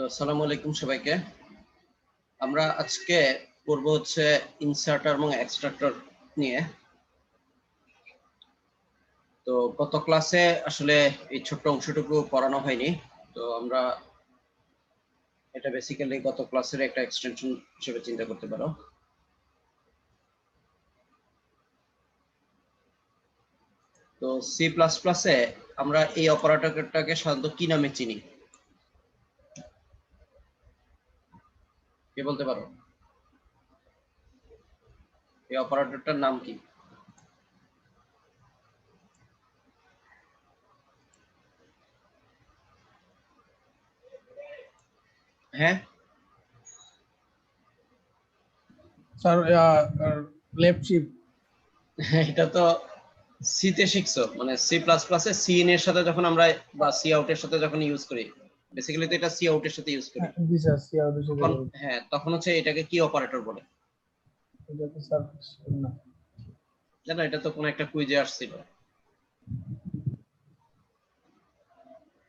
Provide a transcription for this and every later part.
তো আসসালামু আলাইকুম সবাইকে। আমরা আজকে পড়ব হচ্ছে ইনসার্টার এবং এক্সট্রাক্টর নিয়ে। তো গত ক্লাসে আসলে এই ছোট্ট অংশটুকু পড়ানো হয়নি, তো আমরা এটা বেসিক্যালি গত ক্লাসের একটা এক্সটেনশন হিসেবে চিন্তা করতে পারো। তো সি প্লাস প্লাসে আমরা এই অপারেটরটাকে সাধারণত কি নামে চিনি, কে বলতে পারো? এই অপারেটরটার নাম কি? হ্যাঁ স্যার, লেফট শিফট। এটা তো সি তে শিখছো, মানে সি প্লাস প্লাসে সি ইন এর সাথে যখন আমরা বা সি আউট এর সাথে যখন ইউজ করি, বেসিক্যালি তো এটা সি আউট এর সাথে ইউজ করি। জি স্যার, সি আউট এর সাথে তখন হ্যাঁ, তখন হচ্ছে এটাকে কি অপারেটর বলে এটা তো স্যার না। জানো? এটা তো কোনো একটা কুইজে আসছিল।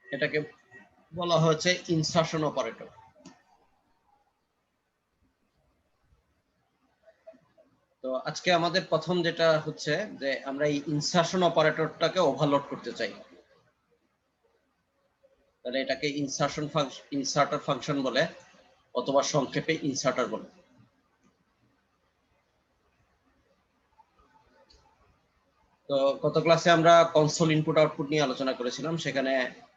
এটাকে বলা হচ্ছে ইনসার্শন অপারেটর। তো আজকে আমাদের প্রথম যেটা হচ্ছে যে আমরা এই ইনসার্শন অপারেটরটাকে ওভারলোড করতে চাই, তাহলে এটাকে ইনসার্টার ফাংশন বলে, অথবা সংক্ষেপে ইনসার্টার বলে। তো গত ক্লাসে আমরা কনসোল ইনপুট আউটপুট নিয়ে আলোচনা করেছিলাম, সেখানে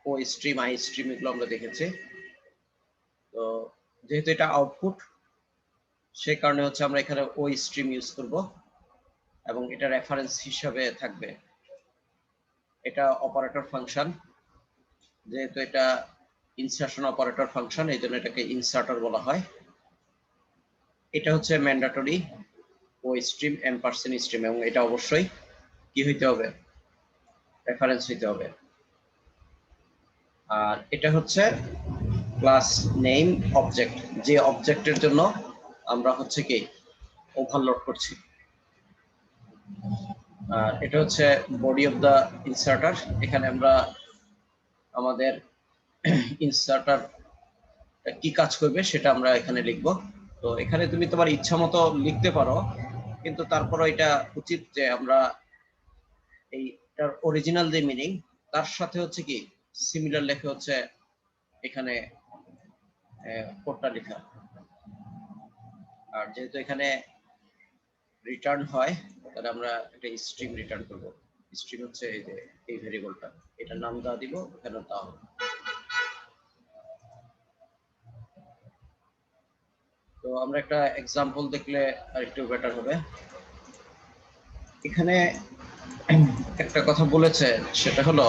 ও স্ট্রিম আই স্ট্রিম এগুলো আমরা দেখেছি। তো যেহেতু এটা আউটপুট, সে কারণে হচ্ছে আমরা এখানে ও স্ট্রিম ইউজ করব এবং এটা রেফারেন্স হিসাবে থাকবে। এটা অপারেটর ফাংশন, যেহেতু এটা ইনসার্শন অপারেটর ফাংশন, এই জন্য এটাকে ইনসার্টার বলা হয়। এটা হচ্ছে ম্যান্ডেটরি ও স্ট্রিম এম্পারসেন্ট স্ট্রিম, এবং এটা অবশ্যই কি হইতে হবে? রেফারেন্স হইতে হবে। আর এটা হচ্ছে ক্লাস নেম অবজেক্ট, যে অবজেক্টের জন্য আমরা হচ্ছে কি ওভারলোড করছি। আর এটা হচ্ছে বডি অফ দা ইনসার্টার, এখানে আমরা আমাদের ইনসার্টার কি কাজ করবে সেটা আমরা এখানে লিখব। তো এখানে তুমি তোমার ইচ্ছা মতো লিখতে পারো, কিন্তু তারপরে এটা উচিত যে আমরা এইটার অরিজিনাল যে মিনিং তার সাথে হচ্ছে কি সিমিলার লেখে হচ্ছে এখানে কোডটা লেখা। আর যেহেতু এখানে রিটার্ন হয়, তাহলে আমরা একটা স্ট্রিম রিটার্ন করব। স্ট্রিম হচ্ছে এই যে এই ভেরিয়েবলটা, এটার নাম দেওয়া দিব, এখানে তা হবে। তো আমরা একটা এক্সাম্পল দেখলে আরেকটু বেটার হবে। এখানে একটা কথা বলেছে, সেটা হলো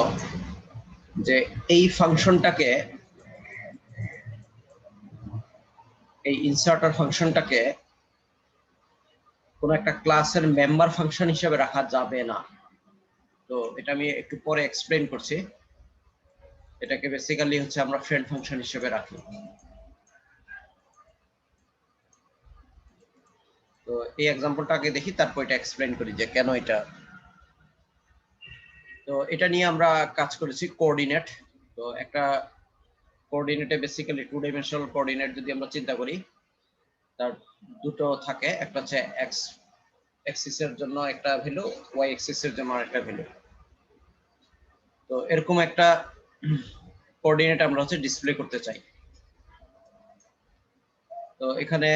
যে এই ফাংশনটাকে, এই ইনসার্টার ফাংশনটাকে কোন একটা ক্লাসের মেম্বার ফাংশন হিসেবে রাখা যাবে না। তো এটা আমি একটু পরে এক্সপ্লেইন করছি। এটাকে বেসিক্যালি হচ্ছে আমরা ফ্রেন্ড ফাংশন হিসেবে রাখি। তো এই এক্সাম্পলটা আগে দেখি, তারপর এটা এক্সপ্লেইন করি যে কেন এটা। তো এটা নিয়ে আমরা কাজ করেছি কোঅর্ডিনেট। তো একটা কোঅর্ডিনেটে বেসিক্যালি টু ডাইমেনশনাল কোঅর্ডিনেট যদি আমরা চিন্তা করি, তার দুটো থাকে, একটা হচ্ছে এক্স অ্যাক্সিসের জন্য একটা ভ্যালু, ওয়াই অ্যাক্সিসের জন্য আরেকটা ভ্যালু। তো এরকম একটা কোঅর্ডিনেট আমরা হচ্ছে ডিসপ্লে করতে চাই। তো এখানে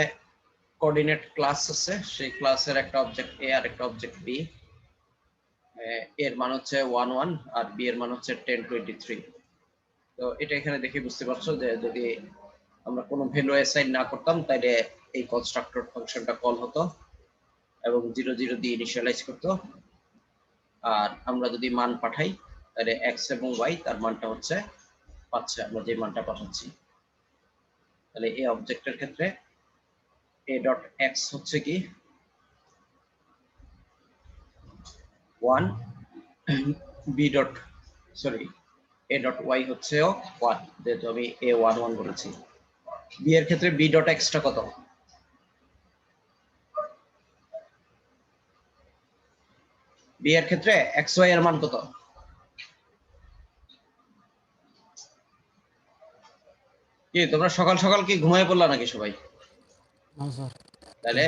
কোঅর্ডিনেট ক্লাস আছে, সেই ক্লাসের একটা অবজেক্ট এ আর একটা অবজেক্ট বি। এর মান হচ্ছে 1 1 আর বি এর মান হচ্ছে 10 23। তো এটা এখানে দেখে বুঝতে পারছো যে যদি আমরা কোনো ভ্যালু অ্যাসাইন না করতাম, তাহলে এই কনস্ট্রাক্টর ফাংশনটা কল হতো এবং 0 0 দিয়ে ইনিশিয়ালাইজ করতো। আর আমরা যদি মান পাঠাই, তাহলে এক্স এবং ওয়াই তার মানটা হচ্ছে পাচ্ছে আমরা যে মানটা পাঠাচ্ছি। তাহলে এই অবজেক্টের ক্ষেত্রে a ডট এক্স হচ্ছে কি 1, B dot sorry a dot Y হচ্ছেও 1, যেহেতু আমি a 1 1 বলেছি। বি এর ক্ষেত্রে বি ডট এক্সটা কত? বি এর ক্ষেত্রে এক্স ওয়াই এর মান কত? কি তোমরা সকাল সকাল কি ঘুমায় পড়লা নাকি সবাই? না স্যার, তাহলে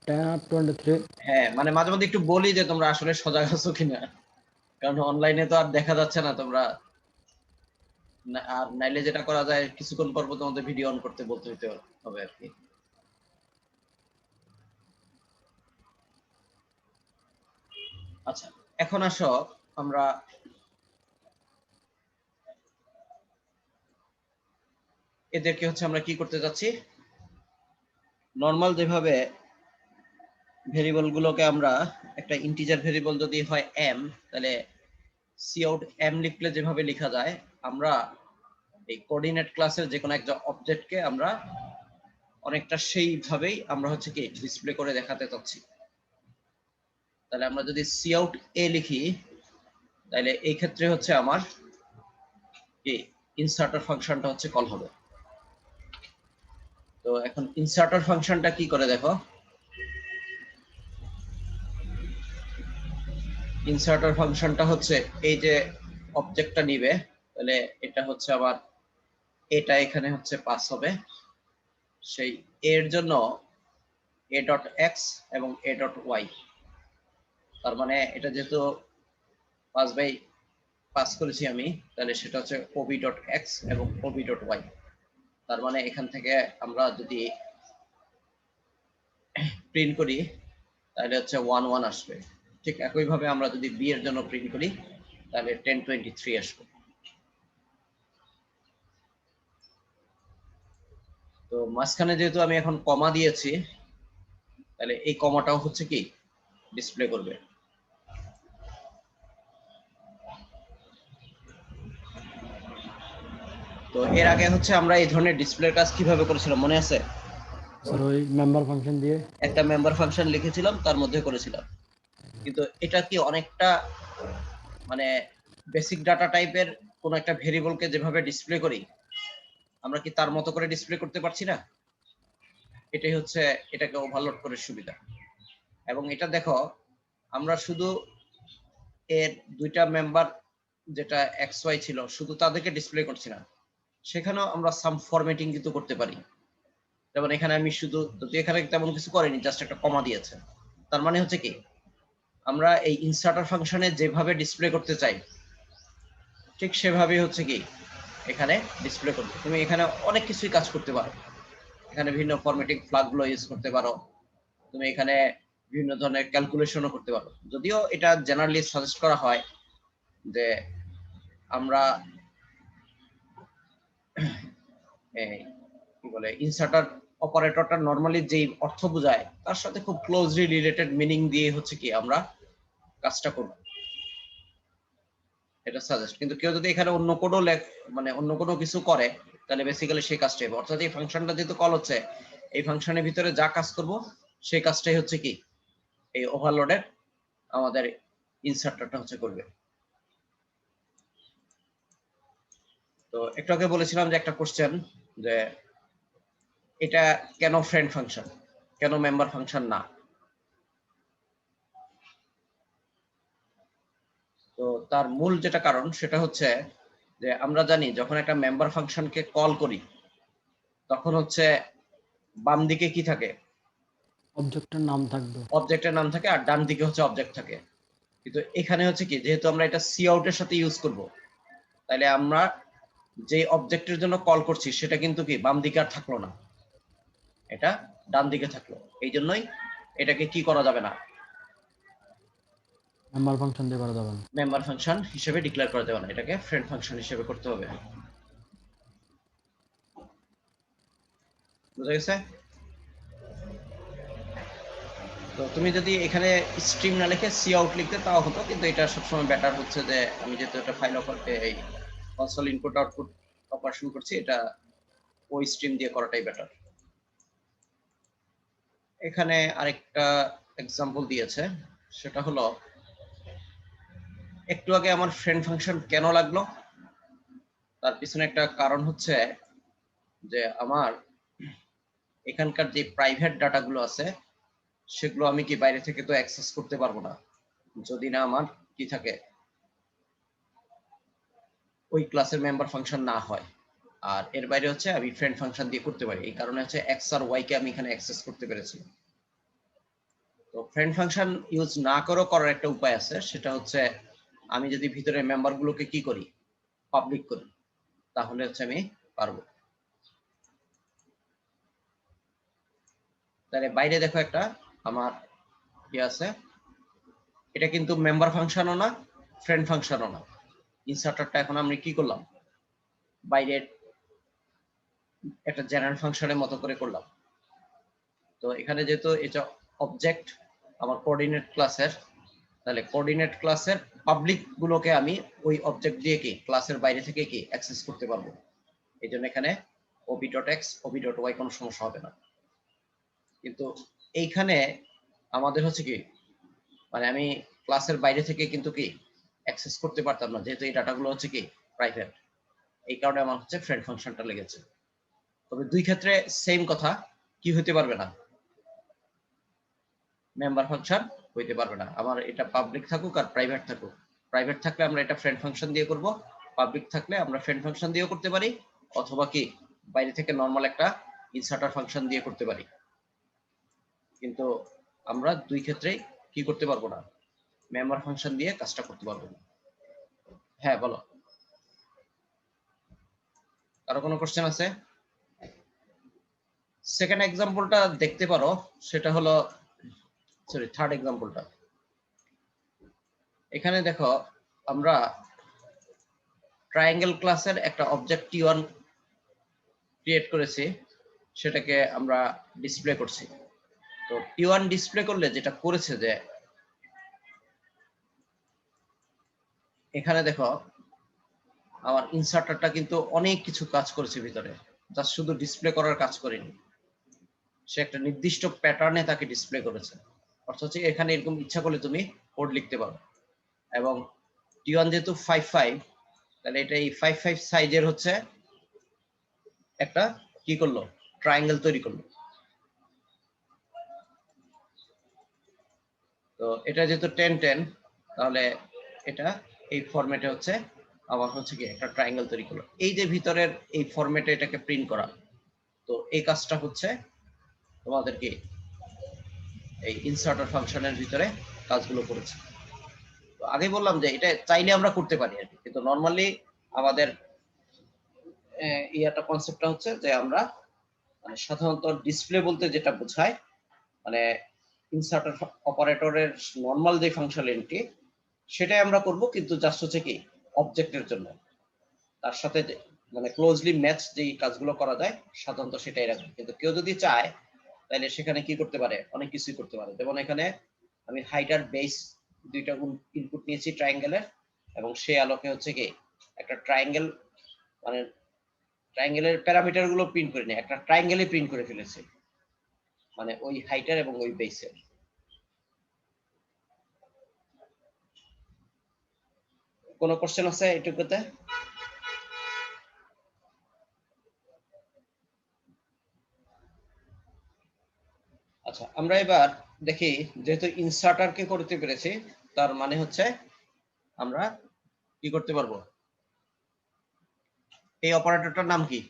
10:23। হ্যাঁ, মানে মাঝে মধ্যে একটু বলি যে তোমরা আসলে সজাগ আছো কিনা, কারণ অনলাইনে তো আর দেখা যাচ্ছে না তোমরা। আর নাইলে যেটা করা যায়, কিছুক্ষণ পর পর তোমাদের ভিডিও অন করতে বলতে হইতে হবে আর কি। আচ্ছা, এখন আসো আমরা এদেরকে হচ্ছে আমরা কি করতে যাচ্ছি, নর্মাল যেভাবে ভেরিয়েবল গুলোকে আমরা একটা ইন্টিজার ভেরিয়েবল যদি হয় m, তাহলে কাউট m লিখলে যেভাবে লেখা যায়, আমরা এই কোঅর্ডিনেট ক্লাসের যে কোনো একটা অবজেক্টকে আমরা অনেকটা সেইভাবেই আমরা হচ্ছে কি ডিসপ্লে করে দেখাতে চাচ্ছি। তাহলে আমরা যদি কাউট a লিখি, তাহলে এই ক্ষেত্রে হচ্ছে আমার কি ইনসার্টার ফাংশনটা হচ্ছে কল হবে। তো এখন ইনসার্টার ফাংশনটা কি করে দেখো, ইনসার্টার ফাংশনটা হচ্ছে এই যে অবজেক্টটা নিবে, তাহলে এটা হচ্ছে আবার এটা এখানে হচ্ছে পাস হবে, সেই এর জন্য a ডট এক্স এবং a ডট ওয়াই। তার মানে এটা যেহেতু পাস বাই পাস করেছি আমি, তাহলে সেটা হচ্ছে ওবি ডট এক্স এবং ওবি ডট ওয়াই। তার মানে এখান থেকে আমরা যদি প্রিন্ট করি তাহলে হচ্ছে 1 1 আসবে। ঠিক একইভাবে আমরা যদি বি এর জন্য প্রিন্ট করি তাহলে 1023 আসবে। তো মাঝখানে যেহেতু আমি এখন কমা দিয়েছি, তাহলে এই কমাটাও হচ্ছে কি ডিসপ্লে করবে। তো এর আগে হচ্ছে আমরা এই ধরনের ডিসপ্লের কাজ কিভাবে করেছিলাম মনে আছে? স্যার ওই মেম্বার ফাংশন দিয়ে একটা মেম্বার ফাংশন লিখেছিলাম, তার মধ্যে করেছিলাম। কিন্তু এটা কি অনেকটা মানে বেসিক ডাটা টাইপের কোন একটা ভেরিয়েবলকে যেভাবে ডিসপ্লে করি, আমরা কি তার মতো করে ডিসপ্লে করতে পারছি না? এটাই হচ্ছে এটাকে ওভারলোড করে সুবিধা। এবং এটা দেখো, আমরা শুধু এর দুইটা মেম্বার যেটা এক্স ওয়াই ছিল শুধু তাদেরকে ডিসপ্লে করছি না, সেখানেও আমরা সাম ফরম্যাটিং কিন্তু করতে পারি। যেমন এখানে আমি শুধু, যদি এখানে তেমন কিছু করিনি, জাস্ট একটা কমা দিয়েছে, তার মানে হচ্ছে কি আমরা এই ইনসার্টার ফাংশনে যেভাবে ডিসপ্লে করতে চাই ঠিক সেভাবেই হচ্ছে কি এখানে ডিসপ্লে করতে। তুমি এখানে অনেক কিছুই কাজ করতে পারো, এখানে বিভিন্ন ফরম্যাটিং ফ্ল্যাগ গুলো ইউজ করতে পারো, তুমি এখানে বিভিন্ন ধরনের ক্যালকুলেশনও করতে পারো। যদিও এটা জেনারেলি সাজেস্ট করা হয় যে আমরা কি বলে ইনসার্টার অপারেটরটা নরমালি যেই অর্থ বোঝায় তার সাথে খুব ক্লোজলি রিলেটেড মিনিং দিয়ে হচ্ছে কি আমরা কাজটা করব, এটা সাজেস্ট। কিন্তু কেউ যদি এখানে অন্য কোনো মানে অন্য কোনো কিছু করে তাহলে বেসিক্যালি সেই কাজটাই হবে। অর্থাৎ এই ফাংশনটা যেহেতু কল হচ্ছে, এই ফাংশনের ভিতরে যা কাজ করব সেই কাজটাই হচ্ছে কি এই ওভারলোডের আমাদের ইনসার্টারটা হচ্ছে করবে। তো একটু আগে বলেছিলাম যে একটা কোশ্চেন, যে এটা কেন ফ্রেন্ড ফাংশন, কেন মেম্বার ফাংশন না? তো তার মূল যেটা কারণ সেটা হচ্ছে যে আমরা জানি যখন একটা মেম্বার ফাংশনকে কল করি তখন হচ্ছে বাম দিকে কি থাকে, অবজেক্টের নাম থাকবে। অবজেক্টের নাম থাকে, আর ডান দিকে হচ্ছে অবজেক্ট থাকে। কিন্তু এখানে হচ্ছে কি যেহেতু আমরা এটা কাউট এর সাথে ইউজ করব, তাহলে আমরা যে অবজেক্টের জন্য কল করছি সেটা কিন্তু কি বাম দিকে আর থাকলো না, এটা ডান দিকে থাকলো। এই জন্যই এটাকে কি করা যাবে না, মেম্বার ফাংশন দিয়ে করা যাবে না। মেম্বার ফাংশন হিসেবে ডিক্লেয়ার করা যাবে না, এটাকে ফ্রেন্ড ফাংশন হিসেবে করতে হবে। বুঝা গেছে? তো তুমি যদি এখানে স্ট্রিম না লিখে কাউট লিখতে তাও হতো, কিন্তু এটা সবসময় বেটার হচ্ছে যে আমি যেহেতু একটা ফাইল এই কনসোল ইনপুট আউটপুট অপারেশন করছি, এটা ওই স্ট্রিম দিয়ে করাটাই বেটার। এখানে আরেকটা এক্সাম্পল দিয়েছে, সেটা হলো একটু আগে আমার ফ্রেন্ড ফাংশন কেন লাগলো, তার পিছনে একটা কারণ হচ্ছে যে আমার এখানকার যে প্রাইভেট ডাটাগুলো আছে সেগুলো আমি কি বাইরে থেকে তো অ্যাক্সেস করতে পারবো না যদি না আমার কি থাকে, ওই ক্লাসের মেম্বার ফাংশন না হয়। আর এর বাইরে হচ্ছে আমি ফ্রেন্ড ফাংশন দিয়ে করতে পারি, এই কারণে হচ্ছে এক্স আর ওয়াই কে আমি এখানে অ্যাক্সেস করতে পেরেছি। তো ফ্রেন্ড ফাংশন ইউজ না করেও করার একটা উপায় আছে, সেটা হচ্ছে আমি যদি ভিতরে মেম্বারগুলোকে কি করি, পাবলিক করি, তাহলে হচ্ছে আমি পারবো। তাহলে বাইরে দেখো একটা আমার কি আছে, এটা কিন্তু মেম্বার ফাংশনও না, ফ্রেন্ড ফাংশনও না। ইনসার্টারটা এখন আমি কি করলাম, বাইরের একটা জেনারেল ফাংশনের মতো করে করলাম। তো এখানে যেহেতু এটা অবজেক্ট আমার কোঅর্ডিনেট ক্লাসের, তাহলে কোঅর্ডিনেট ক্লাসের পাবলিক গুলোকে আমি ওই অবজেক্ট দিয়ে কি ক্লাসের বাইরে থেকে কি অ্যাক্সেস করতে পারবো। এই জন্য এখানে ob.x ob.y কোনো সমস্যা হবে না। কিন্তু এইখানে আমাদের হচ্ছে কি, মানে আমি ক্লাসের বাইরে থেকে কিন্তু কি অ্যাক্সেস করতে পারতাম না, যেহেতু এই ডাটাগুলো হচ্ছে কি প্রাইভেট। এই কারণে আমার হচ্ছে ফ্রেন্ড ফাংশনটা লেগেছে। তবে দুই ক্ষেত্রে সেম কথা, কি হতে পারবে না, মেম্বার ফাংশন হইতে পারবে না। আমার এটা পাবলিক থাকুক আর প্রাইভেট থাকুক, প্রাইভেট থাকলে আমরা এটা ফ্রেন্ড ফাংশন দিয়ে করব, পাবলিক থাকলে আমরা ফ্রেন্ড ফাংশন দিয়েও করতে পারি, অথবা কি বাইরে থেকে নর্মাল একটা ইনসার্টার ফাংশন দিয়ে করতে পারি। কিন্তু আমরা দুই ক্ষেত্রেই কি করতে পারবো না, মেম্বার ফাংশন দিয়ে কাজটা করতে পারবো না। হ্যাঁ বলো, কারো কোনো কোশ্চেন আছে? সেকেন্ড এক্সাম্পলটা দেখতে পারো, সেটা হলো সরি থার্ড এক্সাম্পলটা। এখানে দেখো আমরা ট্রায়াঙ্গেল ক্লাসের একটা অবজেক্ট টি1 ক্রিয়েট করেছি, সেটাকে আমরা ডিসপ্লে করছি। তো টি1 ডিসপ্লে করলে যেটা করেছে যে এখানে দেখো আমার ইনসার্টারটা কিন্তু অনেক কিছু কাজ করেছে ভিতরে, জাস্ট শুধু ডিসপ্লে করার কাজ করেনি, সে একটা নির্দিষ্ট প্যাটার্নে তাকে ডিসপ্লে করেছে। অর্থাৎ হচ্ছে এখানে এরকম ইচ্ছা করলে তুমি কোড লিখতে পারো। এবং টি1 যেহেতু 5.5, তাহলে এটা এই 5.5 সাইজের হচ্ছে একটা কি করলো, ট্রায়াঙ্গেল তৈরি করলো। তো এটা যেহেতু 10-10, তাহলে এটা এই ফরম্যাটে হচ্ছে আবার হচ্ছে কি একটা ট্রায়াঙ্গেল তৈরি করলো। এই যে ভিতরের এই ফরম্যাটে এটাকে প্রিন্ট করা, তো এই কাজটা হচ্ছে তোমাদের কি এই ইনসার্টার ফাংশনের ভিতরে কাজগুলো করেছে। তো আগে বললাম যে এটা চাইলে আমরা করতে পারি আর কি, কিন্তু নরমালি আমাদের ইয়াটা কনসেপ্টটা হচ্ছে যে আমরা মানে সাধারণত ডিসপ্লে বলতে যেটা বোঝায়, মানে ইনসার্টার অপারেটরের নরমাল যে ফাংশনালিটি সেটাই আমরা করব, কিন্তু জাস্ট হচ্ছে কি অবজেক্টের জন্য তার সাথে মানে ক্লোজলি ম্যাচ যেই কাজগুলো করা যায় সাধারণত সেটাই রাখবে। কিন্তু কেউ যদি চায় তাহলে সেখানে কি করতে পারে, অনেক কিছুই করতে পারে। যেমন এখানে আমি হাইট আর বেস দুইটা ইনপুট নিয়েছি ট্রায়াঙ্গেলের, এবং সেই আলোকে হচ্ছে কি একটা ট্রায়াঙ্গেল মানে ট্রায়াঙ্গেলের প্যারামিটার গুলো প্রিন্ট করে নিয়ে একটা ট্রায়াঙ্গেলে প্রিন্ট করে ফেলেছে, মানে ওই হাইটার এবং ওই বেসের। কোনো কোশ্চেন আছে এটুকুতে? আচ্ছা আমরা এবার দেখি, যেহেতু ইনসার্টারকে করতে পেরেছি, তার মানে হচ্ছে আমরা কি করতে পারবো, এই অপারেটরটার নাম কি,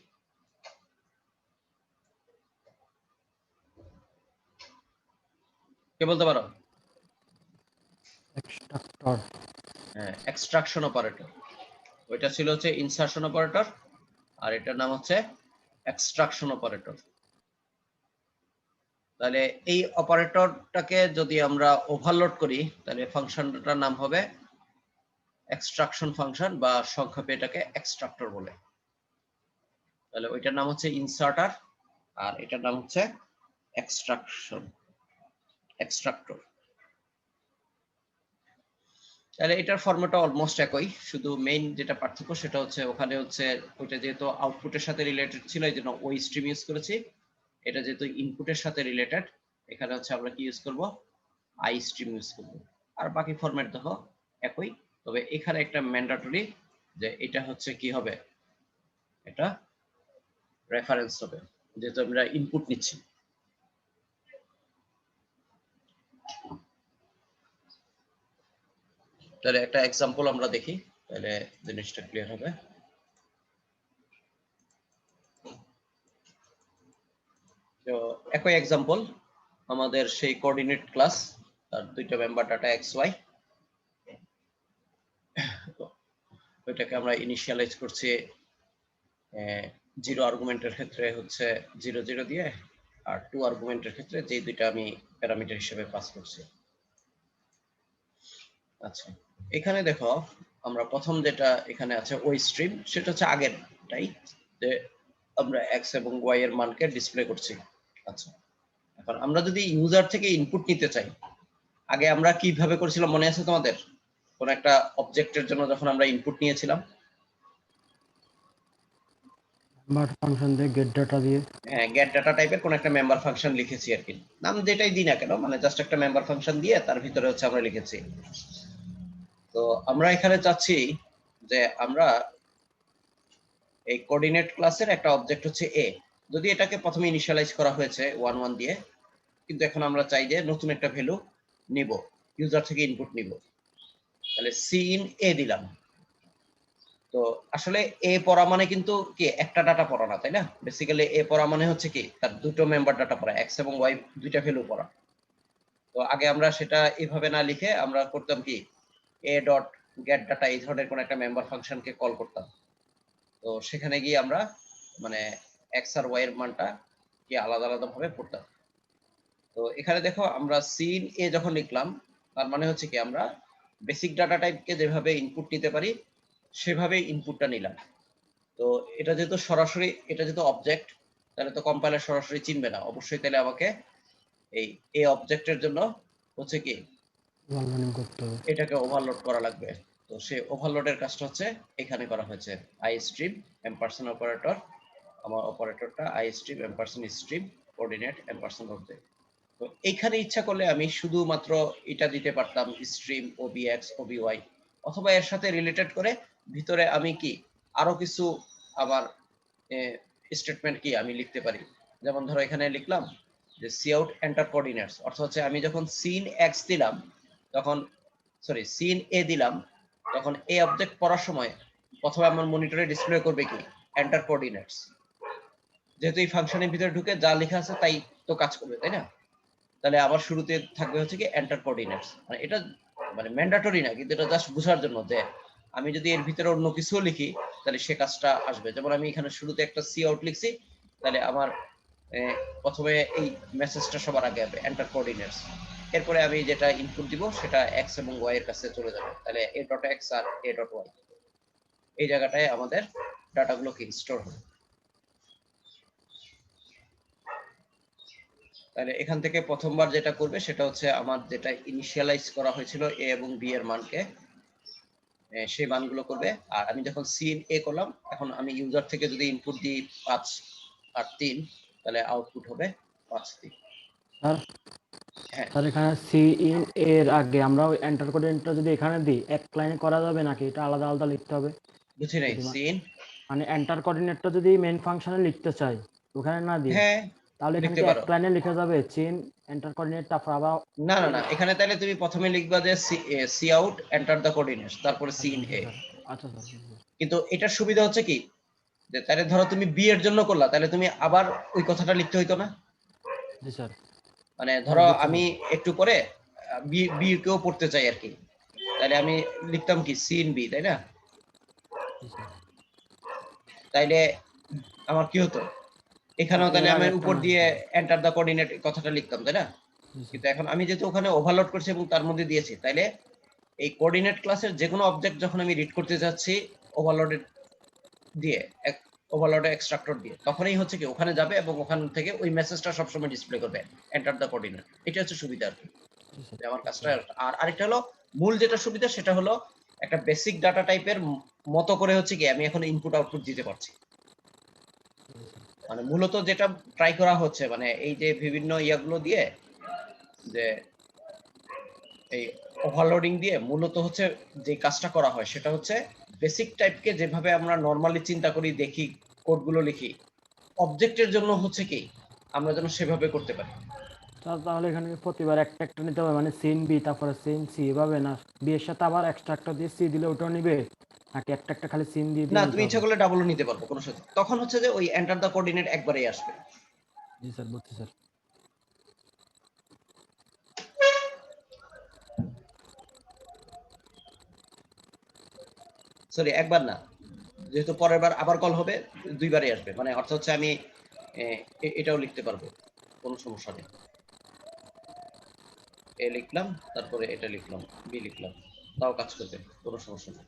কে বলতে পারো? এক্সট্রাক্টর। হ্যাঁ, এক্সট্রাকশন অপারেটর। ওইটা ছিল হচ্ছে ইনসার্শন অপারেটর, আর এটার নাম হচ্ছে এক্সট্রাকশন অপারেটর। তাহলে এই অপারেটরটাকে যদি আমরা ওভারলোড করি, তাহলে ফাংশনটার নাম হবে এক্সট্রাকশন ফাংশন, বা সংক্ষেপে এটাকে এক্সট্রাক্টর বলে। তাহলে ওইটার নাম হচ্ছে ইনসার্টার, আর এটার নাম হচ্ছে এক্সট্রাক্টর। তাহলে এটার ফরম্যাটটা অলমোস্ট একই, শুধু মেইন যেটা পার্থক্য সেটা হচ্ছে ওখানে হচ্ছে ওইটা যেহেতু আউটপুটের সাথে রিলেটেড ছিল এই জন্য ওই স্ট্রিম ইউজ করেছি, এটা যেহেতু ইনপুটের সাথে রিলেটেড এখানে হচ্ছে আমরা কি ইউজ করব, আই স্ট্রিম ইউজ করব। আর বাকি ফরম্যাট দেখো একই, তবে এখানে একটা ম্যান্ডেটরি যে এটা হচ্ছে কি হবে, এটা রেফারেন্স হবে যেহেতু আমরা ইনপুট নিচ্ছি। তাহলে একটা এক্সাম্পল আমরা দেখি, তাহলে জিনিসটা ক্লিয়ার হবে। একই এক্সাম্পল আমাদের সেই কোঅর্ডিনেট ক্লাস তার দুইটা মেম্বার ডাটা এক্স ওয়াই, ওইটাকে আমরা ইনিশিয়ালাইজ করছি 0 আর্গুমেন্টের ক্ষেত্রে হচ্ছে 0 0 দিয়ে, আর 2 আর্গুমেন্টের ক্ষেত্রে যে দুইটা আমি প্যারামিটার হিসেবে পাস করছি। আচ্ছা, এখানে দেখো আমরা প্রথম যেটা এখানে আছে ওই স্ট্রিম, সেটা হচ্ছে আগেরটাই, যে আমরা এক্স এবং ওয়াই এর মানকে ডিসপ্লে করছি। আচ্ছা, এখন আমরা যদি ইউজার থেকে ইনপুট নিতে চাই, আগে আমরা কিভাবে করেছিলাম মনে আছে তোমাদের? কোন একটা অবজেক্টের জন্য যখন আমরা ইনপুট নিয়েছিলাম, মেম্বার ফাংশন দিয়ে গেট ডাটা দিয়ে হ্যাঁ, গেট ডাটা টাইপের কোন একটা মেম্বার ফাংশন লিখেছি আর কি, নাম যেটাই দিই না কেন, মানে জাস্ট একটা মেম্বার ফাংশন দিয়ে তার ভিতরে হচ্ছে আমরা লিখেছি। তো আমরা এখানে চাচ্ছি যে আমরা এই কোঅর্ডিনেট ক্লাসের একটা অবজেক্ট হচ্ছে এ, যদি এটাকে প্রথমে ইনিশিয়ালাইজ করা হয়েছে 1 1 দিয়ে, কিন্তু এখন আমরা চাই যে নতুন একটা ভ্যালু নিব, ইউজার থেকে ইনপুট নিব, তাহলে সি ইন এ দিলাম। তো আসলে এ পড়া মানে কিন্তু কি একটা ডাটা পড়া না, তাই না? বেসিক্যালি এ পড়া মানে হচ্ছে কি তার দুটো মেম্বার ডাটা পড়া, এক্স এবং ওয়াই দুইটা ভ্যালু পড়া। তো আগে আমরা সেটা এইভাবে না লিখে আমরা করতাম কি, এ ডট গেট ডাটা এই ধরনের কোন একটা মেম্বার ফাংশনকে কল করতাম। তো সেখানে গিয়ে আমরা মানে এক্স আর ওয়াই এর মানটা কি আলাদা আলাদা ভাবে পড়তাম। তো এখানে দেখো আমরা সিন এ যখন লিখলাম, তার মানে হচ্ছে কি আমরা বেসিক ডাটা টাইপকে যেভাবে ইনপুট নিতে পারি সেভাবে ইনপুটটা নিলাম। তো এটা যেহেতু সরাসরি, এটা যেহেতু অবজেক্ট, তাহলে তো কম্পাইলার সরাসরি চিনবে না, অবশ্যই তাহলে আমাকে এই এ অবজেক্টের জন্য হচ্ছে কি ওভারলোডিং করতে হবে। এটাকে ওভারলোড করা লাগবে। তো সেই ওভারলোডের কাজটা হচ্ছে এখানে করা হয়েছে, আই স্ট্রিম এম্পারসন অপারেটর, আমার অপারেটরটা istream ampersand stream coordinate ampersand object. তো এখানে ইচ্ছা করলে আমি শুধুমাত্র এটা দিতে পারতাম স্ট্রিম ওবিএক্স ওবিওয়াই, অথবা এর সাথে রিলেটেড করে ভিতরে আমি কি আরো কিছু আবার স্টেটমেন্ট কি আমি লিখতে পারি। যেমন ধরো এখানে লিখলাম যে সি আউট এন্টার কোঅর্ডিনেটস, অর্থ হচ্ছে আমি যখন সিন এক্স দিলাম তখন, সরি সিন এ দিলাম, তখন এ অবজেক্ট পড়ার সময় প্রথমে আমার মনিটরে ডিসপ্লে করবে কি এন্টার কোঅর্ডিনেটস, যেহেতু এই ফাংশনের ভিতরে ঢুকে যা লেখা আছে তাই তো কাজ করবে, তাই না? তাহলে আবার শুরুতে থাকবে হচ্ছে কি এন্টার কোঅর্ডিনেটস, মানে এটা মানে ম্যান্ডেটরি না, কিন্তু এটা জাস্ট বোঝার জন্য যে আমি যদি এর ভিতরে অন্য কিছু লিখি তাহলে সে কাজটা আসবে। যেমন আমি এখানে শুরুতে একটা সি আউট লিখছি, তাহলে আমার প্রথমে এই মেসেজটা সবার আগে হবে এন্টার কোঅর্ডিনেটস, এরপরে আমি যেটা ইনপুট দিব সেটা এক্স এবং ওয়াই এর কাছে চলে যাবে, তাহলে এ ডট এক্স আর এ ডট ওয়াই এই জায়গাটায় আমাদের ডাটাগুলো কি স্টোর হবে। তাহলে এখান থেকে প্রথমবার যেটা করবে সেটা হচ্ছে আমার যেটা ইনিশিয়ালাইজ করা হয়েছিল এ এবং বি এর মানকে, সেই মানগুলো করবে। আর আমি যখন সিন এ করলাম, এখন আমি ইউজার থেকে যদি ইনপুট দিই 5 আর 3, তাহলে আউটপুট হবে 5 3। স্যার হ্যাঁ, স্যার এখানে সি ইন এর আগে আমরা ওই এন্টার কোডেনটা যদি এখানে দিই এক লাইনে করা যাবে নাকি এটা আলাদা আলাদা লিখতে হবে? বুঝি নাই যদি সিন, মানে এন্টার কোঅর্ডিনেটটা যদি মেইন ফাংশনে লিখতে চাই ওখানে না দিয়ে, হ্যাঁ তাহলে এখানে লিখতে কি এক পারো। লাইনে লিখে যাবে চেইন এন্টার কোঅর্ডিনেট তারপর আবার? না না না, এখানে তাহলে তুমি প্রথমে লিখবা যে cout enter the coordinates, তারপরে সি আচ্ছা ইন আচ্ছা এ। স্যার, আচ্ছা স্যার। কিন্তু এটার সুবিধা হচ্ছে কি, যে তাহলে ধরো তুমি বি এর জন্য করলা, তাহলে তুমি আবার ওই কথাটা লিখতে হইতো না। জি স্যার। মানে স্যার ধরো বুঝছি আমি একটু পরে বি বি কেও পড়তে চাই আর কি, তাহলে আমি লিখতাম কি সি ইন বি, তাই না? জি স্যার। তাইলে আমার কি হতো, এখানেও তাহলে এর আমি আগে একটা উপর না দিয়ে স্যার। এন্টার দা কোঅর্ডিনেট কথাটা লিখতাম, তাই না? জি স্যার। কিন্তু এখন আমি যেহেতু ওখানে ওভারলোড করছি এবং তার মধ্যে দিয়েছি, তাইলে এই কোঅর্ডিনেট ক্লাসের যে কোনো অবজেক্ট যখন আমি রিড করতে যাচ্ছি ওভারলোডের দিয়ে, ওভারলোডে এক্সট্রাক্টর দিয়ে, তখনই হচ্ছে কি ওখানে যাবে এবং ওখান থেকে ওই মেসেজটা সবসময় ডিসপ্লে করবে এন্টার দা কোঅর্ডিনেট। এটা হচ্ছে সুবিধা আর কি, জি স্যার। যে আমার বুঝতে কাজটা। পারছি। আর আরেকটা হলো মূল যেটা সুবিধা সেটা হলো একটা বেসিক ডাটা টাইপের মতো করে হচ্ছে কি আমি এখন ইনপুট আউটপুট দিতে পারছি। মানে মূলত যেটা ট্রাই করা হচ্ছে মানে এই যে বিভিন্ন ইয়াগুলো দিয়ে, যে এই ওভারলোডিং দিয়ে মূলত হচ্ছে যে কাজটা করা হয় সেটা হচ্ছে বেসিক টাইপকে যেভাবে আমরা নরমালি চিন্তা করি, দেখি, কোডগুলো লিখি, অবজেক্টের জন্য হচ্ছে কি আমরা যেন সেভাবে করতে পারি। তাহলে এখানে প্রতিবার একটা একটা নিতে হবে, মানে সিন বি তারপরে সিন সি এভাবে না? বি এর সাথে আবার এক্সট্রা একটা দিয়ে সি দিলে ওটাও নিবে, নাকি একটা একটা খালি সিন দিয়ে না, দিয়ে নিতে তুমি হবে? ইচ্ছা করলে ডাবলও নিতে পারবো কোনো সাথে, তখন হচ্ছে যে ওই এন্টার দা কোঅর্ডিনেট একবারেই আসবে। জি স্যার, বুঝছি স্যার। সরি একবার না, যেহেতু পরের বার আবার কল হবে, দুইবারই আসবে, মানে অর্থাৎ হচ্ছে আমি এটাও লিখতে পারবো, কোনো সমস্যা নেই। এ লিখলাম, তারপরে এটা লিখলাম, বি লিখলাম, তাও কাজ করবে, কোনো সমস্যা নেই।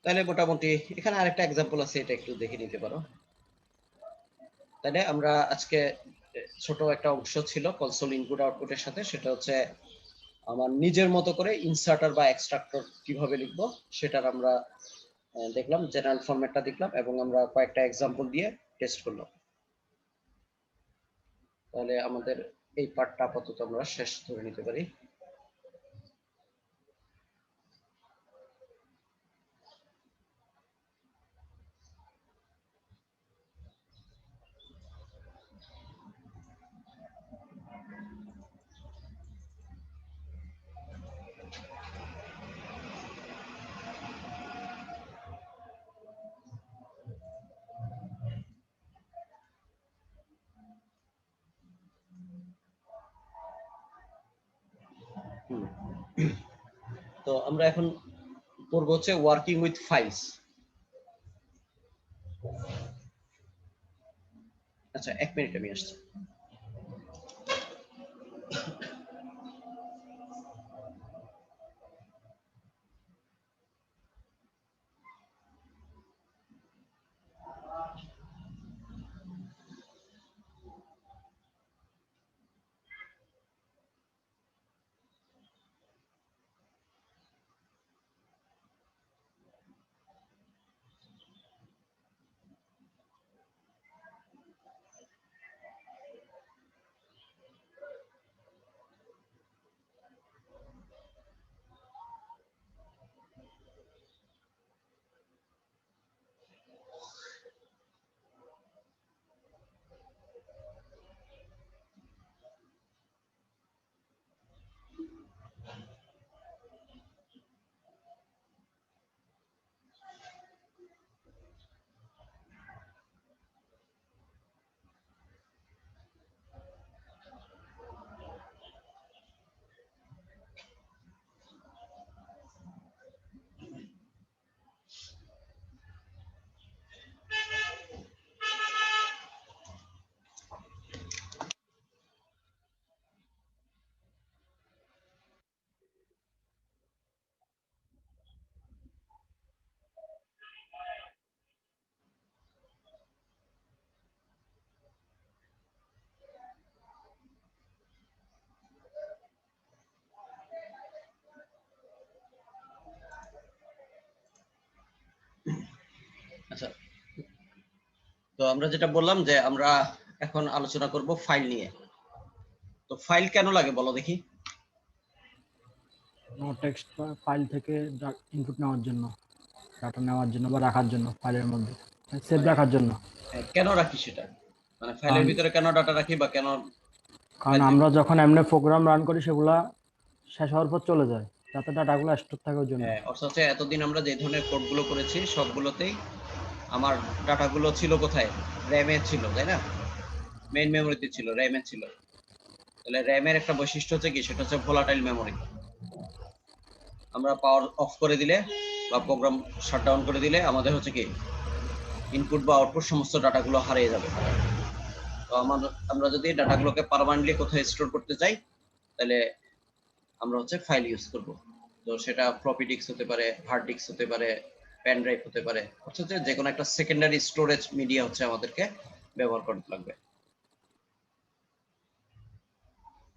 তাহলে মোটামুটি এখানে আরেকটা এক্সাম্পল আছে, এটা একটু দেখে নিতে পারো। তাহলে আমরা আজকে ছোট একটা অংশ ছিল কনসোল ইনপুট আউটপুটের সাথে, সেটা হচ্ছে আমার নিজের মতো করে ইনসার্টার বা এক্সট্রাক্টর কিভাবে লিখবো সেটার আমরা দেখলাম, জেনারেল ফরম্যাটটা দেখলাম, এবং আমরা কয়েকটা এক্সাম্পল দিয়ে টেস্ট করলাম। তাহলে আমাদের এই পার্টটা আপাতত আমরা শেষ ধরে নিতে পারি। তো আমরা এখন করবো হচ্ছে ওয়ার্কিং উইথ ফাইলস। আচ্ছা, 1 মিনিট, আমি আসছি। আচ্ছা, তো আমরা যেটা বললাম যে আমরা এখন আলোচনা করব ফাইল নিয়ে। তো ফাইল কেন লাগে বলো দেখি। টেক্সট ফাইল থেকে ইনপুট নেওয়ার জন্য, ডাটা নেওয়ার জন্য বা রাখার জন্য, ফাইলের মধ্যে সেভ রাখার জন্য। কেন রাখি সেটা, মানে ফাইলের কারণ ভিতরে কেন ডাটা রাখি, বা কেন? কারণ আমরা যখন এমনি প্রোগ্রাম রান করি সেগুলা শেষ হওয়ার পর চলে যায়, যাতে ডাটাগুলো স্টোর থাকে ওই জন্য। অর্থাৎ হচ্ছে এতদিন আমরা যে ধরনের কোডগুলো করেছি সবগুলোতেই আমার ডাটাগুলো ছিল কোথায়? র্যামে ছিল, তাই না? মেইন মেমোরিতে ছিল, র্যামে ছিল। তাহলে র্যামের একটা বৈশিষ্ট্য হচ্ছে কি, সেটা হচ্ছে ভোলাটাইল মেমোরি। আমরা পাওয়ার অফ করে দিলে বা প্রোগ্রাম শাটডাউন করে দিলে আমাদের হচ্ছে কি ইনপুট বা আউটপুট সমস্ত ডাটাগুলো হারিয়ে যাবে। তো আমরা যদি ডাটাগুলোকে পার্মানেন্টলি কোথায় স্টোর করতে চাই, তাহলে আমরা হচ্ছে ফাইল ইউজ করব। তো সেটা ফ্লপি ডিস্ক হতে পারে, হার্ড ডিস্ক হতে পারে, পেন ড্রাইভ হতে পারে, অর্থাৎ যে কোনো একটা সেকেন্ডারি স্টোরেজ মিডিয়া হচ্ছে আমাদেরকে ব্যবহার করতে লাগবে।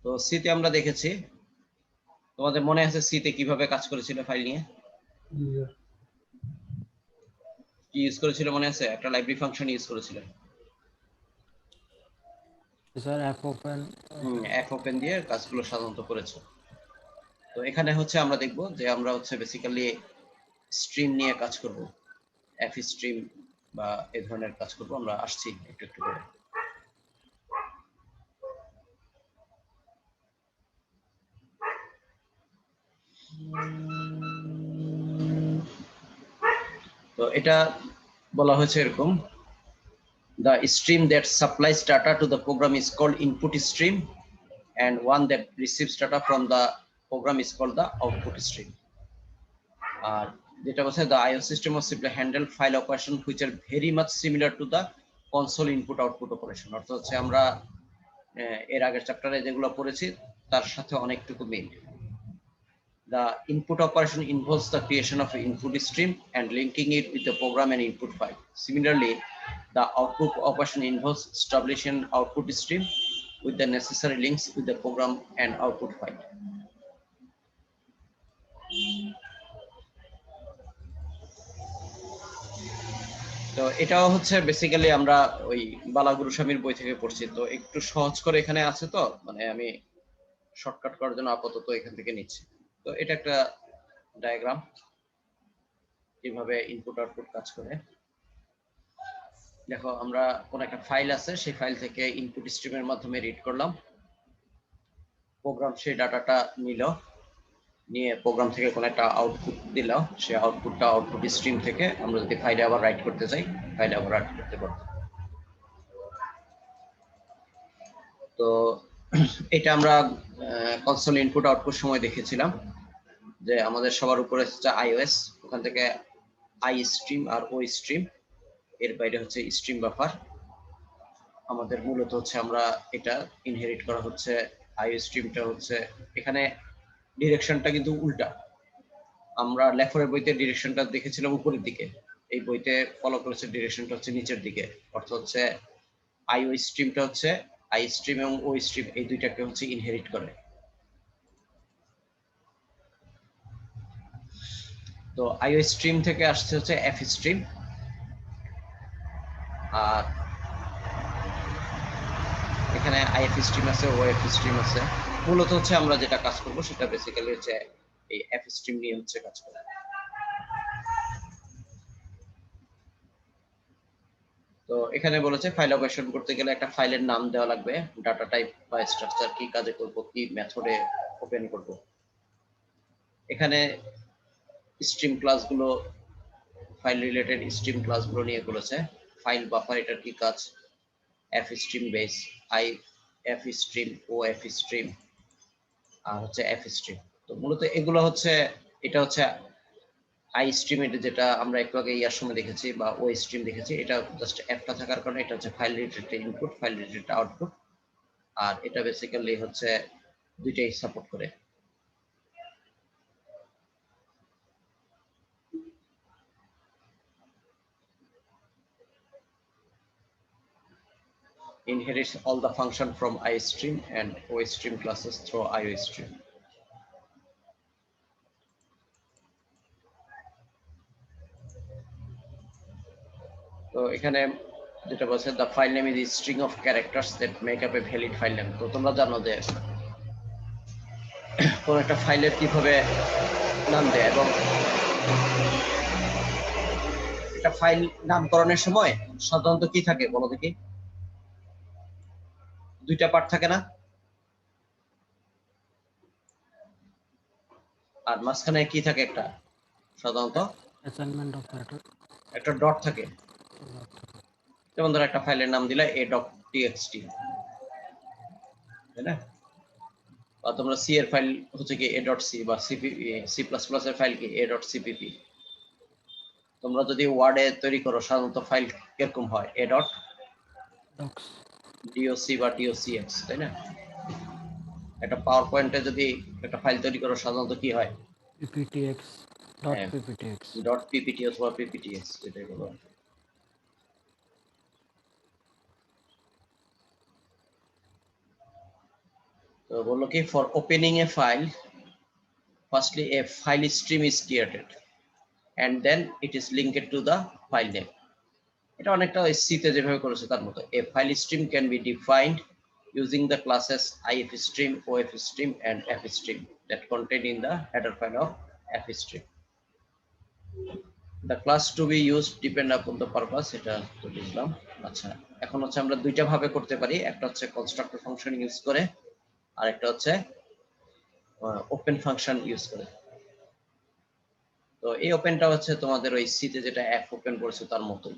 তো সিতে আমরা দেখেছি, তোমাদের মনে আছে সিতে কিভাবে কাজ করেছিল ফাইল নিয়ে? কি ইউজ করেছিল মনে আছে? একটা লাইব্রেরি ফাংশন ইউজ করেছিল। Sir F open, F open দিয়ে কাজগুলো সাধারণত করেছে। তো এখানে হচ্ছে আমরা দেখব যে আমরা হচ্ছে বেসিক্যালি স্ট্রিম নিয়ে কাজ করব, এফ স্ট্রিম বা এই ধরনের কাজ করব। আমরা আসছি একটু একটু করে। তো এটা বলা হয়েছে এরকম The stream that supplies data to the program is called input stream, and one that receives data from the program is called the output stream. যেটা বলছে the IO system of simply handle file operation which are very much similar to the console input output operation. অর্থাৎ হচ্ছে আমরা এর আগের চ্যাপ্টারে যেগুলো পড়েছি তার সাথে অনেকটুকু মিল। The input operation involves the creation of an input stream and linking it with the program and input file. Similarly, the output operation involves establishing an output stream with the necessary links with the program and output file. তো এটাও হচ্ছে basically আমরা ওই বালাগুরু স্বামীর বই থেকে পড়ছি, তো একটু সহজ করে এখানে আছে, তো মানে আমি শর্টকাট করার জন্য আপাতত এখান থেকে নিচ্ছি। তো এটা একটা ডায়াগ্রাম কিভাবে ইনপুট আউটপুট কাজ করে। দেখো আমরা কোন একটা ফাইল আছে, সেই ফাইল থেকে ইনপুট স্ট্রিমের মাধ্যমে রিড করলাম, প্রোগ্রাম সেই ডাটাটা নিল, নিয়ে প্রোগ্রাম থেকে কোন একটা আউটপুট দিল, সেই আউটপুটটা আউটপুট স্ট্রিম থেকে আমরা যদি ফাইলে আবার রাইট করতে চাই ফাইলে আবার রাইট করতে পারবো। তো এটা আমরা কনসোল ইনপুট আউটপুট সময় দেখেছিলাম যে আমাদের সবার উপরে হচ্ছে আইওএস, ওখান থেকে আই স্ট্রিম আর ও স্ট্রিম, এর বাইরে হচ্ছে স্ট্রিম বাফার। আমাদের মূলত হচ্ছে আমরা এটা ইনহেরিট করা হচ্ছে আইও স্ট্রিমটা হচ্ছে, এখানে ডিরেকশনটা কিন্তু উল্টা। আমরা লেফটের বইতে ডিরেকশনটা দেখেছিলাম উপরের দিকে, এই বইতে ফলো করেছে ডিরেকশনটা হচ্ছে নিচের দিকে। অর্থাৎ হচ্ছে আইও স্ট্রিমটা হচ্ছে আই স্ট্রিম এবং ও স্ট্রিম এই দুইটাকে হচ্ছে ইনহেরিট করে। তো আইও স্ট্রিম থেকে আসছে হচ্ছে এফ স্ট্রিম, আর এখানে আইএফ স্ট্রিম আছে, ওএফ স্ট্রিম আছে। মূলত হচ্ছে আমরা যেটা কাজ করব সেটা বেসিক্যালি হচ্ছে এই এফ স্ট্রিম নিয়ে হচ্ছে কাজ করা। তো এখানে বলেছে ফাইল অপারেশন করতে গেলে একটা ফাইলের নাম দেওয়া লাগবে, ডাটা টাইপ বা স্ট্রাকচার কি কাজে করব, কি মেথডে ওপেন করব। এখানে স্ট্রিম ক্লাসগুলো ফাইল রিলেটেড স্ট্রিম ক্লাসগুলো নিয়ে বলেছে। ফাইল বাফার এটার কি কাজ, fstream base, ifstream, ofstream, আর হচ্ছে এফ স্ট্রিম। তো মূলত এগুলো হচ্ছে, এটা হচ্ছে আই স্ট্রিম, এটা যেটা আমরা একটু আগে ইয়ার সময় দেখেছি, বা ও স্ট্রিম দেখেছি, এটা জাস্ট এফটা থাকার কারণে এটা হচ্ছে file related input, file related output, আর এটা বেসিক্যালি হচ্ছে দুইটাই সাপোর্ট করে। Inherits all the function from iStream and OStream classes through IOStream. তো এখানে যেটা বলছে the file name is a string of characters that make up a valid file name. তো তোমরা জানো যে কোন একটা ফাইলের কিভাবে নাম দেয়, এবং এটা ফাইল নামকরণের সময় সাধারণত কি থাকে বলো দেখি, দুইটা পার্ট থাকে না, আর মাঝখানে কি থাকে একটা, সাধারণত অ্যাসাইনমেন্ট অপারেটর, একটা ডট থাকে। যেমন ধরো একটা ফাইলের নাম দিলা a.txt, তাই না? বা তোমরা সি এর ফাইল হচ্ছে কি a.c, বা C++ এর ফাইল কি a.cpp। তোমরা যদি ওয়ার্ডে তৈরি করো সাধারণত ফাইল কিরকম হয়, a.doc বা docx, তাই না? একটা পাওয়ার পয়েন্টে যদি একটা ফাইল তৈরি করো সাধারণত কি হয়, pptx, .pptx, .ppt অথবা pptx, যেটাই বলো। তো বললো কি for opening A file, firstly A file stream is created and then it is linked to the file name. এটা অনেকটা সি তে যেভাবে করেছে তার মতো। A file stream can be defined using the classes ifstream, ofstream and fstream that contain in the header file of fstream. The class to be used depend upon the purpose, এটা তো বুঝলাম। আচ্ছা, এখন হচ্ছে আমরা দুইটা ভাবে করতে পারি, একটা হচ্ছে কনস্ট্রাক্টর ফাংশন ইউজ করে, আর একটা হচ্ছে ওপেন ফাংশন ইউজ করে। তো এই ওপেনটা হচ্ছে তোমাদের ওই সি তে যেটা এফ ওপেন করেছে তার মতোই।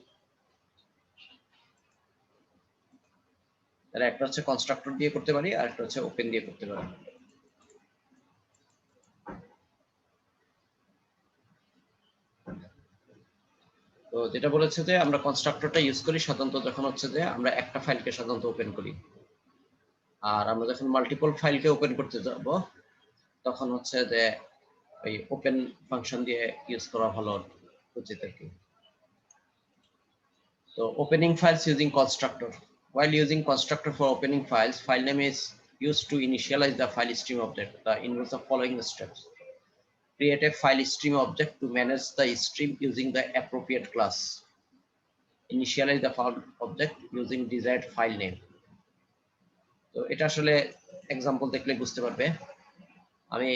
তাহলে একটা হচ্ছে কনস্ট্রাক্টর দিয়ে করতে পারি আর একটা হচ্ছে ওপেন দিয়ে করতে পারি। তো যেটা বলেছে যে আমরা কনস্ট্রাক্টরটা ইউজ করি সাধারণত যখন হচ্ছে যে আমরা একটা ফাইলকে সাধারণত ওপেন করি, আর আমরা যখন মাল্টিপল ফাইলকে ওপেন করতে যাব তখন হচ্ছে যে ওই ওপেন ফাংশন দিয়ে ইউজ করা ভালো উচিত আর কি। So opening files using constructor. While using constructor for opening files, file name is used to initialize the file stream object. The involves the following steps. Create a file stream object to manage the stream using the appropriate class. Initialize the file object using desired file name. তো এটা আসলে example দেখলে বুঝতে পারবে। আমি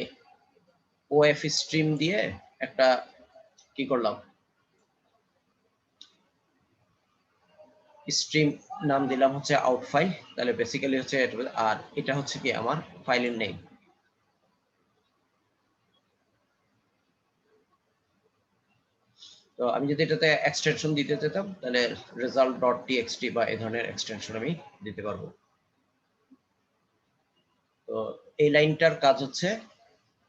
of stream দিয়ে একটা কি করলাম, স্ট্রিম নাম দিলাম হচ্ছে আউট ফাইল, তাহলে বেসিক্যালি হচ্ছে আর এটা হচ্ছে কি আমার ফাইলের নেম। তো আমি যদি এটাতে এক্সটেনশন দিতে যেতাম তাহলে result.txt বা এই ধরনের এক্সটেনশন আমি দিতে পারবো। তো এই লাইনটার কাজ হচ্ছে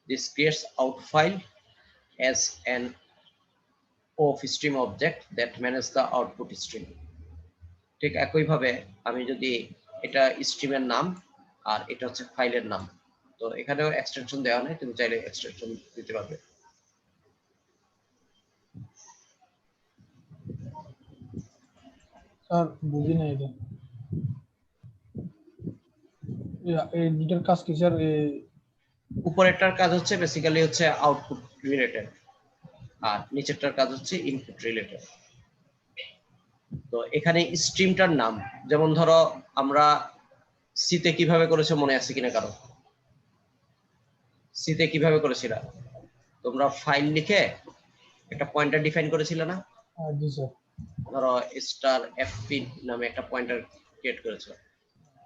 this creates out file as an of stream object that manages the output stream. ঠিক একইভাবে আমি যদি এটা স্ট্রিমের নাম আর এটা হচ্ছে ফাইলের নাম, তো এখানেও এক্সটেনশন দেওয়া নেই, তুমি চাইলে এক্সটেনশন দিতে পারবে। স্যার বুঝি না এটা, এই দুটার কাজ কি স্যার? উপরেরটার কাজ হচ্ছে বেসিক্যালি হচ্ছে আউটপুট রিলেটেড আর নিচেরটার কাজ হচ্ছে ইনপুট রিলেটেড। তো এখানে স্ট্রিমটার নাম, যেমন ধরো আমরা সিতে কিভাবে করেছে মনে আছে কিনা কারো? সিতে কিভাবে করেছিলা তোমরা? ফাইল লিখে একটা পয়েন্টার ডিফাইন করেছিল না? জি স্যার। ধরো স্টার এফপি নামে একটা পয়েন্টার ক্রিয়েট করেছো,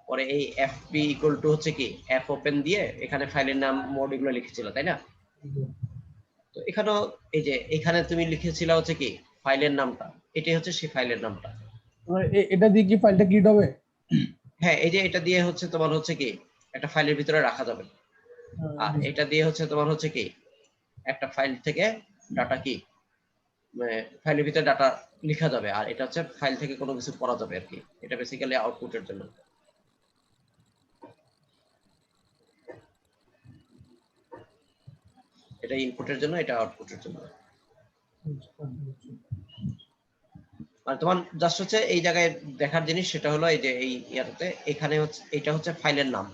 পরে এই এফপি ইকুয়াল টু হচ্ছে কি এফ ওপেন দিয়ে এখানে ফাইলের নাম মোড এগুলো লিখেছিল, তাই না? তো এখানেও এই যে এখানে তুমি লিখেছিল হচ্ছে কি ফাইলের নামটা, এটাই হচ্ছে সেই ফাইলের নামটা। এটা দিয়ে কি ফাইলটা ক্রিয়েট হবে? হ্যাঁ, এই যে এটা দিয়ে হচ্ছে তোমার হচ্ছে কি একটা ফাইলের ভিতরে রাখা যাবে, আর এটা দিয়ে হচ্ছে তোমার হচ্ছে কি একটা ফাইল থেকে ডাটা কি ফাইলের ভিতরে ডাটা লেখা যাবে, আর এটা হচ্ছে ফাইল থেকে কোনো কিছু পড়া যাবে আর কি। এটা বেসিক্যালি আউটপুটের জন্য। এটা ইনপুটের জন্য, এটা আউটপুটের জন্য। আর তোমার জাস্ট হচ্ছে এই জায়গায় দেখার জিনিস সেটা হলো এই যে এই ইয়াতে এখানে হচ্ছে এটা হচ্ছে ফাইলের নাম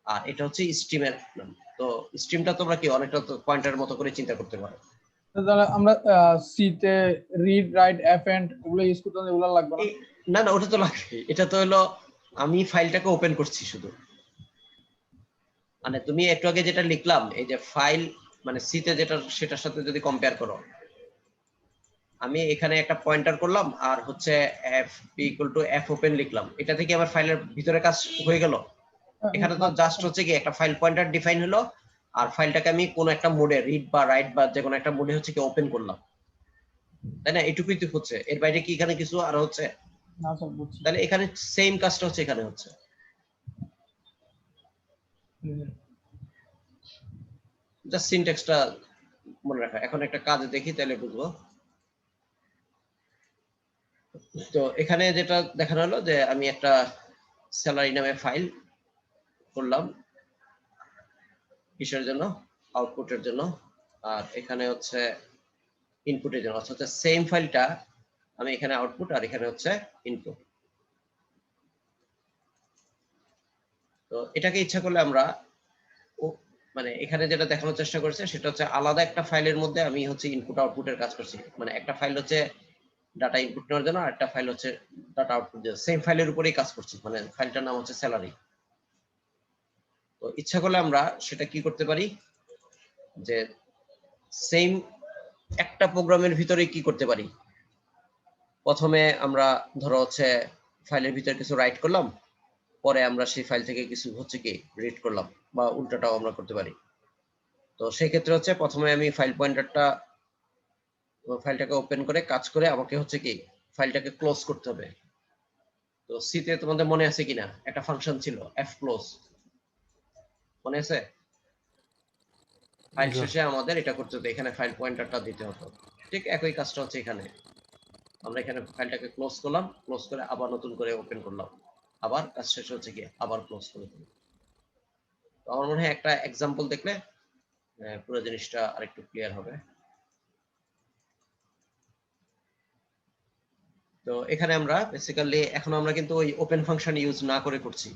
আর এটা হচ্ছে স্ট্রিমের নাম। তো স্ট্রিমটা তোমরা কি অনেকটা পয়েন্টার মতো করে চিন্তা করতে পারো। তাহলে আমরা সি তে রিড রাইট এফ এন্ড ওগুলো ইউজ করতে ওগুলো লাগবে না? না না, ওটা তো লাগবে। এটা তো হলো আমি ফাইলটাকে ওপেন করছি শুধু, মানে তুমি একটু আগে যেটা লিখলাম এই যে ফাইল মানে সিতে যেটা সেটার সাথে যদি কম্পেয়ার করো, আমি এখানে একটা পয়েন্টার করলাম আর হচ্ছে F equal to F open লিখলাম, এটা থেকে আমার ফাইলের ভিতরে কাজ হয়ে গেল। এখানে তো জাস্ট হচ্ছে কি একটা ফাইল পয়েন্টার ডিফাইন হলো আর ফাইলটাকে আমি কোন একটা মোডে রিড বা রাইট বা যে কোনো একটা মোডে হচ্ছে কি ওপেন করলাম, তাই না? এটুকুই তো হচ্ছে, এর বাইরে কি এখানে কিছু আর হচ্ছে না স্যার, বুঝছি। তাহলে এখানে সেম কাজটা হচ্ছে এখানে হচ্ছে। জাস্ট সিনট্যাক্সটা মনে রাখা। এখন একটা কাজ দেখি তাহলে বুঝবো। তো এখানে যেটা দেখানো হলো যে আমি একটা স্যালারি নামে ফাইল করলাম কিসের জন্য? আউটপুটের জন্য, আর এখানে হচ্ছে ইনপুটের জন্য, অর্থাৎ সেম ফাইলটা আমি এখানে আউটপুট আর এখানে হচ্ছে ইনপুট। তো এটাকে ইচ্ছা করলে আমরা মানে এখানে যেটা দেখানোর চেষ্টা করছে সেটা হচ্ছে আলাদা একটা ফাইলের মধ্যে আমি হচ্ছে ইনপুট আউটপুটের কাজ করছি। মানে একটা ফাইল হচ্ছে ডাটা ইনপুট নেওয়ার জন্য আর একটা ফাইল হচ্ছে ডাটা আউটপুট দেওয়ার, সেম ফাইলের উপরেই কাজ করছি, মানে ফাইলটার নাম হচ্ছে স্যালারি। তো ইচ্ছা করলে আমরা সেটা কি করতে পারি যে সেম একটা প্রোগ্রামের ভিতরে কি করতে পারি, প্রথমে আমরা ধরো হচ্ছে ফাইলের ভিতরে কিছু রাইট করলাম, পরে আমরা সেই ফাইল থেকে কিছু হচ্ছে কি রিড করলাম, বা উল্টাটাও আমরা করতে পারি। তো সেই ক্ষেত্রে হচ্ছে প্রথমে আমি ফাইলটাকে ওপেন করে কাজ করে আমাকে হচ্ছে কি ফাইলটাকে ক্লোজ করতে হবে। তো তো সি তে তোমাদের মনে আছে কিনা একটা ফাংশন ছিল এফ ক্লোজ, মনে আছে? ফাইল জি। শেষে আমাদের এটা করতে হতো, এখানে ফাইল পয়েন্টারটা দিতে হতো। ঠিক একই কাজটা হচ্ছে এখানে, আমরা এখানে ফাইলটাকে ক্লোজ করলাম, ক্লোজ করে আবার নতুন করে ওপেন করলাম, আবার কাজ শেষ হচ্ছে কি আবার ক্লোজ করে দিলাম। তো আমার মনে হয় একটা এক্সাম্পল দেখলে পুরো জিনিসটা আরেকটু ক্লিয়ার হবে। তো এখানে আমরা বেসিক্যালি এখন আমরা কিন্তু ওই ওপেন ফাংশন ইউজ না করে করছি,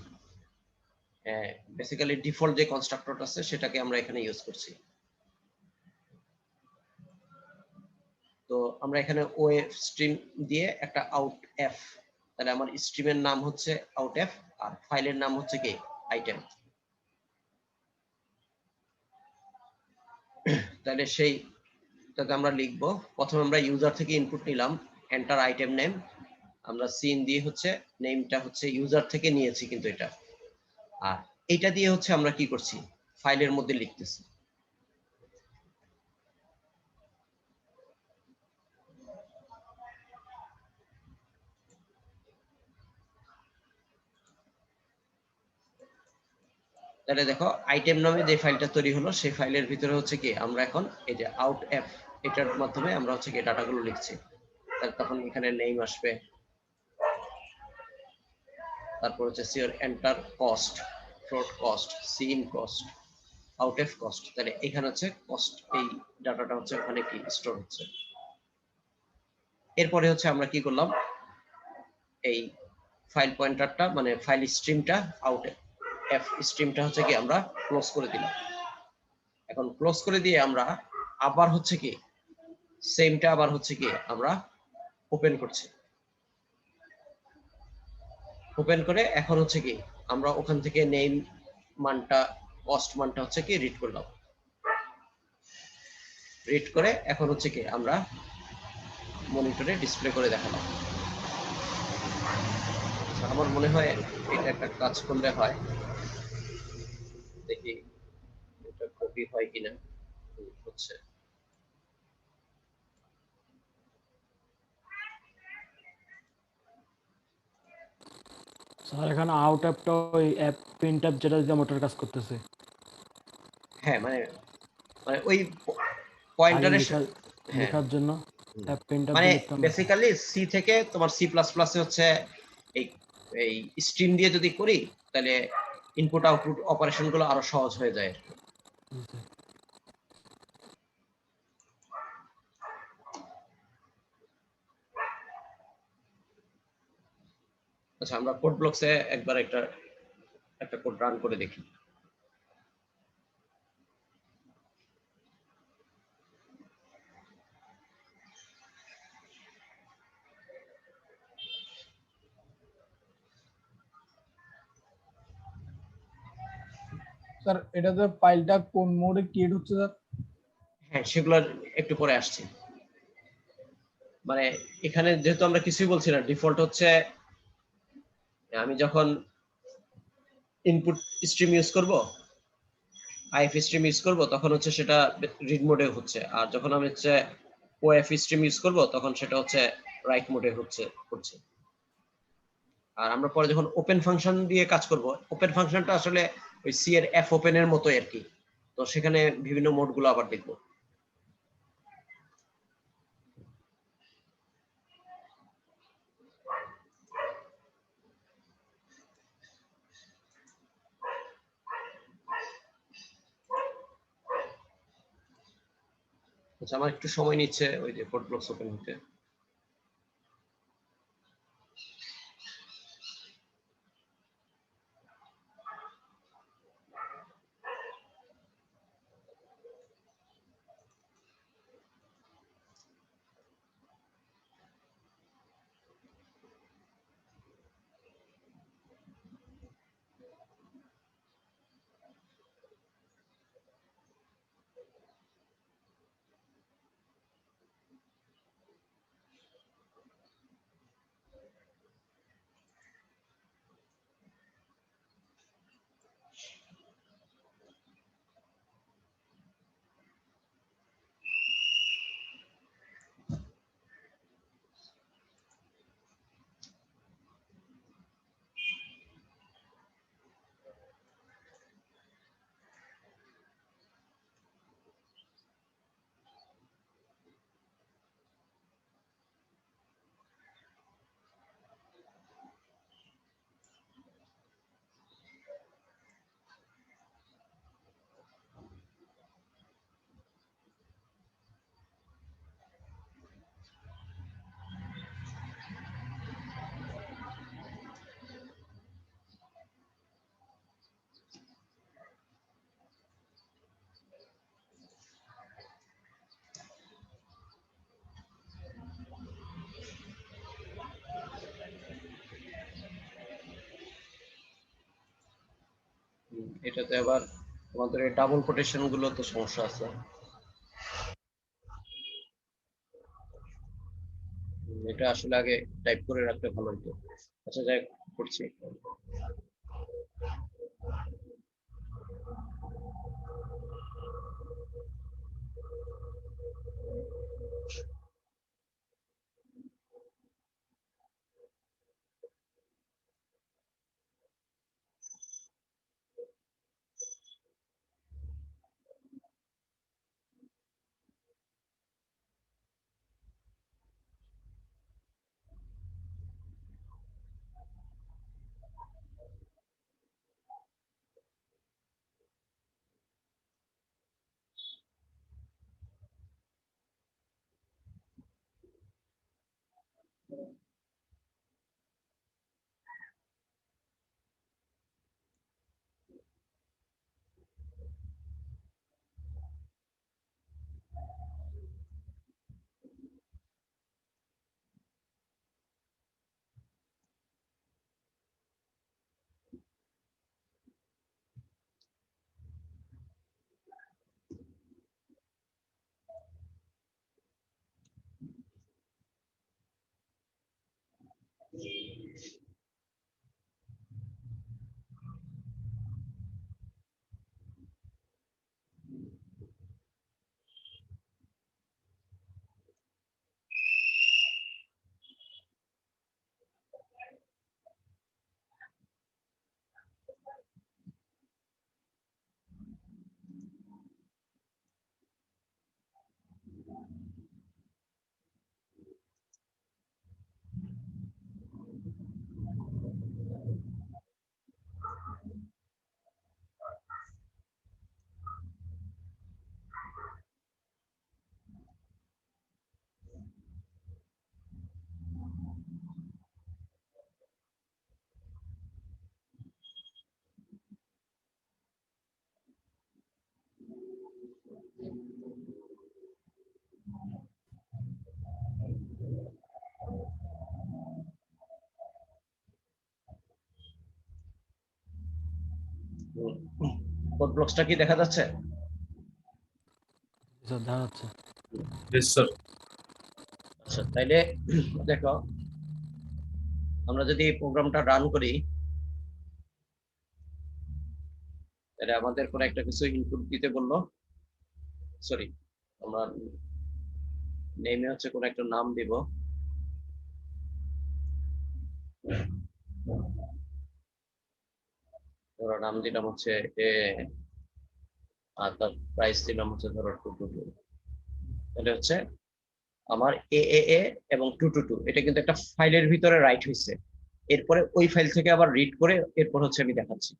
বেসিক্যালি ডিফল্ট যে কনস্ট্রাক্টর আছে সেটাকে আমরা এখানে ইউজ করছি। তো আমরা এখানে ওএফ স্ট্রিম দিয়ে একটা আউট এফ, তাহলে আমার স্ট্রিমের নাম হচ্ছে আউট এফ আর ফাইলের নাম হচ্ছে কি আইটেম। তাহলে সেইটাকে আমরা লিখবো, প্রথমে আমরা ইউজার থেকে ইনপুট নিলাম, এন্টার আইটেম নেম, আমরা সিন দিয়ে হচ্ছে নেমটা হচ্ছে ইউজার থেকে নিয়েছি কিন্তু এটা, আর এইটা দিয়ে হচ্ছে আমরা কি করছি ফাইলের মধ্যে লিখতেছি। তাহলে দেখো আইটেম নামে যে ফাইলটা তৈরি হলো সেই ফাইলের ভিতরে হচ্ছে কি আমরা এখন এই যে আউট এফ এটার মাধ্যমে আমরা হচ্ছে কি ডাটাগুলো লিখছি। তাহলে তখন এখানে নেম আসবে, তারপর হচ্ছে সিওর enter cost, float cost, cin cost, out F cost, তাহলে এখানে হচ্ছে কস্ট, এই ডাটাটা হচ্ছে ওখানে কি স্টোর হচ্ছে। এরপরে হচ্ছে আমরা কি করলাম, এই ফাইল পয়েন্টারটা মানে ফাইল স্ট্রিমটা আউট এফ স্ট্রিমটা হচ্ছে কি আমরা ক্লোজ করে দিলাম। এখন ক্লোজ করে দিয়ে আমরা আবার হচ্ছে কি সেমটা আবার হচ্ছে কি আমরা ওপেন করছি, ওপেন করে এখন হচ্ছে কি আমরা ওখান থেকে নেম মানটা কস্ট মানটা হচ্ছে কি রিড করলাম, রিড করে এখন হচ্ছে কি আমরা মনিটরে ডিসপ্লে করে দেখালাম। আমার মনে হয় এটা একটা কাজ করলে হয়, দেখি এটা কপি হয় কিনা। হচ্ছে স্যার এখানে আউট অ্যাপটা ওই অ্যাপ প্রিন্ট অ্যাপ যেটা দিয়ে মোটর কাজ করতেছে, হ্যাঁ মানে মানে ওই আগে পয়েন্টারের হ্যাঁ লেখার জন্য অ্যাপ প্রিন্ট অ্যাপ মানে দিয়ে লিখতাম না। বেসিক্যালি সি থেকে তোমার সি প্লাস প্লাসে হচ্ছে এই এই স্ট্রিম দিয়ে যদি করি তাহলে ইনপুট আউটপুট অপারেশন গুলো আরো সহজ হয়ে যায়। আচ্ছা আমরা কোড ব্লকসে একবার একটা একটা কোড রান করে দেখি। স্যার এটাতে ফাইলটা কোন মোডে ক্রিয়েট হচ্ছে স্যার? হ্যাঁ সেগুলোর একটু পরে আসছি। মানে এখানে যেহেতু আমরা কিছুই বলছি না, ডিফল্ট হচ্ছে আমি যখন ইনপুট স্ট্রিম ইউজ করব, আইএফ স্ট্রিম ইউজ করব তখন হচ্ছে সেটা রিড মোডে হচ্ছে, আর যখন আমি হচ্ছে ওএফ স্ট্রিম ইউজ করব তখন সেটা হচ্ছে রাইট মোডে হচ্ছে। আর আমরা পরে যখন ওপেন ফাংশন দিয়ে কাজ করব, ওপেন ফাংশনটা আসলে ওই সি এর এফ ওপেন এর মতোই আর কি, তো সেখানে বিভিন্ন মোডগুলো আবার দেখবো। আচ্ছা আমার একটু সময় নিচ্ছে ওই যে কোড ব্লকস ওপেন হতে। এটাতে আবার আমাদের ডাবল কোটেশন গুলো তো সমস্যা আছে। এটা আসলে আগে টাইপ করে রাখলে ভালো হতো। আচ্ছা যাই করছি। কোড ব্লকসটা কি দেখা যাচ্ছে? স্যার দেখা যাচ্ছে। Yes, sir. আচ্ছা তাইলে দেখো, আমরা যদি এই প্রোগ্রামটা রান করি তাহলে আমাদের কোনো একটা কিছু ইনপুট দিতে বললো। সরি, আমরা নেমে হচ্ছে কোনো একটা নাম দিব। ধরো নাম দিলাম হচ্ছে এ, আর তার প্রাইস দিলাম হচ্ছে ধরো 222। তাহলে হচ্ছে আমার এ এবং 222 এটা কিন্তু একটা ফাইলের ভিতরে রাইট হয়েছে। এরপরে ওই ফাইল থেকে আবার রিড করে এরপর হচ্ছে আমি দেখাচ্ছি।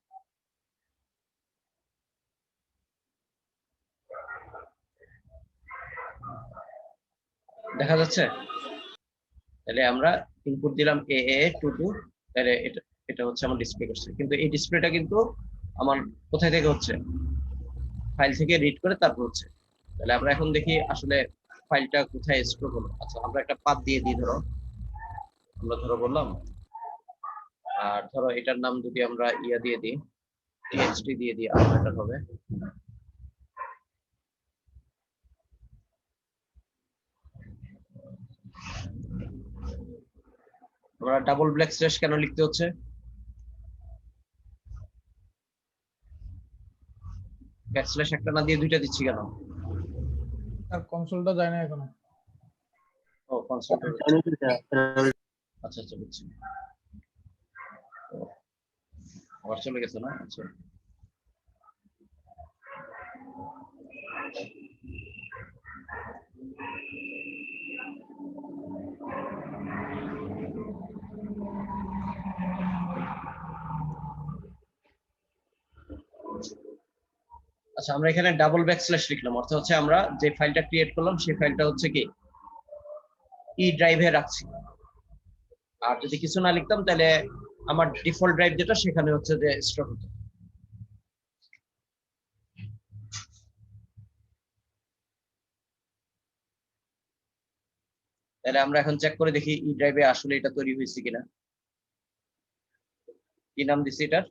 দেখা যাচ্ছে? তাহলে আমরা ইনপুট দিলাম এ22, তাহলে এটা এটা হচ্ছে আমার ডিসপ্লে করছে, কিন্তু এই ডিসপ্লেটা কিন্তু আমার কোথায় থেকে হচ্ছে? ফাইল থেকে রিড করে তারপর হচ্ছে। তাহলে আমরা এখন দেখি আসলে ফাইলটা কোথায় স্টোর হলো। আচ্ছা আমরা একটা পাথ দিয়ে দিই, ধরো আমরা ধরো বললাম, আর ধরো এটার নাম যদি আমরা ইয়া দিয়ে দিই, টিএক্সটি দিয়ে দিই, আর বেটার হবে। আমরা ডাবল ব্ল্যাক স্ল্যাশ কেন লিখতে হচ্ছে? ব্যাকস্ল্যাশ একটা না দিয়ে দুইটা দিচ্ছি কেন? আর কনসোলটা যায় না এখনো। ও কনসোল। আচ্ছা আচ্ছা বুঝছি। আবার চলে গেছে না? আচ্ছা আচ্ছা আমরা এখানে ডাবল ব্যাকস্ল্যাশ লিখলাম, অর্থ হচ্ছে আমরা যে ফাইলটা ক্রিয়েট করলাম সেই ফাইলটা হচ্ছে কি ই ড্রাইভে রাখছি। আর যদি কিছু না লিখতাম তাহলে আমার ডিফল্ট ড্রাইভ যেটা সেখানে হচ্ছে যে স্টোর হতো। তাহলে আমরা এখন চেক করে দেখি ই ড্রাইভে আসলে এটা তৈরি হয়েছে কিনা। কি নাম দিছি এটার?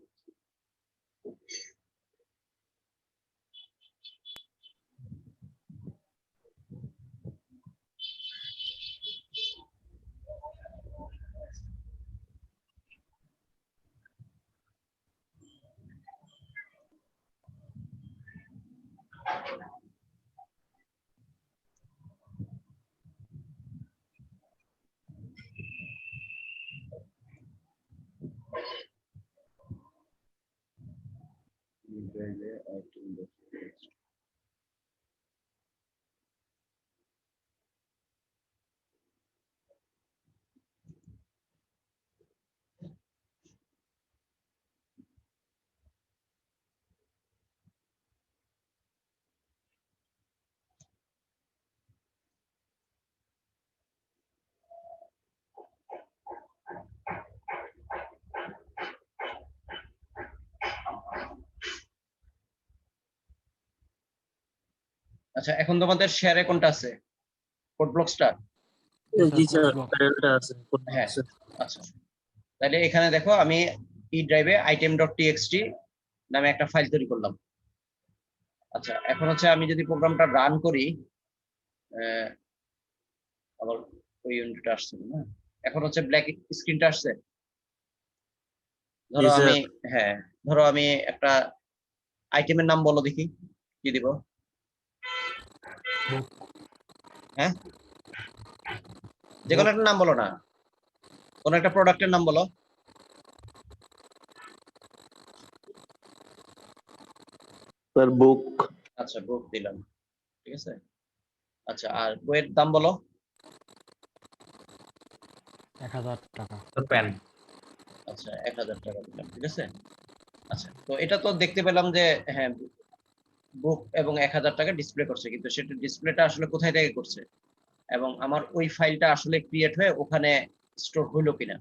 আচ্ছা, এখন তোমাদের শেয়ারে কোনটা আছে? কোড ব্লকসটা? জি স্যার, block। প্যানেলটা আছে। হ্যাঁ, আচ্ছা। তাহলে এখানে দেখো আমি ই ড্রাইভে item.txt নামে একটা ফাইল তৈরি করলাম। আচ্ছা, এখন হচ্ছে আমি যদি প্রোগ্রামটা রান করি, আবার ওই ইউনিটটা আসছে না, এখন হচ্ছে ব্ল্যাক স্ক্রিনটা আসছে। ধরো জি, আমি, স্যার। হ্যাঁ, ধরো আমি একটা আইটেমের নাম বলো দেখি, কি দিব? book। হ্যাঁ, যে কোনো একটা নাম বলো না, কোন একটা প্রোডাক্টের নাম বলো। স্যার বুক। আচ্ছা, বুক দিলাম, ঠিক আছে। আচ্ছা, আর বইয়ের দাম বলো। 1000 টাকা। পেন। আচ্ছা, 1000 টাকা দিলাম, ঠিক আছে। আচ্ছা, তো এটা তো দেখতে পেলাম যে হ্যাঁ, বুক এবং 1000 টাকা ডিসপ্লে করছে, কিন্তু সেটা ডিসপ্লেটা আসলে কোথায় থেকে করছে এবং আমার ওই ফাইলটা আসলে ক্রিয়েট হয়ে ওখানে স্টোর হইলো কিনা।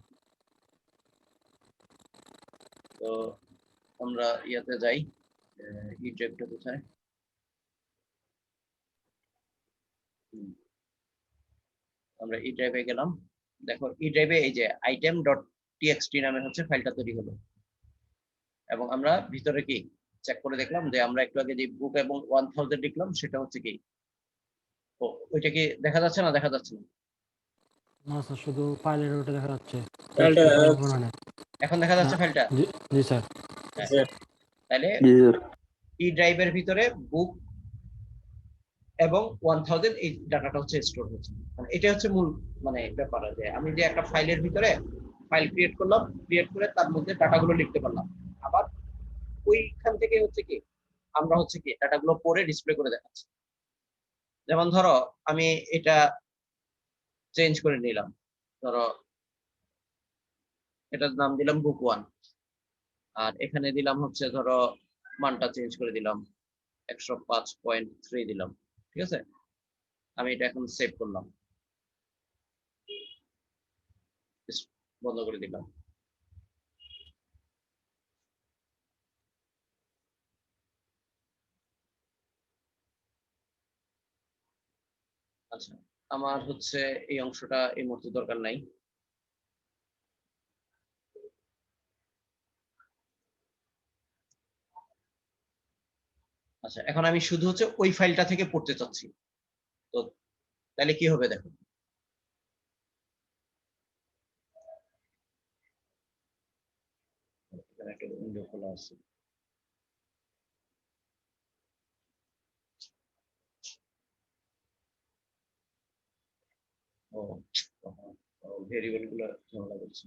তো আমরা ইয়াতে যাই, ই ড্রাইভটা কোথায়? আমরা ই ড্রাইভে গেলাম। দেখো ই ড্রাইভে এই যে item.txt নামে হচ্ছে ফাইলটা তৈরি হলো, এবং আমরা ভিতরে কি চেক করে দেখলাম যে আমরা একটু আগে যে বুক এবং 1000 লিখলাম সেটা হচ্ছে কি, ও ওইটা কি দেখা যাচ্ছে না? দেখা যাচ্ছে না? না স্যার, শুধু ফাইলের ওটা দেখা যাচ্ছে। ফাইলটা text দেখা কোনো যাচ্ছে। নেই। এখন দেখা যাচ্ছে না, ফাইলটা? জি জি স্যার। হ্যাঁ, স্যার। তাহলে জি স্যার। ই ড্রাইভের ভিতরে বুক এবং 1000 এই ডাটাটা হচ্ছে স্টোর হচ্ছে। মানে এটা হচ্ছে মূল মানে ব্যাপার, যে আমি যে একটা ফাইলের ভিতরে ফাইল ক্রিয়েট করলাম, ক্রিয়েট করে তার মধ্যে ডাটাগুলো লিখতে পারলাম, আবার ওইখান থেকে হচ্ছে কি আমরা হচ্ছে কি ডাটাগুলো পরে ডিসপ্লে করে দেখাচ্ছি। যেমন ধরো আমি এটা চেঞ্জ করে নিলাম, ধরো এটার নাম দিলাম বুক 1, আর এখানে দিলাম হচ্ছে ধরো মানটা চেঞ্জ করে দিলাম 105.3 দিলাম, ঠিক আছে। আমি এটা এখন সেভ করলাম, বন্ধ করে দিলাম। আচ্ছা, আমার হচ্ছে এই অংশটা এই মুহূর্তে দরকার নাই। আচ্ছা, এখন আমি শুধু হচ্ছে ওই ফাইলটা থেকে পড়তে চাচ্ছি, তো তাহলে কি হবে দেখো। এখানে একটা উইন্ডো খোলা আছে। ও, ভেরিয়েবল গুলো ঝামেলা করছে।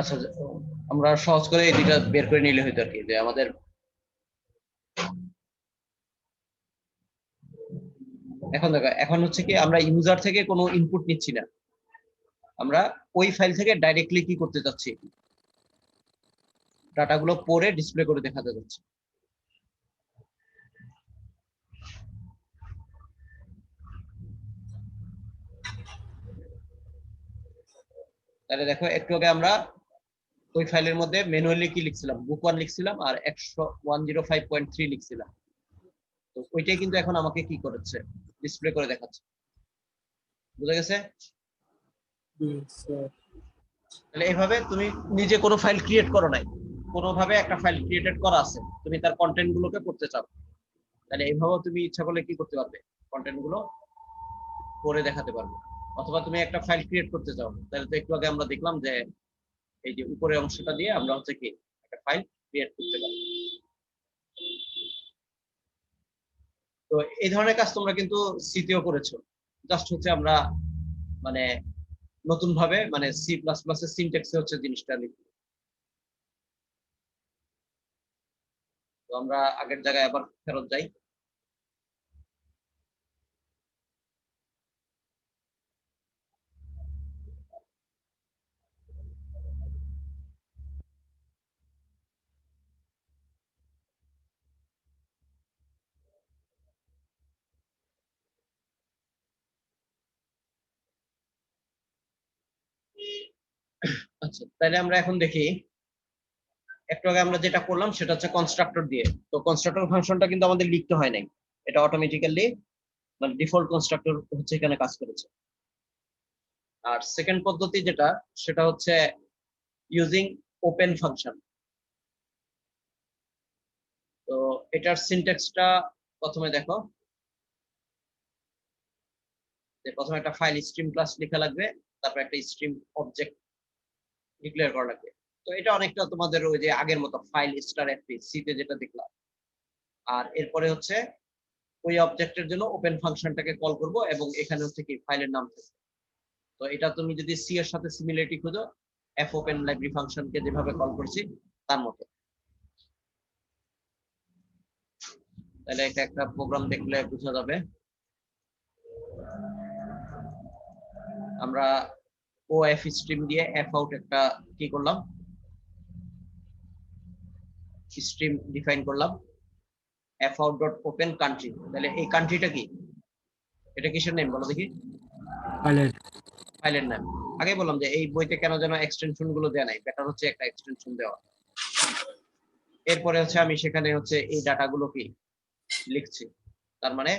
আচ্ছা, আমরা সহজ করে এই দুইটা বের করে নিলে হয়তো আর কি, যে আমাদের এখন দেখো, এখন হচ্ছে কি আমরা ইউজার থেকে কোনো ইনপুট নিচ্ছি না, আমরা ওই ফাইল থেকে ডাইরেক্টলি কি করতে চাচ্ছি, ডাটাগুলো পরে ডিসপ্লে করে দেখাতে যাচ্ছে। তাহলে দেখো একটু আগে আমরা ওই ফাইলের মধ্যে ম্যানুয়ালি কি লিখছিলাম, বুক 1 লিখছিলাম আর 105.3 লিখছিলাম, তো ওইটাই কিন্তু এখন আমাকে কি করেছে, ডিসপ্লে করে দেখাচ্ছে। বুঝা গেছে? স্যার তাহলে এইভাবে তুমি নিজে কোনো ফাইল ক্রিয়েট করো নাই, কোনোভাবে একটা ফাইল ক্রিয়েটেড করা আছে, তুমি তার কন্টেন্ট গুলোকে পড়তে চাও, তাহলে এইভাবে তুমি ইচ্ছা করলে কি করতে পারবে, কন্টেন্ট গুলো পড়ে দেখাতে পারবে। অথবা তুমি একটা ফাইল ক্রিয়েট করতে চাও, তাহলে তো একটু আগে আমরা দেখলাম যে এই যে উপরের অংশটা দিয়ে আমরা হচ্ছে কি একটা ফাইল ক্রিয়েট করতে পারি। তো এই ধরনের কাজ তোমরা কিন্তু সিতেও করেছো, জাস্ট হচ্ছে আমরা মানে নতুন ভাবে মানে সি প্লাস প্লাস এর সিনট্যাক্সে হচ্ছে জিনিসটা লিখি। তো আমরা আগের জায়গায় আবার ফেরত যাই। আচ্ছা, তাহলে আমরা এখন দেখি, একটু আগে আমরা যেটা করলাম সেটা হচ্ছে কনস্ট্রাক্টর দিয়ে। তো কনস্ট্রাক্টর ফাংশনটা কিন্তু আমাদের লিখতে হয় নাই, এটা অটোমেটিক্যালি মানে ডিফল্ট কনস্ট্রাক্টর হচ্ছে এখানে কাজ করেছে। আর সেকেন্ড পদ্ধতি যেটা, সেটা হচ্ছে ইউজিং ওপেন ফাংশন। তো এটার সিনট্যাক্সটা প্রথমে দেখো, যে প্রথমে একটা ফাইল স্ট্রিম ক্লাস লেখা লাগবে, তারপর একটা স্ট্রিম অবজেক্ট ডিক্লেয়ার করা লাগবে। তো এটা অনেকটা তোমাদের ওই যে আগের মতো ফাইল স্টার এফপি সিতে যেটা দেখলাম। আর এরপরে হচ্ছে ওই অবজেক্টের জন্য ওপেন ফাংশনটাকে কল করব এবং এখানে হচ্ছে কি ফাইলের নাম থাকবে। তো এটা তুমি যদি সি এর সাথে সিমিলারিটি খুঁজো, এফ ওপেন লাইব্রেরি ফাংশনকে যেভাবে কল করছি তার মতো। তাহলে এটা একটা প্রোগ্রাম দেখলে বোঝা যাবে। আমরা ও এফ স্ট্রিম দিয়ে এফ আউট একটা কি করলাম, স্ট্রিম ডিফাইন করলাম, F out dot open country. তাহলে এই কান্ট্রিটা কি, এটা কিসের নেম বলো দেখি? ফাইলের ফাইলের নাম। আগে বললাম যে এই বইতে কেন যেন এক্সটেনশন গুলো দেয়া নাই, বেটার হচ্ছে একটা এক্সটেনশন দেওয়া। এরপরে হচ্ছে আমি সেখানে হচ্ছে এই ডাটাগুলো কি লিখছি। তার মানে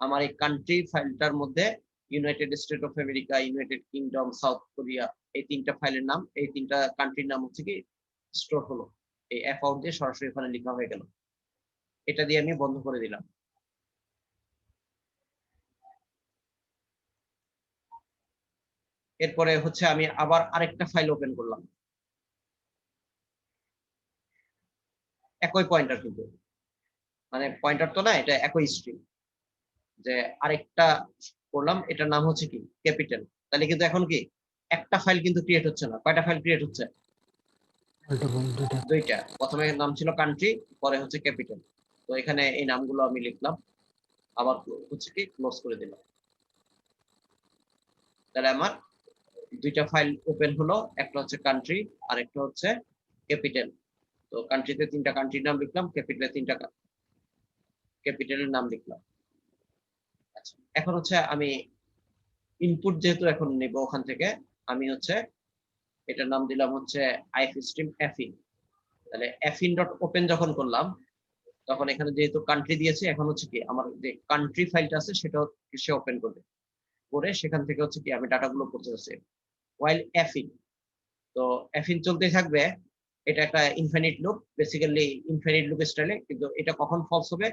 আমার এই কান্ট্রি ফাইলটার মধ্যে United state of America, United kingdom, south Korea, এই তিনটা ফাইলের নাম, এই তিনটা কান্ট্রির নাম হচ্ছে কি স্টোর হলো, এই এফ আউট দিয়ে সরাসরি ওখানে লেখা হয়ে গেল। এটা দিয়ে আমি বন্ধ করে দিলাম। এরপরে হচ্ছে আমি আবার আরেকটা ফাইল ওপেন করলাম, একই পয়েন্টার, কিন্তু মানে পয়েন্টার তো না, এটা একই স্ট্রিং। যে আরেকটা করলাম, এটার নাম হচ্ছে কি ক্যাপিটাল। তাহলে কিন্তু এখন কি একটা ফাইল কিন্তু ক্রিয়েট হচ্ছে না, কয়টা ফাইল ক্রিয়েট হচ্ছে? দুইটা। দুইটা। প্রথমে নাম ছিল কান্ট্রি, পরে হচ্ছে ক্যাপিটাল। তো এখানে এই নামগুলো আমি লিখলাম, আবার হচ্ছে কি ক্লোজ করে দিলাম। তাহলে আমার দুইটা ফাইল ওপেন হলো, একটা হচ্ছে কান্ট্রি আর একটা হচ্ছে ক্যাপিটাল। তো কান্ট্রিতে তিনটা কান্ট্রির নাম লিখলাম, ক্যাপিটালে তিনটা ক্যাপিটালের নাম লিখলাম। আচ্ছা, এখন হচ্ছে আমি ইনপুট যেহেতু এখন নেব ওখান থেকে, আমি হচ্ছে এটার নাম দিলাম হচ্ছে আইএফ স্ট্রিম এফইন। তাহলে এফইন ডট ওপেন যখন করলাম, তখন এখানে যেহেতু কান্ট্রি দিয়েছি, এখন হচ্ছে কি আমার যে কান্ট্রি ফাইলটা আছে সেটা সে ওপেন করবে, করে সেখান থেকে হচ্ছে কি আমি ডাটাগুলো করতে হচ্ছে ওয়াইল এফইন। তো এফইন চলতেই থাকবে, এটা একটা infinite loop, basically infinite loop স্টাইলে। কিন্তু এটা কখন ফলস হবে,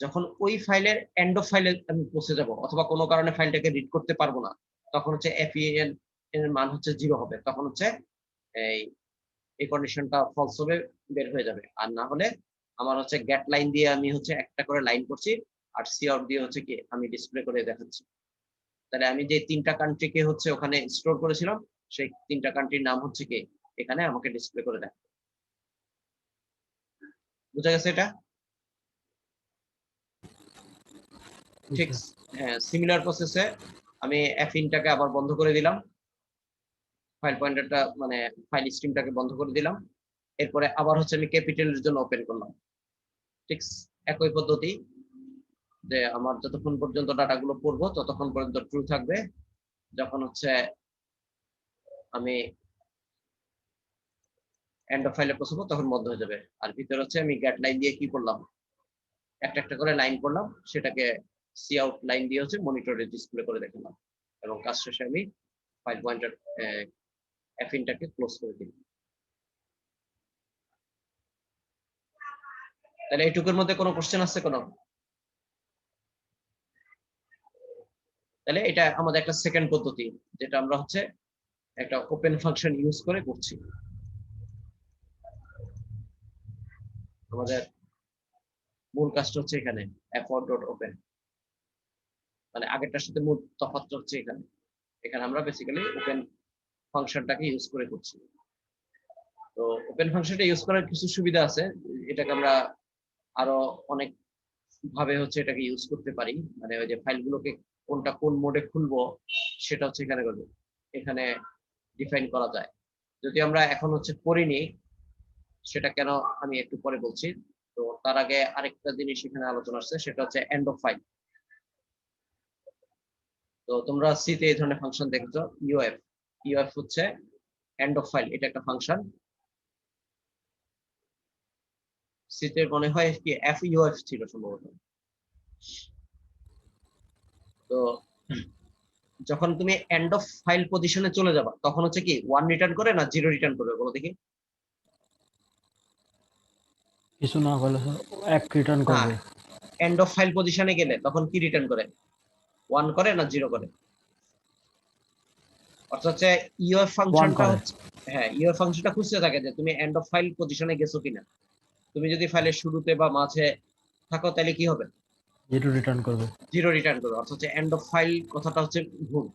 যখন ওই ফাইলের এন্ড অফ ফাইলে আমি পৌঁছে যাব অথবা কোনো কারণে ফাইলটাকে রিড করতে পারবো না, তখন হচ্ছে এফইএন এর মান হচ্ছে 0 হবে, তখন হচ্ছে এই এই কন্ডিশনটা ফলস হবে, বের হয়ে যাবে। আর না হলে আমার হচ্ছে গেট লাইন দিয়ে আমি হচ্ছে একটা করে লাইন করছি, আর সি আউট দিয়ে হচ্ছে কি আমি ডিসপ্লে করে দেখাচ্ছি। তাহলে আমি যে তিনটা কান্ট্রিকে হচ্ছে ওখানে স্টোর করেছিলাম, সেই তিনটা কান্ট্রির নাম হচ্ছে কি এখানে আমাকে ডিসপ্লে করে দেখ। বুঝা গেছে এটা? ঠিক হ্যাঁ, সিমিলার প্রসেসে আমি এফইনটাকে আবার বন্ধ করে দিলাম, ফাইল পয়েন্টারটা মানে ফাইল স্ট্রিমটাকে বন্ধ করে দিলাম। এরপরে আবার হচ্ছে আমি ক্যাপিটালের জন্য ওপেন করলাম, ঠিক একই পদ্ধতি, যে আমার যতক্ষণ পর্যন্ত ডাটাগুলো পড়বো ততক্ষণ পর্যন্ত ট্রু থাকবে, যখন হচ্ছে আমি এন্ড অফ ফাইলে পৌঁছাবো তখন বন্ধ হয়ে যাবে। আর ভিতরে হচ্ছে আমি গেট লাইন দিয়ে কি করলাম, একটা একটা করে লাইন করলাম, সেটাকে সি আউট লাইন দিয়ে হচ্ছে মনিটরে ডিসপ্লে করে দেখালাম। এবং কাজ শেষে আমি ফাইল পয়েন্টার এফইনটাকে ক্লোজ করে দিই। তাহলে এইটুকুর মধ্যে কোনো কোশ্চেন আছে কোনো? তাহলে এটা আমাদের একটা সেকেন্ড পদ্ধতি, যেটা আমরা হচ্ছে একটা ওপেন ফাংশন ইউজ করে করছি। আমাদের মূল কাজটা হচ্ছে এখানে f1.open, মানে আগেরটার সাথে মূল তফাৎটা হচ্ছে এখানে। এখানে আমরা বেসিক্যালি ওপেন ফাংশনটাকে ইউজ করে করছি। তো ওপেন ফাংশনটা ইউজ করার কিছু সুবিধা আছে, এটাকে আমরা আরো অনেক ভাবে হচ্ছে এটাকে ইউজ করতে পারি। মানে ওই যে ফাইলগুলোকে কোনটা কোন মোডে খুলবো সেটা হচ্ছে এখানে ডিফাইন করা যায়। যদি আমরা এখন হচ্ছে করিনি, সেটা কেন আমি একটু পরে বলছি। তো তার আগে আরেকটা জিনিস এখানে আলোচনা আসছে, সেটা হচ্ছে এন্ড অফ ফাইল। তো তোমরা সি তে এই ধরনের ফাংশন দেখেছো, ইউএফ হচ্ছে এন্ড অফ ফাইল, এটা একটা ফাংশন। সি তে মনে হয় কি এফইউএফ ছিল সম্ভবত। তো যখন তুমি এন্ড অফ ফাইল পজিশনে চলে যাবা, তখন হচ্ছে কি 1 রিটার্ন করে না 0 রিটার্ন করবে বলো দেখি? কিছু না করলে এক রিটার্ন করবে। এন্ড অফ ফাইল পজিশনে গেলে তখন কি রিটার্ন করে? 1 করে না 0 করে? অর্থাৎ হচ্ছে ইউএফ ফাংশনটা করে। হচ্ছে, হ্যাঁ ইউএফ ফাংশনটা খুঁজতে থাকে যে তুমি এন্ড অফ ফাইল পজিশনে গেছো কিনা। তুমি যদি ফাইলের শুরুতে বা মাঝে থাকো তাহলে কি হবে? 0 রিটার্ন করবে। 0 রিটার্ন করবে। অর্থাৎ হচ্ছে এন্ড অফ ফাইল কথাটা হচ্ছে ভুল।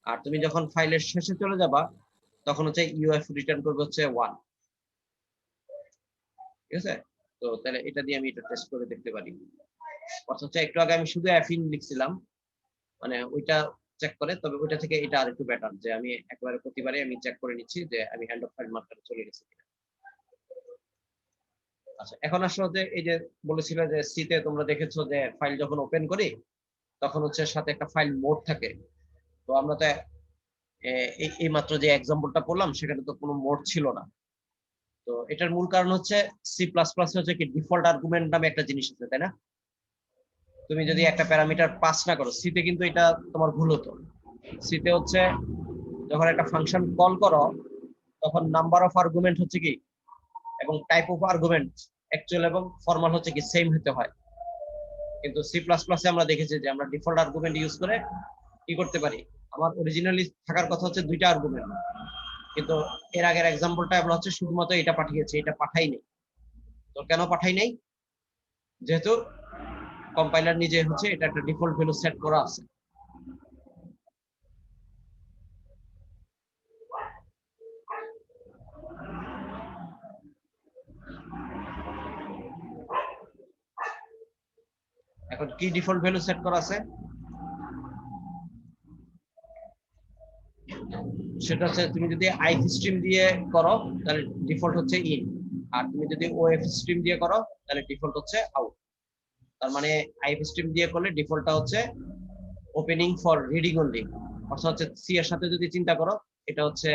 আর তুমি যখন ফাইলের শেষে চলে যাবা, তখন হচ্ছে ইউএফ রিটার্ন করবে হচ্ছে 1। ঠিক আছে? তো তাহলে এটা দিয়ে আমি এটা টেস্ট করে দেখতে পারি। অর্থাৎ হচ্ছে একটু আগে আমি শুধু এফইন লিখছিলাম, মানে ওইটা চেক করে, তবে ওইটা থেকে এটা আরেকটু বেটার যে আমি একবারে প্রতিবারে আমি চেক করে নিচ্ছি যে আমি এন্ড অফ ফাইল মার্কারে চলে গেছি কিনা। আচ্ছা, এখন আসলে এই যে বলেছিল যে সি তে তোমরা দেখেছো যে ফাইল যখন ওপেন করি তখন হচ্ছে সাথে একটা ফাইল মোড থাকে। তো আমরা তো এই মাত্র যে এক্সাম্পলটা পড়লাম সেখানে তো কোনো মোড ছিল না। তো এটার মূল কারণ হচ্ছে সি প্লাস প্লাস হচ্ছে কি ডিফল্ট আর্গুমেন্ট নামে একটা জিনিস আছে, তাই না? তুমি যদি একটা প্যারামিটার পাস না করো, সি তে কিন্তু এটা তোমার ভুল হতো। সি তে হচ্ছে যখন একটা ফাংশন কল করো তখন নাম্বার অফ আর্গুমেন্ট হচ্ছে কি এবং টাইপ অফ আর্গুমেন্ট অ্যাকচুয়াল এবং ফর্মাল হচ্ছে কি সেম হতে হয়। কিন্তু সি প্লাস প্লাসে আমরা দেখেছি যে আমরা ডিফল্ট আর্গুমেন্ট ইউজ করে কি করতে পারি, আমার অরিজিনালি থাকার কথা হচ্ছে 2টা আর্গুমেন্ট, কিন্তু এর আগের এক্সাম্পলটা আমরা হচ্ছে শুধুমাত্র এটা পাঠিয়েছি, এটা পাঠাই নাই। তো কেন পাঠাই নাই? যেহেতু কম্পাইলার নিজে হচ্ছে এটা একটা ডিফল্ট ভ্যালু সেট করা আছে। এখন কি ডিফল্ট ভ্যালু সেট করা আছে? সেটা হচ্ছে তুমি যদি আইএফ স্ট্রিম দিয়ে করো তাহলে ডিফল্ট হচ্ছে ইন, আর তুমি যদি ওএফ স্ট্রিম দিয়ে করো তাহলে ডিফল্ট হচ্ছে আউট। তার মানে আইএফ স্ট্রিম দিয়ে করলে ডিফল্টটা হচ্ছে ওপেনিং ফর রিডিং অনলি। অর্থাৎ হচ্ছে সি এর সাথে যদি চিন্তা করো এটা হচ্ছে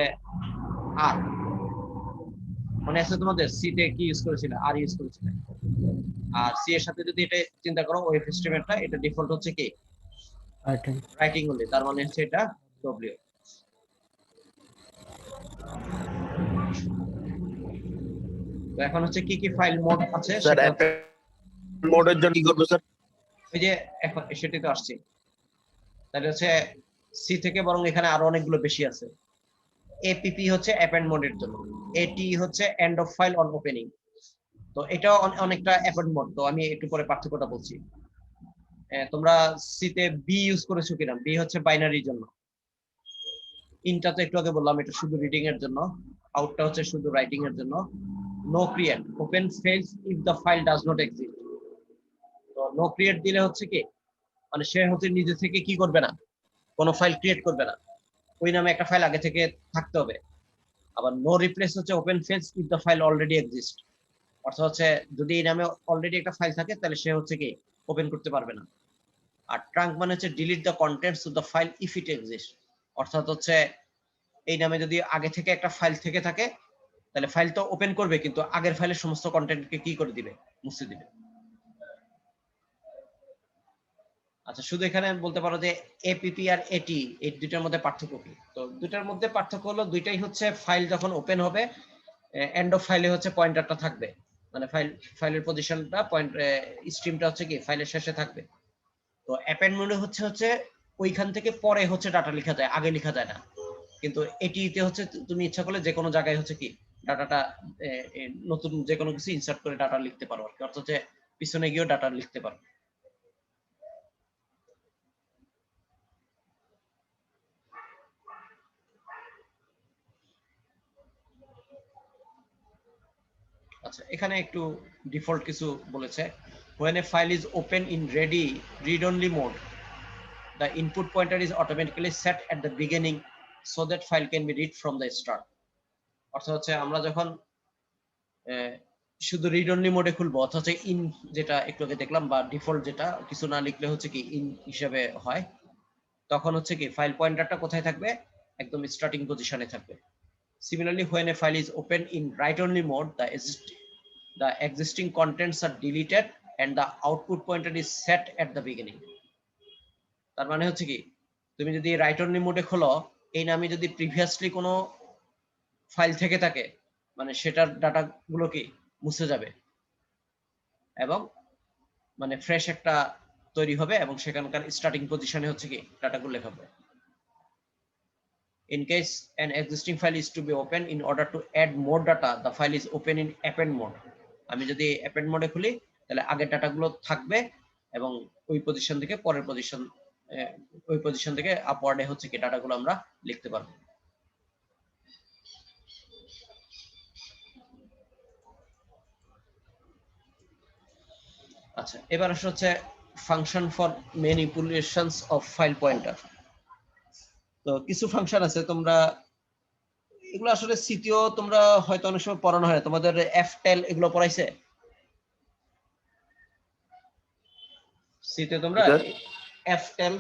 আর, মানে আছে তোমাদের সি তে কি ইউজ করেছিল? আর ইউজ করেছিল। আর সি এর সাথে যদি এটা চিন্তা করো ওয়েব স্ট্রিমেরটা, এটা ডিফল্ট হচ্ছে কি রাইটিং অনলি, তার মানে হচ্ছে এটা ডব্লিউ। তো এখন হচ্ছে কি কি ফাইল মোড আছে স্যার সেটা একটা মোডের জন্য কি করব স্যার? ওই যে এখন সেটাই তো আসছে। তাহলে হচ্ছে সি থেকে বরং এখানে আরো অনেকগুলো বেশি আছে। এপিপি হচ্ছে অ্যাপেন্ড মোডের জন্য, এটি হচ্ছে end of file on opening. তো এটাও অনেকটা অ্যাপেন্ড মোড। তো আমি একটু পরে পার্থক্যটা বলছি। তোমরা সি তে বি ইউজ করেছো কিনা? বি হচ্ছে বাইনারির জন্য। ইনটা তো একটু আগে বললাম এটা শুধু রিডিং এর জন্য, আউটটা হচ্ছে শুধু রাইটিং এর জন্য। No create, open fails if the file does not exist. তো নো ক্রিয়েট দিলে হচ্ছে কি, মানে সে হচ্ছে নিজে থেকে কি করবে না, কোনো ফাইল ক্রিয়েট করবে না, ওই নামে একটা ফাইল আগে থেকে থাকতে হবে। আবার নো রিপ্লেস হচ্ছে open fails if the file already exist. অর্থাৎ হচ্ছে যদি এই নামে অলরেডি একটা ফাইল থাকে তাহলে সে হচ্ছে কি ওপেন করতে পারবে না। আর ট্রাঙ্ক মানে হচ্ছে delete the contents of the file if it exist. অর্থাৎ হচ্ছে এই নামে যদি আগে থেকে একটা ফাইল থেকে থাকে তাহলে ফাইল তো ওপেন করবে, কিন্তু আগের ফাইলের সমস্ত কন্টেন্টকে কি করে দিবে? মুছে দিবে। আচ্ছা, শুধু এখানে বলতে পারো যে এপিপি আর এটি এই দুইটার মধ্যে পার্থক্য কি? তো দুইটার মধ্যে পার্থক্য হলো দুইটাই হচ্ছে ফাইল যখন ওপেন হবে এন্ড অফ ফাইলে হচ্ছে পয়েন্টারটা থাকবে, মানে ফাইলের পজিশনটা পয়েন্ট স্ট্রিমটা হচ্ছে কি ফাইলের শেষে থাকবে। তো অ্যাপেন্ড মোডে হচ্ছে ওইখান থেকে পরে হচ্ছে ডাটা লেখা যায়, আগে লেখা যায় না। কিন্তু এটিতে হচ্ছে তুমি ইচ্ছা করলে যে কোনো জায়গায় হচ্ছে কি ডাটাটা নতুন যে কোনো কিছু ইনসার্ট করে ডাটা লিখতে পারো আর কি, অর্থাৎ হচ্ছে পিছনে গিয়েও ডাটা লিখতে পারো। আচ্ছা, এখানে একটু ডিফল্ট কিছু বলেছে। when a file is open in read only mode, the input pointer is automatically set at the beginning so that file can be read from the start. অর্থাৎ হচ্ছে আমরা যখন শুধু রিড অনলি মোডে খুলবো, অর্থাৎ হচ্ছে ইন যেটা একটু আগে দেখলাম বা ডিফল্ট যেটা কিছু না লিখলে হচ্ছে কি ইন হিসেবে হয়, তখন হচ্ছে কি ফাইল পয়েন্টারটা কোথায় থাকবে, একদম স্টার্টিং পজিশনে থাকবে। Similarly, when a file is open in write only mode, the existing contents are deleted and the output pointer is set at the beginning. তার মানে হচ্ছে কি তুমি যদি রাইট অনলি মোডে খোলো, এই নামে যদি প্রিভিয়াসলি কোনো ফাইল থেকে থাকে, মানে সেটার ডাটা গুলো কি মুছে যাবে এবং মানে ফ্রেশ একটা তৈরি হবে এবং সেখানকার স্টার্টিং পজিশনে হচ্ছে কি ডাটাগুলো লেখা হবে। In case an existing file is to be open, in order to add more data, the file is open in append mode. আমি যদি append mode খুলি তাহলে আগের ডাটাগুলো থাকবে এবং ওই পজিশন থেকে পরের পজিশন, ওই পজিশন থেকে আপওয়ার্ডে হচ্ছে কি ডাটাগুলো আমরা লিখতে পারবো। আচ্ছা, এবার আসলে হচ্ছে function for manipulations of file pointer. তো কিছু ফাংশন আছে, তোমরা এগুলো আসলে সিটিও তোমরা হয়তো অনেক সময় পড়ানো হয়, তোমাদের ftel এগুলো পড়াইছে সিতে তোমরা ftel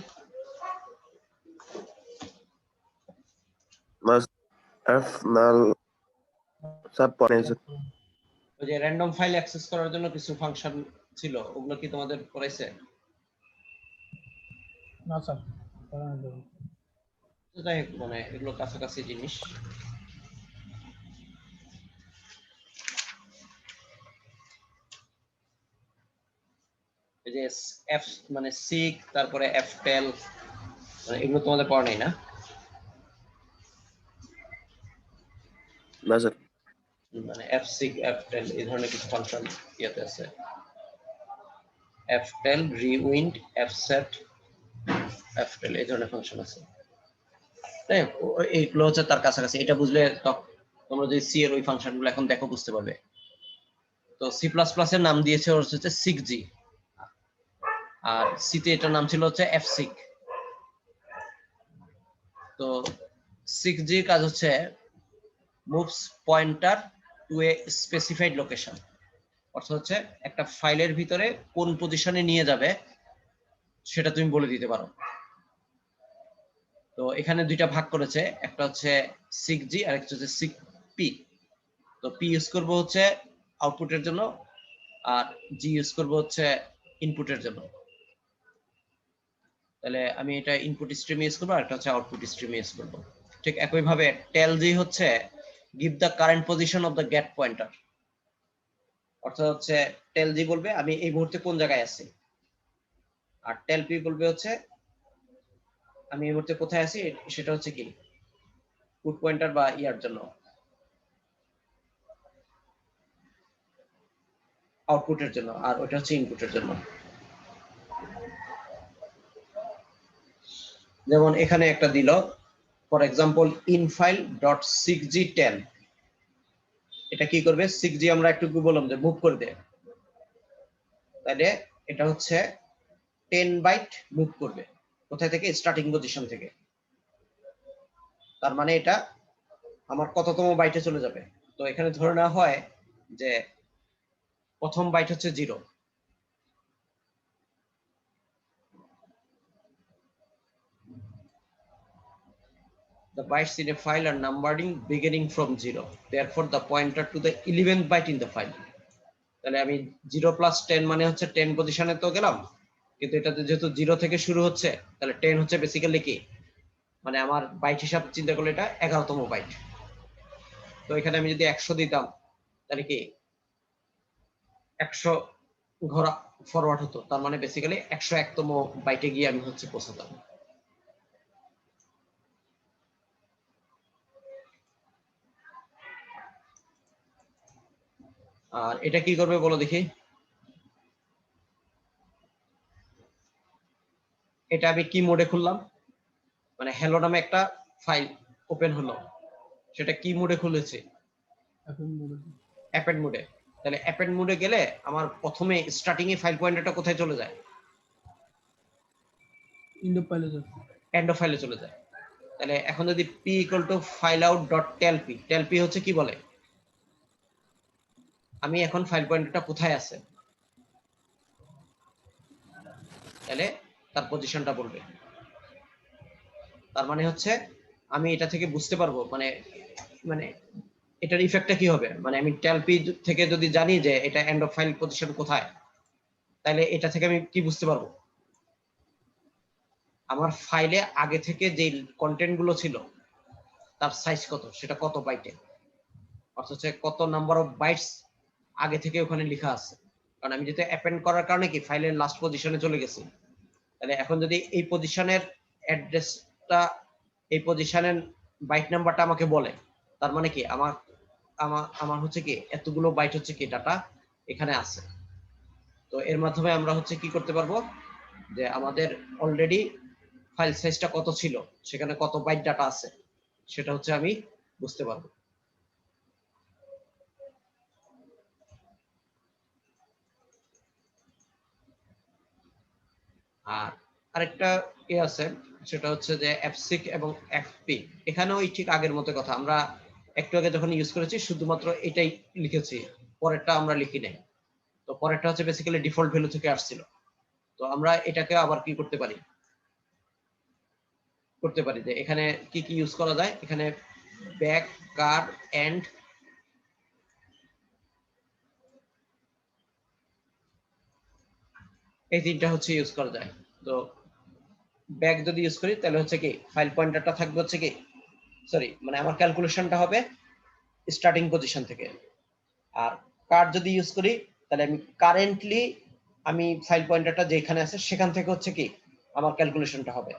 এফ নাল সব পড়ে ওই যে র্যান্ডম ফাইল অ্যাক্সেস করার জন্য কিছু ফাংশন ছিল, ওগুলো কি তোমাদের পড়াইছে? না স্যার, পড়ানো যাবে। তো যাই হোক, মানে এগুলো কাছাকাছি জিনিস। এই যে এফ মানে সিক, তারপরে ftel, মানে এগুলো তোমাদের পড়া নাই না? না স্যার। মানে fsig ftel এই ধরনের কিছু ফাংশন ইয়াতে আছে, ftel rewind fset ftel এই ধরনের ফাংশন আছে। তাই এইগুলো হচ্ছে তার কাছাকাছি, এটা বুঝলে তোমরা যদি সি এর ওই ফাংশনগুলো এখন দেখো বুঝতে পারবে। তো সি প্লাস প্লাস এর নাম দিয়েছে হচ্ছে sigg, আর সিতে এটার নাম ছিল হচ্ছে fsig। তো sigg এর কাজ হচ্ছে moves pointer to a specified location, অর্থাৎ হচ্ছে একটা ফাইলের ভিতরে কোন পজিশনে নিয়ে যাবে সেটা তুমি বলে দিতে পারো। তো এখানে দুইটা ভাগ করেছে, একটা হচ্ছে sigg আর একটা হচ্ছে sigp। তো p ইউজ করব হচ্ছে আউটপুটের জন্য আর g ইউজ করব হচ্ছে ইনপুটের জন্য। তাহলে আমি এটা ইনপুট স্ট্রিম ইউজ করব আর একটা হচ্ছে আউটপুট স্ট্রিম ইউজ করব। ঠিক একই ভাবে টেল জি হচ্ছে give the current position of the get pointer, অর্থাৎ হচ্ছে টেল জি বলবে আমি এই মুহূর্তে কোন জায়গায় আছি, আর টেল পি বলবে হচ্ছে আমি এই মুহূর্তে কোথায় আছি, সেটা হচ্ছে কি পুট পয়েন্টার বা ইয়ার জন্য, আউটপুটের জন্য, আর ওটা হচ্ছে ইনপুটের জন্য। যেমন এখানে একটা দিল ফর এক্সাম্পল infile.sigg10, এটা কি করবে, sigg আমরা একটু বললাম যে মুভ করে দে, তাহলে এটা হচ্ছে 10 বাইট মুভ করবে কোথায় থেকে, স্টার্টিং পজিশন থেকে। তার মানে এটা আমার কততম বাইটে চলে যাবে। তো এখানে ধরে নেওয়া হয় যে প্রথম বাইট হচ্ছে 0, the bytes in a file are numbering beginning from 0, therefore the pointer to the 11th byte in the file। তাহলে আমি 0 + 10 মানে হচ্ছে 10 পজিশনে তো গেলাম, কিন্তু এটাতে যেহেতু 0 থেকে শুরু হচ্ছে, তাহলে 10 হচ্ছে বেসিক্যালি কি, মানে আমার বাইট হিসাব চিন্তা করলে এটা 11তম বাইট। তো এখানে আমি যদি 100 দিতাম তাহলে কি 100 ঘোরা ফরওয়ার্ড হতো, তার মানে বেসিক্যালি 101তম বাইটে গিয়ে আমি হচ্ছে পৌঁছাতাম। আর এটা কি করবে বলো দেখি। এটা আমি কি মোডে খুললাম, মানে হ্যালো নামে একটা ফাইল ওপেন হলো, সেটা কি মোডে খুলেছে, অ্যাপেন্ড মোডে। তাহলে অ্যাপেন্ড মোডে গেলে আমার প্রথমে স্টার্টিং এ ফাইল পয়েন্টারটা কোথায় চলে যায়, ইন্ডো ফাইলে যাচ্ছে, এন্ড অফ ফাইলে চলে যায়। তাহলে এখন যদি p =fileout.tlp, tlp হচ্ছে কি বলে, আমি এখন ফাইল পয়েন্টারটা কোথায় আছে, তাহলে তার পজিশনটা বলবে। তার মানে হচ্ছে আমি এটা থেকে বুঝতে পারবো, মানে মানে এটার ইফেক্টটা কি হবে, মানে আমি tlp থেকে যদি জানি যে এটা এন্ড অফ ফাইল পজিশন কোথায়, তাহলে এটা থেকে আমি কি বুঝতে পারবো, আমার ফাইলে আগে থেকে যে কন্টেন্ট গুলো ছিল তার সাইজ কত, সেটা কত বাইটে, অর্থাৎ হচ্ছে কত নাম্বার অফ বাইটস আগে থেকে ওখানে লেখা আছে। কারণ আমি যেটা অ্যাপেন্ড করার কারণে কি ফাইলের লাস্ট পজিশনে চলে গেছি, তাহলে এখন যদি এই পজিশনের অ্যাড্রেসটা, এই পজিশনের বাইট নাম্বারটা আমাকে বলে, তার মানে কি আমার আমার আমার হচ্ছে কি এতগুলো বাইট হচ্ছে কি ডাটা এখানে আছে। তো এর মাধ্যমে আমরা হচ্ছে কি করতে পারবো, যে আমাদের অলরেডি ফাইল সাইজটা কত ছিল, সেখানে কত বাইট ডাটা আছে, সেটা হচ্ছে আমি বুঝতে পারবো। আর আরেকটা আছে, সেটা হচ্ছে যে fseek এবং fp, এখানেও ওই ঠিক আগের মতো কথা, আমরা একটু আগে যখন ইউজ করেছি শুধুমাত্র এটাই লিখেছি, পরেরটা আমরা লিখি নাই। তো পরেরটা হচ্ছে বেসিক্যালি ডিফল্ট ভ্যালু থেকে আসছিল। তো আমরা এটাকে আবার কি করতে পারি, যে এখানে কি কি ইউজ করা যায়, এখানে ব্যাক, কার, এন্ড, এই তিনটা হচ্ছে ইউজ করা যায়। তো ব্যাক যদি ইউজ করি তাহলে হচ্ছে কি ফাইল পয়েন্টারটা থাকবে হচ্ছে কি, সরি মানে আমার ক্যালকুলেশনটা হবে স্টার্টিং পজিশন থেকে। আর কার যদি ইউজ করি তাহলে আমি কারেন্টলি আমি ফাইল পয়েন্টারটা যেখানে আছে সেখান থেকে হচ্ছে কি আমার ক্যালকুলেশনটা হবে।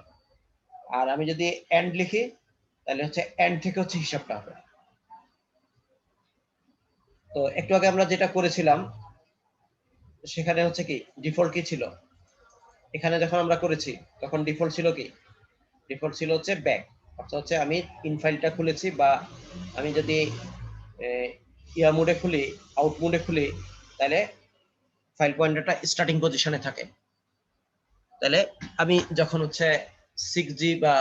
আর আমি যদি এন্ড লিখি তাহলে হচ্ছে এন্ড থেকে হচ্ছে হিসাবটা হবে। তো একটু আগে আমরা যেটা করেছিলাম সেখানে হচ্ছে কি ডিফল্ট কি ছিল, এখানে যখন আমরা করেছি তখন ডিফল্ট ছিল কি, ডিফল্ট ছিল হচ্ছে ব্যাক, অর্থাৎ হচ্ছে আমি ইন ফাইলটা খুলেছি, বা আমি যদি ইয়া মোডে খুলি, আউট মোডে খুলি, তাহলে ফাইল পয়েন্টারটা স্টার্টিং পজিশনে থাকে। তাহলে আমি যখন হচ্ছে 6G বা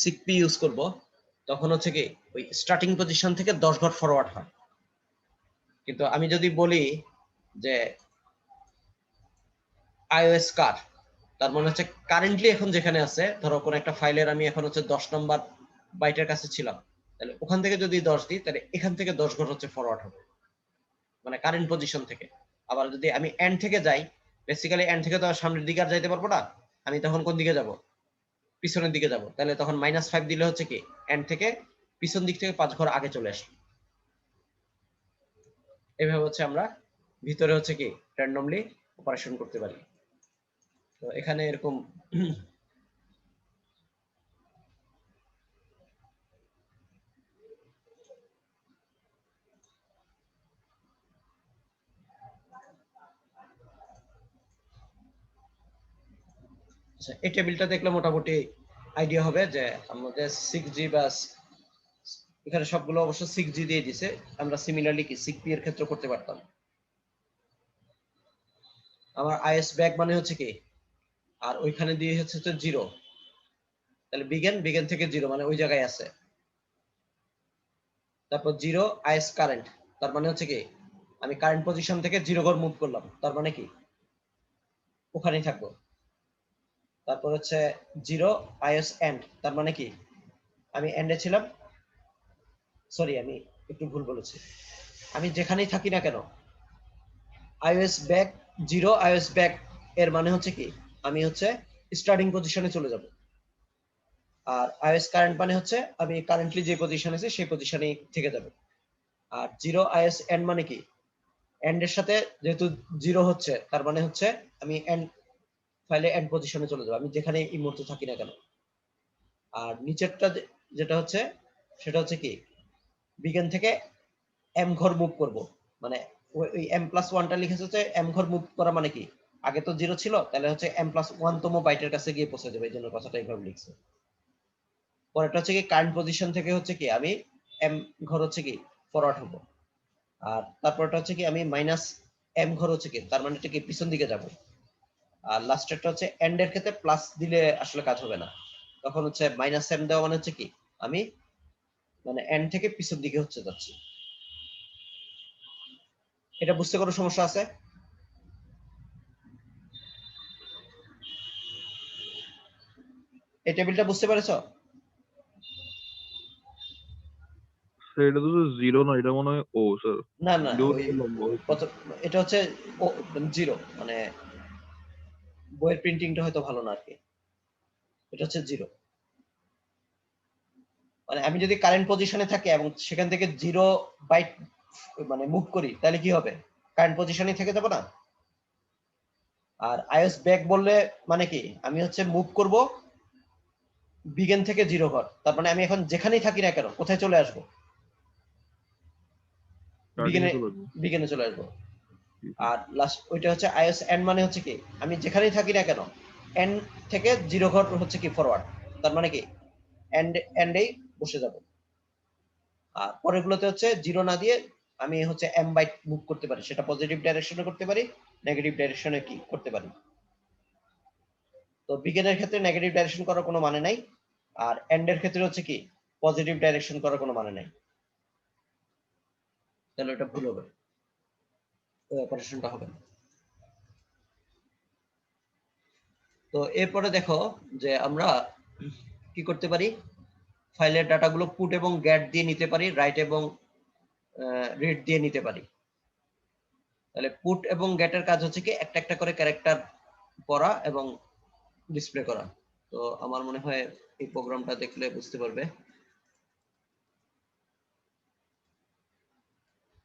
6P ইউজ করব তখন হচ্ছে কি ওই স্টার্টিং পজিশন থেকে 10 ঘর ফরওয়ার্ড হয়। কিন্তু আমি যদি বলি যে iOS কার, তার মানে হচ্ছে কারেন্টলি এখন যেখানে আছে, ধরো কোন একটা ফাইলের আমি এখন হচ্ছে 10 নম্বর বাইটের কাছে ছিলাম, তাহলে ওখান থেকে যদি 10 দিই তাহলে এখান থেকে 10 ঘর হচ্ছে ফরওয়ার্ড হবে, মানে কারেন্ট পজিশন থেকে। আবার যদি আমি এন্ড থেকে যাই, বেসিক্যালি এন্ড থেকে তো সামনের দিকে আর যাইতে পারবো না, আমি তখন কোন দিকে যাব, পিছনের দিকে যাব, তাহলে তখন -5 দিলে হচ্ছে কি এন্ড থেকে পিছন দিক থেকে 5 ঘর আগে চলে আসে। এভাবে হচ্ছে আমরা ভিতরে হচ্ছে কি র্যান্ডমলি অপারেশন করতে পারি। তো এখানে এরকম আচ্ছা, এই টেবিলটা দেখলে মোটামুটি আইডিয়া হবে যে আমাদের 6G বা এখানে সবগুলো অবশ্য 6G দিয়ে দিছে, আমরা সিমিলারলি কি 6P এর ক্ষেত্রে করতে পারতাম। আমার iOS ব্যাক মানে হচ্ছে কি, আর ওইখানে দিয়ে হচ্ছে 0, তাহলে বিগেন থেকে 0 মানে ওই জায়গায় আছে। তারপর 0 iOS কারেন্ট, তার মানে হচ্ছে কি আমি কারেন্ট পজিশন থেকে 0 ঘর মুভ করলাম, তার মানে কি ওখানেই থাকবো। তারপর হচ্ছে 0 iOS এন্ড, তার মানে কি আমি এন্ডে ছিলাম, সরি আমি একটু ভুল বলেছি, আমি যেখানেই থাকি না কেন iOS ব্যাক 0 iOS ব্যাক এর মানে হচ্ছে কি আমি হচ্ছে স্টার্টিং পজিশনে চলে যাব। আর আইএস কারেন্ট মানে হচ্ছে আমি কারেন্টলি যে পজিশন আছে সেই পজিশনে থেকে যাব। আর জিরো আইএস এন্ড মানে কি, এন্ড এর সাথে যেহেতু জিরো হচ্ছে তার মানে হচ্ছে আমি এন্ড ফাইলে এন্ড পজিশনে চলে যাব, আমি যেখানে এই মুহূর্তে থাকি না কেন। আর নিচেরটা যেটা হচ্ছে সেটা হচ্ছে কি, বিগিন থেকে এম ঘর মুভ করব, মানে ওই এম প্লাস ওয়ানটা লিখেছে হচ্ছে এম ঘর মুভ করা মানে কি, আগে তো জিরো ছিল তাহলে হচ্ছে এম প্লাস ওয়ান তম বাইটের কাছে গিয়ে পৌঁছে যাবে, এই জন্য কথাটা এইভাবে লিখছে। পরেরটা হচ্ছে কি কারেন্ট পজিশন থেকে হচ্ছে কি আমি এম ঘর হচ্ছে কি ফরওয়ার্ড হবো। আর তারপরটা হচ্ছে কি আমি মাইনাস এম ঘর হচ্ছে কি, তার মানে এটা কি পিছন দিকে যাব। আর লাস্টেরটা হচ্ছে এন্ড এর ক্ষেত্রে প্লাস দিলে আসলে কাজ হবে না, তখন হচ্ছে মাইনাস এম দেওয়া মানে হচ্ছে কি আমি মানে এন্ড থেকে পিছন দিকে হচ্ছে যাচ্ছি। এটা বুঝতে কোনো সমস্যা আছে? এই টেবিলটা বুঝতে পেরেছো? স্যার এটা তো জিরো না, এটা মনে হয় ও স্যার না না, জিরো ওই লম্বা হয়েছে। কত, এটা হচ্ছে জিরো, মানে বইয়ের প্রিন্টিংটা হয়তো ভালো না আর কি, এটা হচ্ছে জিরো। মানে আমি যদি কারেন্ট পজিশনে থাকি এবং সেখান থেকে জিরো বাইট মানে মুভ করি তাহলে কি হবে, কারেন্ট পজিশনে থেকে যাব না। আর আইএস ব্যাক বললে মানে কি আমি হচ্ছে মুভ করব বিগিন থেকে জিরো ঘর, তার মানে আমি এখন যেখানেই থাকি না কেন কোথায় চলে আসবো, স্টার্টিং বিগিনে চলে আসবে। বিগিনে চলে আসবো। আর লাস্ট ওইটা হচ্ছে আইএস এন্ড মানে হচ্ছে কি আমি যেখানেই থাকি না কেন এন্ড থেকে জিরো ঘর হচ্ছে কি ফরওয়ার্ড, তার মানে কি এন্ডেই বসে যাব। আর পরেরগুলোতে হচ্ছে জিরো না দিয়ে আমি হচ্ছে এম বাইট মুভ করতে পারি, সেটা পজিটিভ ডাইরেকশনে করতে পারি, নেগেটিভ ডাইরেকশনে কি করতে পারি। তো বিগিনের ক্ষেত্রে নেগেটিভ ডাইরেকশন করার কোনো মানে নাই, আর এন্ডের ক্ষেত্রে হচ্ছে কি পজিটিভ ডাইরেকশন করার কোনো মানে নাই, তাহলে এটা ভুল হবে, ওই অপারেশনটা হবে না। তো এরপরে দেখো যে আমরা কি করতে পারি, ফাইলের ডাটাগুলো পুট এবং গেট দিয়ে নিতে পারি, রাইট এবং রিড দিয়ে নিতে পারি। তাহলে পুট এবং গেটের কাজ হচ্ছে কি একটা একটা করে ক্যারেক্টার পড়া এবং ডিসপ্লে করা। তো আমার মনে হয় এই প্রোগ্রামটা দেখলে বুঝতে পারবে।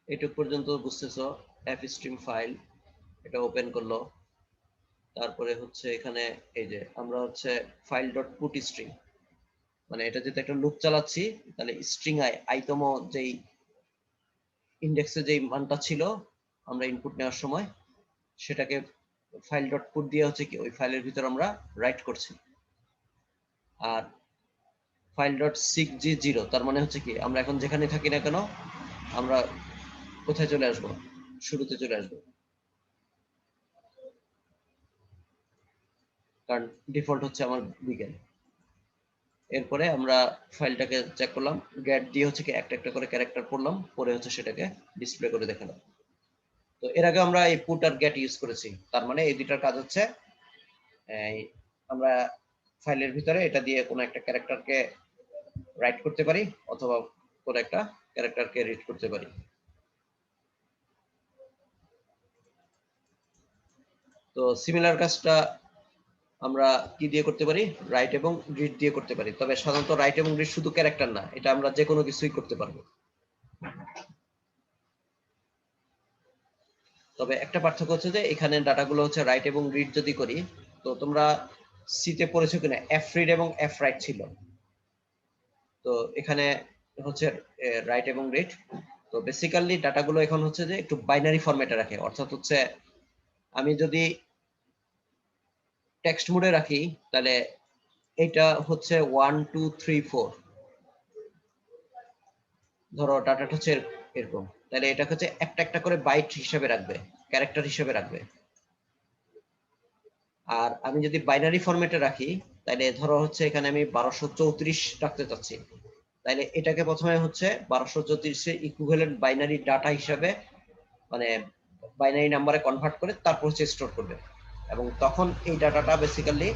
এটুক পর্যন্ত বুঝতেছো, এফ স্ট্রিম ফাইল এটা ওপেন করলো, তারপরে হচ্ছে এখানে এই যে আমরা হচ্ছে ফাইল ডট পুট স্ট্রিং, মানে এটা যেটা একটা লুপ চালাচ্ছি তাহলে স্ট্রিং আইতম যেই ইন্ডেক্সে যেই মানটা ছিল আমরা ইনপুট নেওয়ার সময় সেটাকে ফাইল ডট পুট দিয়ে হচ্ছে কি ওই ফাইলের ভিতর আমরা রাইট করছি। আর ফাইল ডট সিক জি জিরো তার মানে হচ্ছে কি আমরা এখন যেখানে থাকি না কেন আমরা কোথায় চলে আসবো, শুরুতে চলে আসবো, কারণ ডিফল্ট হচ্ছে আমার বিগিন। এরপরে আমরা ফাইলটাকে চেক করলাম, গেট দিয়ে হচ্ছে কি একটা একটা করে ক্যারেক্টার পড়লাম, পরে হচ্ছে সেটাকে ডিসপ্লে করে দেখালাম। তো এর আগে আমরা এই পুট আর গেট ইউজ করেছি, তার মানে এই দুটার কাজ হচ্ছে এই আমরা ফাইলের ভিতরে এটা দিয়ে কোনো একটা ক্যারেক্টারকে রাইট করতে পারি অথবা কোনো একটা ক্যারেক্টারকে রিড করতে পারি। তো সিমিলার কাজটা আমরা কি দিয়ে করতে পারি, রাইট এবং রিড দিয়ে করতে পারি, তবে সাধারণত রাইট এবং রিড শুধু ক্যারেক্টার না, এটা আমরা যে কোনো কিছুই করতে পারবো। তবে একটা পার্থক্য হচ্ছে যে এখানে ডাটাগুলো হচ্ছে রাইট এবং রিড যদি করি, তো তোমরা সিতে পড়েছো কিনা এফ রিড এবং এফ রাইট ছিল, তো এখানে হচ্ছে রাইট এবং রিড। তো বেসিক্যালি ডাটাগুলো এখন হচ্ছে যে একটু বাইনারি ফরম্যাটে রাখে, অর্থাৎ হচ্ছে আমি যদি টেক্সট মোডে রাখি তাহলে এটা হচ্ছে 1 2 3 4, ধরো ডাটাটা হচ্ছে এরকম, তাহলে এটা হচ্ছে একটা একটা করে বাইট হিসেবে রাখবে, ক্যারেক্টার হিসেবে রাখবে। আর আমি যদি বাইনারি ফরম্যাটে রাখি তাহলে ধরো হচ্ছে এখানে আমি 1234 রাখতে চাচ্ছি, তাহলে এটাকে প্রথমে হচ্ছে 1234 এর ইকুইভ্যালেন্ট বাইনারি ডাটা হিসাবে মানে বাইনারি নাম্বারে কনভার্ট করে তারপর হচ্ছে স্টোর করবে, এবং তখন এই ডাটাটা বেসিক্যালি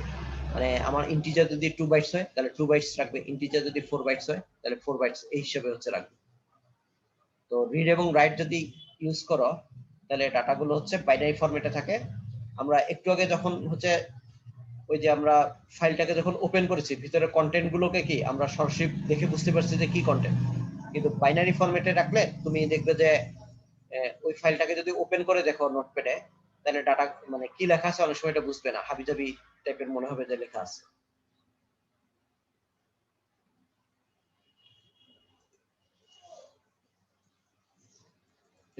মানে আমার ইন্টিজার যদি 2 বাইটস হয় তাহলে 2 বাইটস রাখবে, ইন্টিজার যদি 4 বাইটস হয় তাহলে 4 বাইটস এই হিসেবে হচ্ছে রাখবে। তো রিড এবং রাইট যদি ইউজ করো তাহলে ডাটাগুলো হচ্ছে বাইনারি ফরম্যাটে থাকে। আমরা একটু আগে যখন হচ্ছে ওই যে আমরা ফাইলটাকে যখন ওপেন করেছি ভিতরে কন্টেন্ট গুলোকে কি আমরা সরাসরি দেখে বুঝতে পারছি যে কি কন্টেন্ট, কিন্তু বাইনারি ফরম্যাটে রাখলে তুমি দেখবে যে ওই ফাইলটাকে যদি ওপেন করে দেখো নোটপ্যাডে, তাহলে ডাটা মানে কি লেখা আছে অনেক সময় এটা বুঝবে না, হাবিজাবি টাইপের মনে হবে যে লেখা আছে।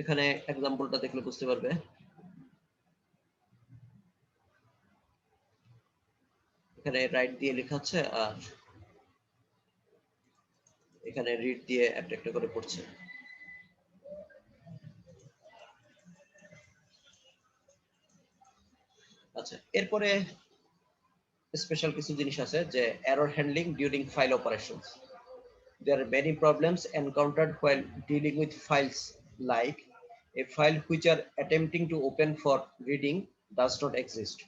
এখানে এক্সাম্পলটা দেখলে বুঝতে পারবে। এখানে রাইট দিয়ে লেখা আছে আর এখানে রিড দিয়ে একটা একটা করে পড়ছে। আচ্ছা, এরপরে স্পেশাল কিছু জিনিস আছে যে error handling during file operations. There are many problems encountered while dealing with files, like a file which are attempting to open for reading does not exist.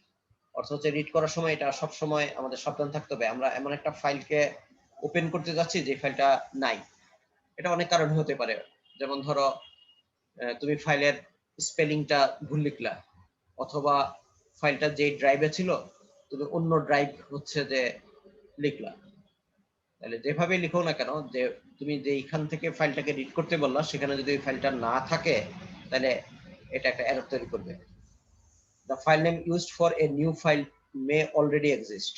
অর্থাৎ হচ্ছে রিড করার সময় এটা সব সময় আমাদের সাবধান থাকতে হবে, আমরা এমন একটা ফাইলকে ওপেন করতে যাচ্ছি যে ফাইলটা নাই। এটা অনেক কারণ হতে পারে, যেমন ধরো তুমি ফাইলের স্পেলিংটা ভুল লিখলা, অথবা ফাইলটা যে ড্রাইভে ছিল তুমি অন্য ড্রাইভ হচ্ছে যে লিখলা। তাহলে যেভাবে লিখো না কেন, যে তুমি যে এইখান থেকে ফাইলটাকে রিড করতে বললা সেখানে যদি ওই ফাইলটা না থাকে তাহলে এটা একটা এরর তৈরি করবে। The file name used for a new file may already exist.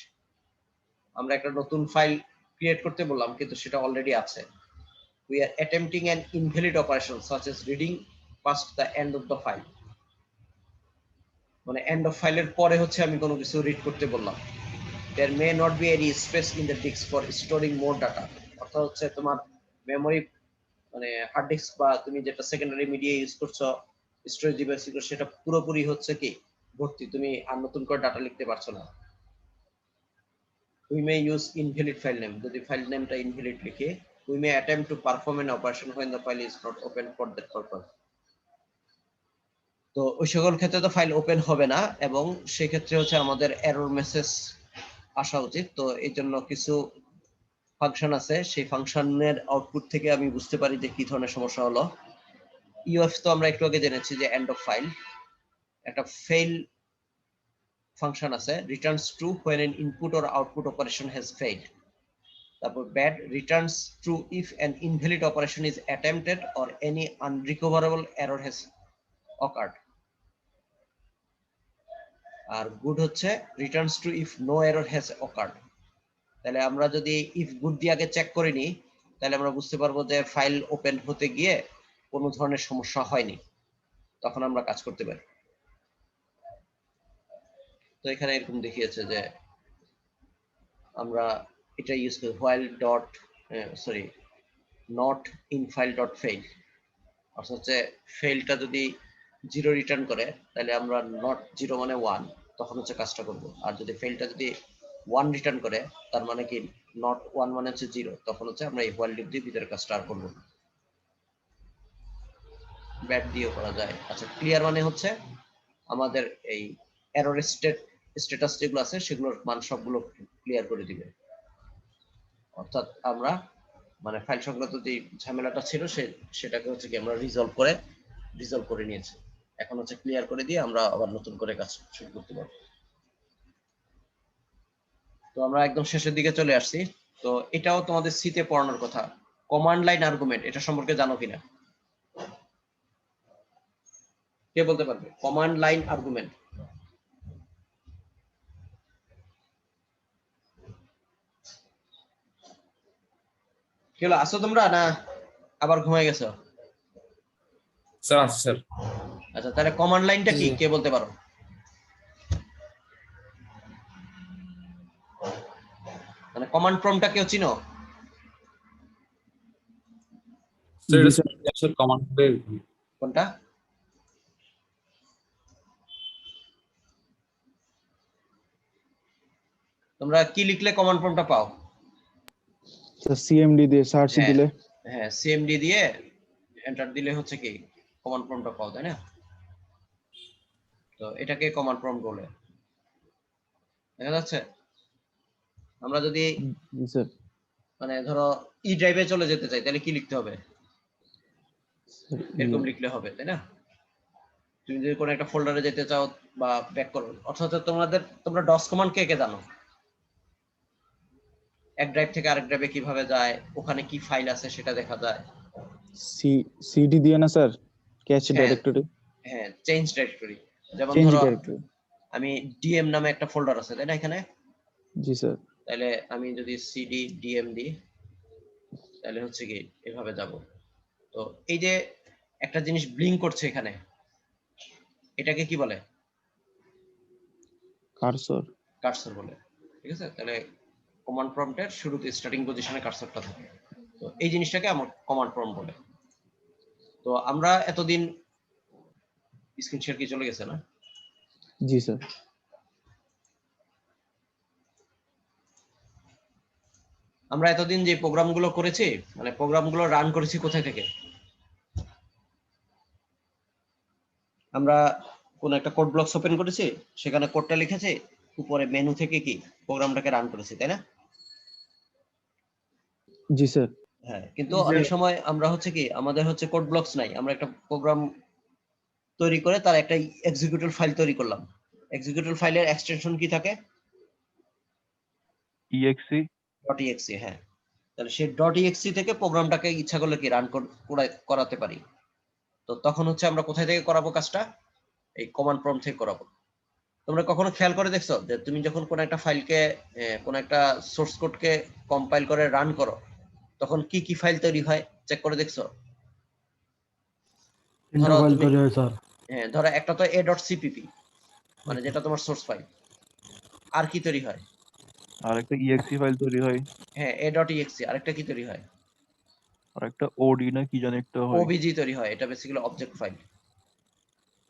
আমরা একটা নতুন ফাইল ক্রিয়েট করতে বললাম কিন্তু সেটা অলরেডি আছে। We are attempting an invalid operation such as reading past the end of the file. মানে এন্ড অফ ফাইলের পরে হচ্ছে আমি কোনো কিছু রিড করতে বললাম। There may not be any space in the disk for storing more data. অর্থাৎ হচ্ছে তোমার মেমরি মানে হার্ড ডিস্ক বা তুমি যেটা সেকেন্ডারি মিডিয়া ইউজ করছো, স্টোরেজ ডিভাইস সেটা পুরোপুরি হচ্ছে কি ভর্তি, তুমি আর নতুন করে ডাটা লিখতে পারছো না। We may use invalid file name. যদি ফাইল নেমটা invalid লিখে, we may attempt to perform an operation when the file is not open for that purpose. তো ওই সকল ক্ষেত্রে তো ফাইল ওপেন হবে না এবং সেই ক্ষেত্রে হচ্ছে আমাদের এরর মেসেজ আসা উচিত। তো এই জন্য কিছু ফাংশন আছে, সেই ফাংশনের আউটপুট থেকে আমি বুঝতে পারি যে কি ধরনের সমস্যা হলো। ইউএফ তো আমরা একটু আগে জেনেছি যে এন্ড অফ ফাইল। একটা ফেল ফাংশন আছে, Returns true when an input or output operation has failed. তারপর bad Returns true if an invalid operation is attempted or any unrecoverable error has occurred. আর গুড হচ্ছে returns true if no error has occurred. তাহলে আমরা যদি if good দিয়ে আগে check করে নিই তাহলে আমরা বুঝতে পারবো যে ফাইল ওপেন হতে গিয়ে কোনো ধরনের সমস্যা হয়নি, তখন আমরা কাজ করতে পারি। তো এখানে এরকম দেখিয়েছে যে আমরা এটা ইউজ করি while dot not in file dot fail. অর্থাৎ হচ্ছে ফেইলটা যদি 0 রিটার্ন করে তাহলে আমরা নট 0 মানে 1 তখন হচ্ছে কাজটা করব, আর যদি ফেইলটা যদি 1 রিটার্ন করে তার মানে কি নট 1 মানে হচ্ছে 0, তখন হচ্ছে আমরা এই হোয়াইল লুপ দিয়ে ভিতরে কাজটা আর করব না। ব্যাড দিয়েও করা যায়। আচ্ছা, ক্লিয়ার মানে হচ্ছে আমাদের এই এরর স্ট্যাটাস যেগুলো আছে সেগুলোর মান সবগুলো ক্লিয়ার করে দিবে। অর্থাৎ আমরা মানে ফাইল সংক্রান্ত যে ঝামেলাটা ছিল সেটাকে হচ্ছে কি আমরা রিজলভ করে নিয়েছি। এখন হচ্ছে ক্লিয়ার করে দিয়ে আমরা আবার নতুন করে কাজ শুরু করতে পারবো। তো আমরা একদম শেষের দিকে চলে আসছি। তো এটাও তোমাদের সিতে পড়ানোর কথা, কমান্ড লাইন আর্গুমেন্ট, এটা সম্পর্কে জানো কিনা কে বলতে পারবে? কমান্ড লাইন আর্গুমেন্ট কি হলো? আসো তোমরা না আবার ঘুমায় গেছো? স্যার আছে স্যার। আচ্ছা, তাহলে কমান্ড লাইনটা কি কে বলতে পারো? মানে কমান্ড প্রম্পটটা কেউ চিনো? স্যার কমান্ড কোনটা? তোমরা কি লিখলে কমান্ড প্রম্পটটা পাও? সিএমডি দিয়ে সার্চ দিলে, হ্যাঁ, সিএমডি দিয়ে এন্টার দিলে হচ্ছে কি কমান্ড প্রম্পটটা পাও, তাই না? তো এটাকে কমান্ড প্রম্পট বলে। দেখা যাচ্ছে আমরা যদি মানে ধরো ই ড্রাইভে চলে যেতে চাই তাহলে কি লিখতে হবে? এরকম লিখলে হবে, তাই না? তুমি যদি কোনো একটা ফোল্ডারে যেতে চাও বা ব্যাক করো, অর্থাৎ তোমরা ডস কমান্ড কে কে জানো? এক ড্রাইভ থেকে আরেক ড্রাইভে কিভাবে যায়, ওখানে কি ফাইল আছে সেটা দেখা যায়। সিডি দিয়ে না স্যার, ক্যাশ হ্যাঁ ডাইরেক্টরি, হ্যাঁ, চেঞ্জ ডাইরেক্টরি। যেমন চেঞ্জ ধরো ডাইরেক্টরি। আমি ডিএম নামে একটা ফোল্ডার আছে তাই না এখানে, জি স্যার। তাহলে আমি যদি সিডি ডিএম দিই তাহলে হচ্ছে কি এভাবে যাব। তো এই যে একটা জিনিস ব্লিঙ্ক করছে এখানে, এটাকে কি বলে? কার্সর। কার্সর বলে। ঠিক আছে, তাহলে কমান্ড প্রম্পটের শুরুতে স্টার্টিং পজিশনে কার্সরটা থাকে। তো এই জিনিসটাকে আমার কমান্ড প্রম্পট বলে। তো আমরা এতদিন স্ক্রিন শেয়ার কি চলে গেছে না? জি স্যার। আমরা এতদিন যে প্রোগ্রামগুলো করেছি, মানে প্রোগ্রামগুলো রান করেছি কোথায় থেকে? আমরা কোন একটা কোড ব্লকস ওপেন করেছি, সেখানে কোডটা লিখেছি, উপরে মেনু থেকে কি প্রোগ্রামটাকে রান করেছি তাই না? জি স্যার। হ্যাঁ, কিন্তু অনেক সময় আমরা হচ্ছে কি আমাদের হচ্ছে কোড ব্লকস নাই, আমরা একটা প্রোগ্রাম তৈরি করে তার একটা এক্সিকিউটেবল ফাইল তৈরি করলাম। এক্সিকিউটেবল ফাইলের এক্সটেনশন কি থাকে? EXE .exe। হ্যাঁ, তাহলে সেই .exe থেকে প্রোগ্রামটাকে ইচ্ছা করলে কি রান করাতে পারি। তো তখন হচ্ছে আমরা কোথায় থেকে করাবো কাজটা? এই কমান্ড প্রম্পট থেকে করাবো। তোমরা কখনো খেয়াল করে দেখছো যে তুমি যখন কোন একটা ফাইলকে কোন একটা সোর্স কোডকে কম্পাইল করে রান করো, তখন কি কি ফাইল তৈরি হয় চেক করে দেখছো? তিনটা ধরো ফাইল তুমি, তৈরি হয় স্যার। হ্যাঁ ধরো একটা তো a.cpp, মানে যেটা তোমার সোর্স ফাইল। আর কি তৈরি হয়? আর একটা EXE ফাইল তৈরি হয়, হ্যাঁ a.exe। আরেকটা কি তৈরি হয়? আর একটা OD না কি জানি একটা হয়। obj তৈরি হয়, এটা বেসিক্যালি অবজেক্ট ফাইল।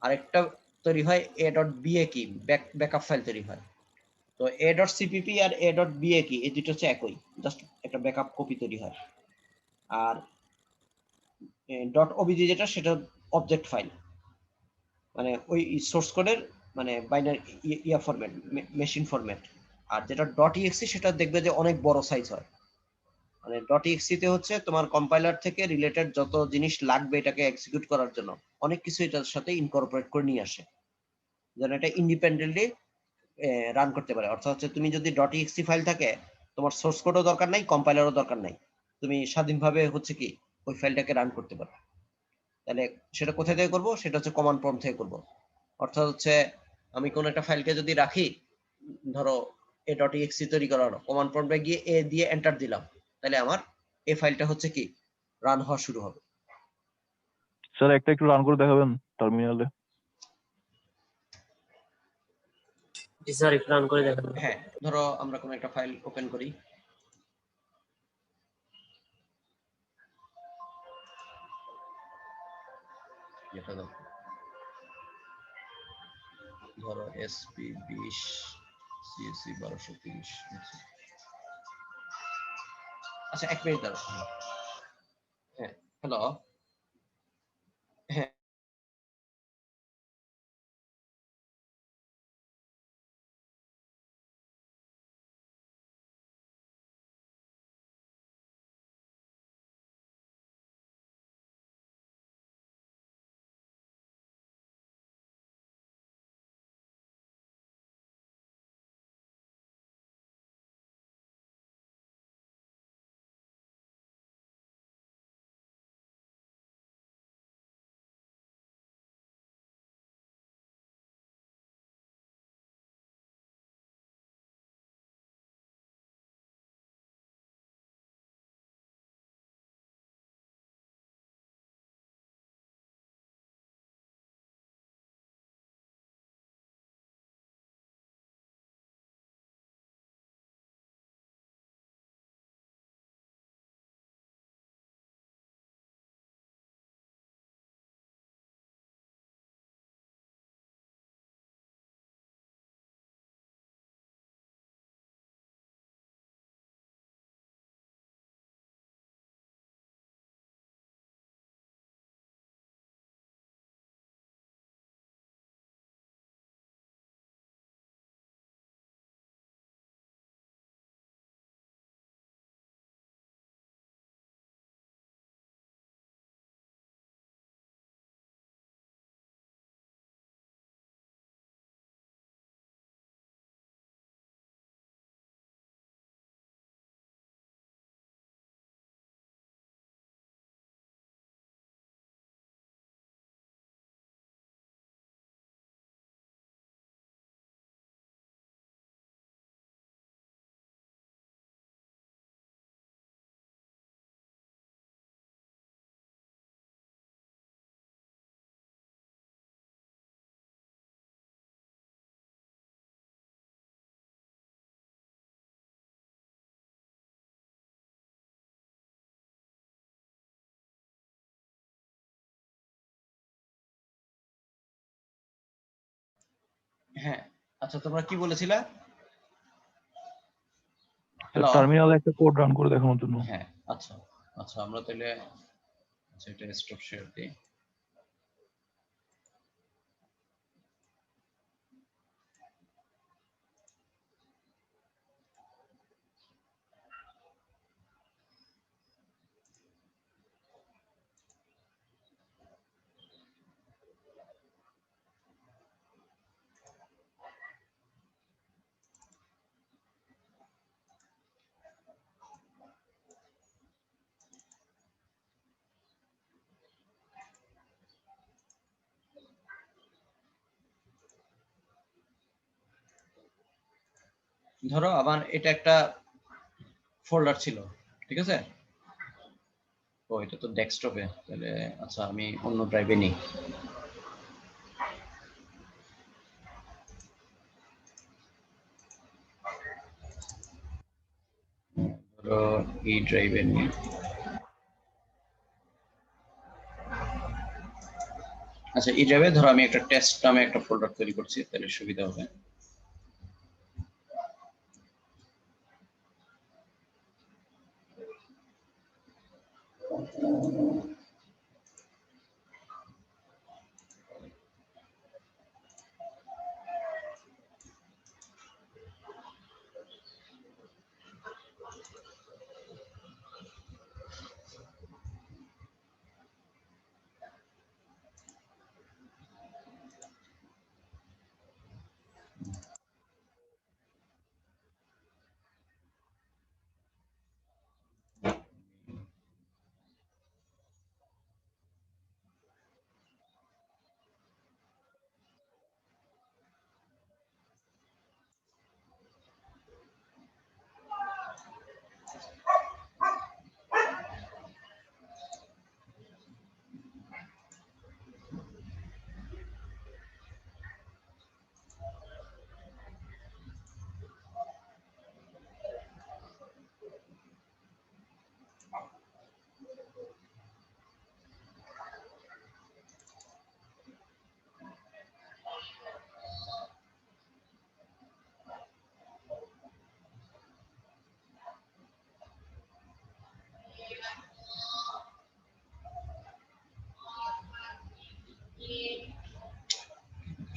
আরেকটা তৈরি হয় a.baq, ব্যাকআপ ফাইল তৈরি হয়। তো a.cpp আর a.baq এই দুটো হচ্ছে একই, জাস্ট একটা ব্যাকআপ কপি তৈরি হয়। আর .obj যেটা, সেটা অবজেক্ট ফাইল, মানে ওই সোর্স কোডের মানে বাইনারি ফরম্যাট, মেশিন ফরম্যাট। আর যেটা .exe সেটা দেখবে যে অনেক বড় সাইজ হয়। মানে .exe তে হচ্ছে তোমার কম্পাইলার থেকে রিলেটেড যত জিনিস লাগবে এটাকে এক্সিকিউট করার জন্য, অনেক কিছু এটার সাথে ইনকর্পোরেট করে নিয়ে আসে, যেন এটা ইন্ডিপেন্ডেন্টলি রান করতে পারে। অর্থাৎ হচ্ছে তুমি যদি .exe ফাইল থাকে, তোমার সোর্স কোডও দরকার নাই, কম্পাইলারও দরকার নাই, তুমি স্বাধীনভাবে হচ্ছে কি ওই ফাইলটাকে রান করতে পারো। তাহলে সেটা কোথায় থেকে করবো? সেটা হচ্ছে কমান্ড প্রম্পট থেকে করবো। অর্থাৎ হচ্ছে আমি কোন একটা ফাইলকে যদি রাখি, ধরো a.exe তৈরি করা হলো, কমান্ড প্রম্পটে গিয়ে এ দিয়ে এন্টার দিলাম, তাহলে আমার এই ফাইলটা হচ্ছে কি রান হওয়া শুরু হবে। স্যার একটা একটু রান করে দেখাবেন টার্মিনালে? জি স্যার, একটু রান করে দেখান। হ্যাঁ, ধরো আমরা কোন একটা ফাইল ওপেন করি, যেটা ধরো SP20 CSC 1230। আচ্ছা, এক মিনিট দাঁড়াও। হ্যাঁ, হ্যালো। হ্যাঁ, হ্যাঁ, আচ্ছা তোমরা কি বলেছিলা? Sir hello. টার্মিনালে একটা কোড রান করে দেখানোর জন্য। হ্যাঁ, আচ্ছা আচ্ছা আমরা তাহলে আচ্ছা এটা স্টপ শেয়ার দিই। ধরো আমার এটা একটা ফোল্ডার ছিল, ঠিক আছে? ও এটা তো ডেস্কটপে, তাহলে আচ্ছা আমি অন্য ড্রাইভে নিই। ধরো এই ড্রাইভে নিই। আচ্ছা এই ড্রাইভে ধরো আমি একটা টেস্ট নামে একটা ফোল্ডার তৈরি করছি, তাহলে সুবিধা হবে।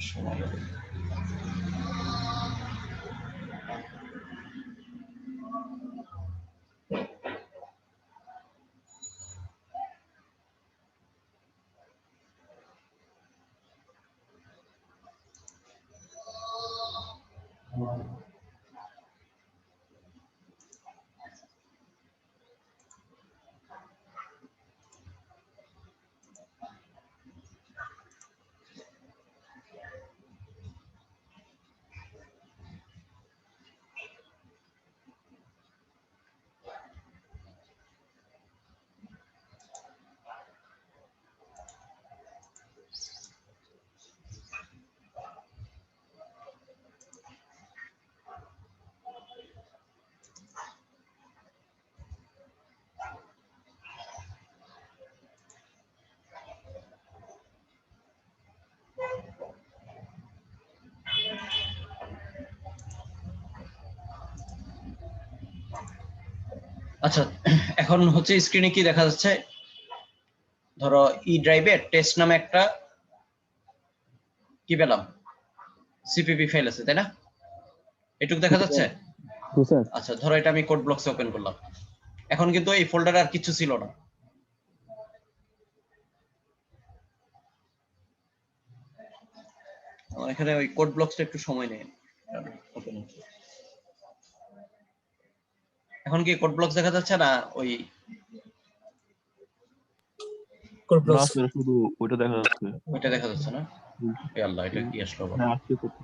সময় লাগে। আচ্ছা এখন হচ্ছে স্ক্রিনে কি দেখা যাচ্ছে? ধরো ই ড্রাইভে টেস্ট নামে একটা কি পেলাম, সিপিপি ফাইল আছে, তাই না? এটুকু দেখা যাচ্ছে? জি স্যার। আচ্ছা ধরো এটা আমি কোড ব্লকসে ওপেন করলাম, এখন কিন্তু এই ফোল্ডারে আর কিছু ছিল না। আমার এখানে ওই কোড ব্লকসটা একটু সময় নেয় ওপেন হতে। এখন কি কোড ব্লকস দেখা যাচ্ছে না? ওই কোড না ব্লকস স্যার, শুধু ওইটা দেখা যাচ্ছে। ওইটা দেখা যাচ্ছে না? এ আল্লাহ, এটা কি আসলো আবার? হ্যাঁ আসছে কোড।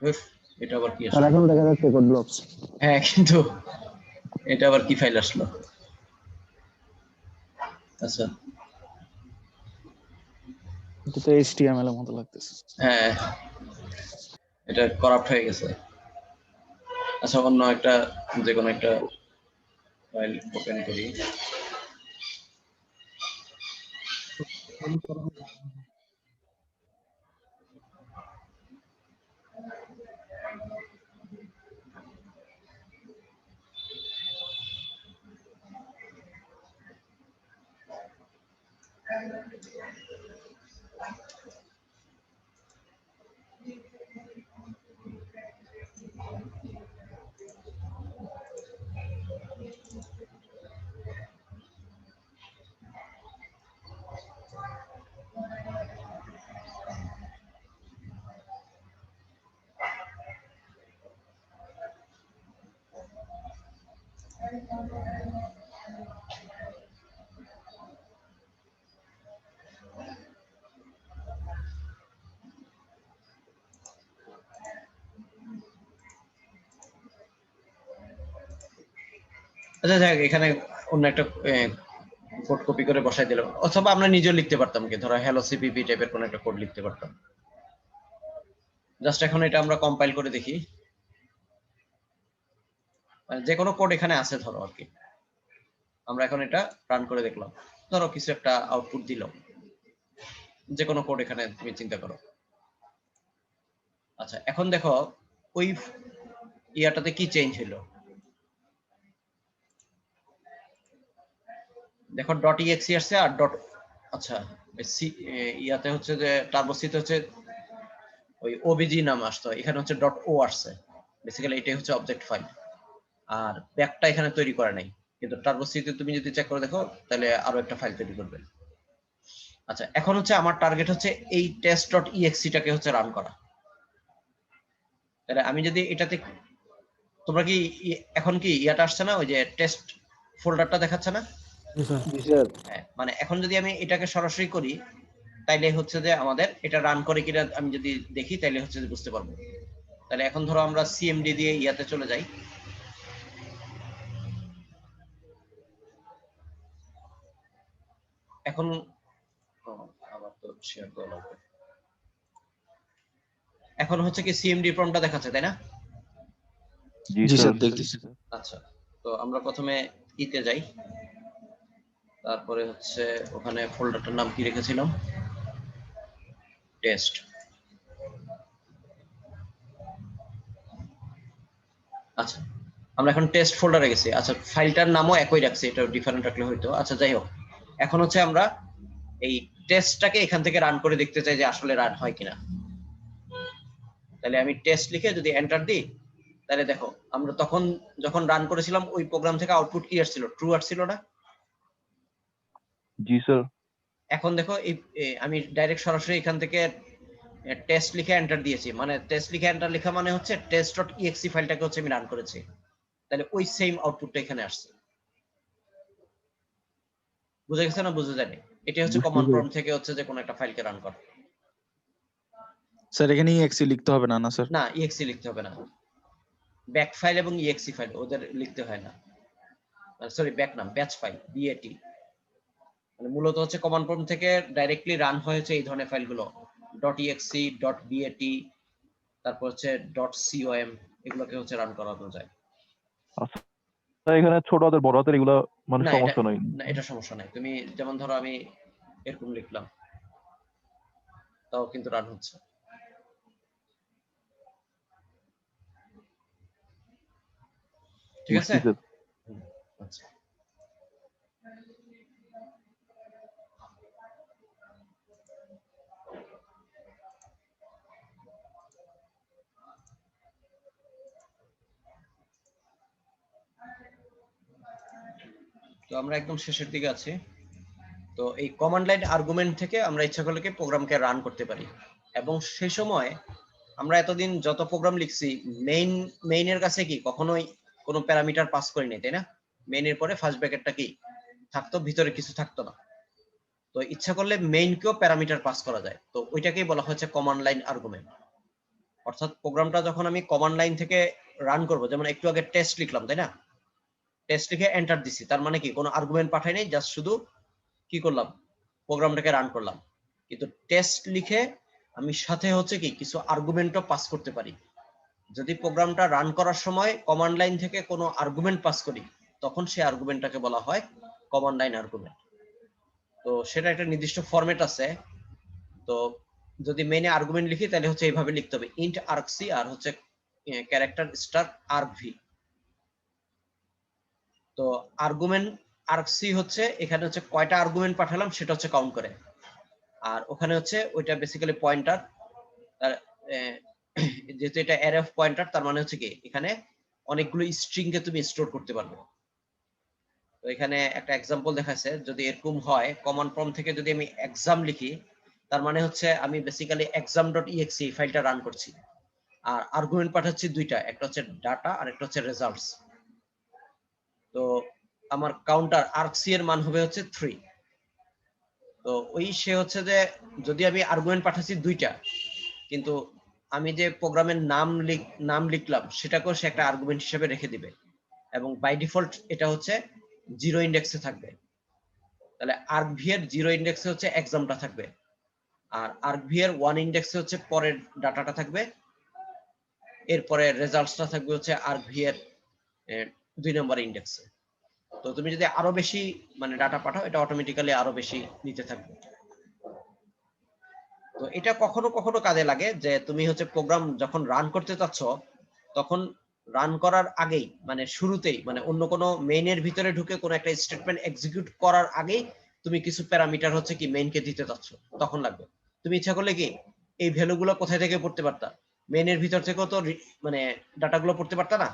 উফ, এটা আবার কি স্যার আসলো? এখনো দেখা যাচ্ছে কোড ব্লকস। হ্যাঁ কিন্তু এটা আবার কি ফাইল আসলো? আচ্ছা এটা তো এইচটিএমএল এর মতো লাগতেছে। হ্যাঁ এটা করাপ্ট হয়ে গেছে। আচ্ছা অন্য একটা, যে কোনো একটা ফাইল ওপেন করি। আচ্ছা যাক, এখানে অন্য একটা কোড কপি করে বসাই দিলাম, অথবা আমরা নিজেও লিখতে পারতাম, কি ধরো হ্যালো সিপিপি টাইপের কোন একটা কোড লিখতে পারতাম। জাস্ট এখন এটা আমরা কম্পাইল করে দেখি, যে কোনো কোড এখানে আছে ধরো আর কি। আমরা এখন এটা রান করে দেখলাম, ধরো কিছু একটা আউটপুট দিল, যে কোনো কোড এখানে তুমি চিন্তা করো। আচ্ছা এখন দেখো ওই ইয়াটাতে কি চেঞ্জ হলো, দেখো ডট ইএক্সি আসছে আর ডট, আচ্ছা ইয়াতে হচ্ছে যে টার্বোসিতে হচ্ছে ওই ওবিজি নাম আসতো, এখানে হচ্ছে ডট ও আসছে। বেসিক্যালি এটাই হচ্ছে অবজেক্ট ফাইল, আর ব্যাকটা এখানে তৈরি করা নাই, কিন্তু টার্বোসিতে তুমি যদি চেক করে দেখো তাহলে আরো একটা ফাইল তৈরি করবে। আচ্ছা এখন হচ্ছে আমার টার্গেট হচ্ছে এই টেস্ট ডট ইএক্সি টাকে হচ্ছে রান করা। তাহলে আমি যদি এটাতে, তোমরা কি এখন কি ইয়াটা আসছে না, ওই যে টেস্ট ফোল্ডারটা দেখাচ্ছে না? জি স্যার। জি স্যার। হ্যাঁ, মানে এখন যদি আমি এটাকে সরাসরি করি তাইলে হচ্ছে যে আমাদের এটা রান করে কিনা আমি যদি দেখি তাইলে হচ্ছে যে বুঝতে পারবো। তাহলে এখন ধরো আমরা সিএমডি দিয়ে ইয়াতে চলে যাই, এখন আবার তো শেয়ার করা লাগবে। এখন হচ্ছে কি সিএমডি প্রম্পটটা দেখাচ্ছে তাই না? জি স্যার দেখতেছি। আচ্ছা, তো আমরা প্রথমে ইতে যাই, তারপরে হচ্ছে ওখানে ফোল্ডারটার নাম কি রেখেছিলাম, টেস্ট। আচ্ছা আমরা এখন টেস্ট ফোল্ডারে গেছি। আচ্ছা ফাইলটার নামও একই রাখছি, এটা ডিফারেন্ট রাখলে হয়তো। আচ্ছা যাই হোক, এখন হচ্ছে আমরা এই টেস্টটাকে এখান থেকে রান করে দেখতে চাই যে আসলে রান হয় কিনা। তাহলে আমি টেস্ট লিখে যদি এন্টার দিই, তাহলে দেখো আমরা তখন যখন রান করেছিলাম ওই প্রোগ্রাম থেকে আউটপুট কি আসছিল, ট্রু আসছিল না? জি স্যার। এখন দেখো এই আমি ডাইরেক্ট সরাসরি এখান থেকে টেস্ট লিখে এন্টার দিয়েছি, মানে টেস্ট লিখে এন্টার লেখা মানে হচ্ছে টেস্ট ডট ইএক্সি ফাইলটাকে হচ্ছে আমি রান করেছি, তাহলে ওই সেম আউটপুটটা এখানে আসছে। বুঝা গেছে না? বুঝা যায়নি? এটা হচ্ছে কমান্ড প্রম্পট থেকে হচ্ছে যে কোনো একটা ফাইলকে রান করা। স্যার এখানে এক্সি লিখতে হবে না না স্যার? না, ইএক্সি লিখতে হবে না, ব্যাক ফাইল এবং ইএক্সি ফাইল ওদের লিখতে হয় না। সরি ব্যাক নাম, ব্যাচ ফাইল, বিএটি। মানে মূলত হচ্ছে কমান্ড প্রম্পট থেকে ডাইরেক্টলি রান হয়েছে এই ধরনের ফাইলগুলো, .exe, .bat, তারপর হচ্ছে .com, এগুলোকে হচ্ছে রান করানো যায়। আচ্ছা এখানে ছোট হাতের বড় হাতের এগুলা মানে না সমস্যা নাই? না, এটা সমস্যা নাই। তুমি যেমন ধরো আমি এরকম লিখলাম, তাও কিন্তু রান হচ্ছে। ঠিক আছে? বুঝছি স্যার। আচ্ছা তো আমরা একদম শেষের দিকে আছি। তো এই কমান্ড লাইন আর্গুমেন্ট থেকে আমরা ইচ্ছা করলে কি প্রোগ্রামকে রান করতে পারি, এবং সেই সময় আমরা এতদিন যত প্রোগ্রাম লিখছি মেইনের কাছে কি কখনোই কোনো প্যারামিটার পাস করিনি, তাই না? মেইনের পরে ফার্স্ট ব্র্যাকেটটা কি থাকতো, ভিতরে কিছু থাকতো না। তো ইচ্ছা করলে মেইনকেও প্যারামিটার পাস করা যায়, তো ওইটাকেই বলা হচ্ছে কমান্ড লাইন আর্গুমেন্ট। অর্থাৎ প্রোগ্রামটা যখন আমি কমান্ড লাইন থেকে রান করব, যেমন একটু আগে টেস্ট লিখলাম তাই না, টেস্ট লিখে এন্টার দিছি, তার মানে কি কোনো আর্গুমেন্ট পাঠাই নাই, জাস্ট শুধু কি করলাম, প্রোগ্রামটাকে রান করলাম। কিন্তু টেস্ট লিখে আমি সাথে হচ্ছে কি কিছু আর্গুমেন্টও পাস করতে পারি। যদি প্রোগ্রামটা রান করার সময় কমান্ড লাইন থেকে কোনো আর্গুমেন্ট পাস করি, তখন সেই আর্গুমেন্টটাকে বলা হয় কমান্ড লাইন আর্গুমেন্ট। তো সেটা একটা নির্দিষ্ট ফরম্যাট আছে। তো যদি মেইনে আর্গুমেন্ট লিখি তাহলে হচ্ছে এইভাবে লিখতে হবে, ইন্ট আর্কসি আর হচ্ছে ক্যারেক্টার স্টার আর্কভি। তো আর্গুমেন্ট আর্কসি হচ্ছে এখানে হচ্ছে কয়টা আর্গুমেন্ট পাঠালাম সেটা হচ্ছে কাউন্ট করে, আর ওখানে হচ্ছে ওইটা বেসিক্যালি পয়েন্টার। যেহেতু এটা অ্যারে অফ পয়েন্টার, তার মানে হচ্ছে কি এখানে অনেকগুলো স্ট্রিং কে তুমি স্টোর করতে পারবে। তো এখানে একটা এক্সাম্পল দেখাচ্ছে, যদি এরকম হয় কমান্ড প্রম্পট থেকে যদি আমি এক্সাম লিখি, তার মানে হচ্ছে আমি বেসিক্যালি exam.exe ফাইলটা রান করছি, আর আর্গুমেন্ট পাঠাচ্ছি দুইটা, একটা হচ্ছে ডাটা আর একটা হচ্ছে রেজাল্টস। তো তো আমার কাউন্টার আর্কসি এর মান হবে হচ্ছে 3। তো ওই সে হচ্ছে যে যদি আমি আর্গুমেন্ট পাঠাচ্ছি 2টা, কিন্তু আমি যে প্রোগ্রামের নাম লিখলাম সেটাকেও সে একটা আর্গুমেন্ট হিসেবে রেখে দিবে, এবং বাই ডিফল্ট এটা হচ্ছে 0 ইন্ডেক্সে থাকবে। তাহলে আর্কভি এর 0 ইন্ডেক্সে হচ্ছে এক্সামটা থাকবে, আর আর্কভি এর 1 ইন্ডেক্সে হচ্ছে পরের ডাটাটা থাকবে, এরপরে রেজাল্টসটা থাকবে হচ্ছে আর্কভি এর 2 নম্বর ইন্ডেক্সে। তো তুমি যদি আরো বেশি মানে ডাটা পাঠাও, এটা অটোমেটিক্যালি আরো বেশি নিতে থাকবে। তো এটা কখনো কখনো কাজে লাগে যে তুমি হচ্ছে প্রোগ্রাম যখন রান করতে চাচ্ছ, তখন রান করার আগেই মানে শুরুতেই মানে অন্য কোনো মেইনের ভিতরে ঢুকে কোনো একটা স্টেটমেন্ট এক্সিকিউট করার আগেই তুমি কিছু প্যারামিটার হচ্ছে কি মেইনকে দিতে চাচ্ছ, তখন লাগবে। তুমি ইচ্ছা করলে কি এই ভ্যালুগুলো কোথায় থেকে পড়তে পারতা? মেইনের ভিতর থেকেও তো মানে ডাটাগুলো পড়তে পারতা না,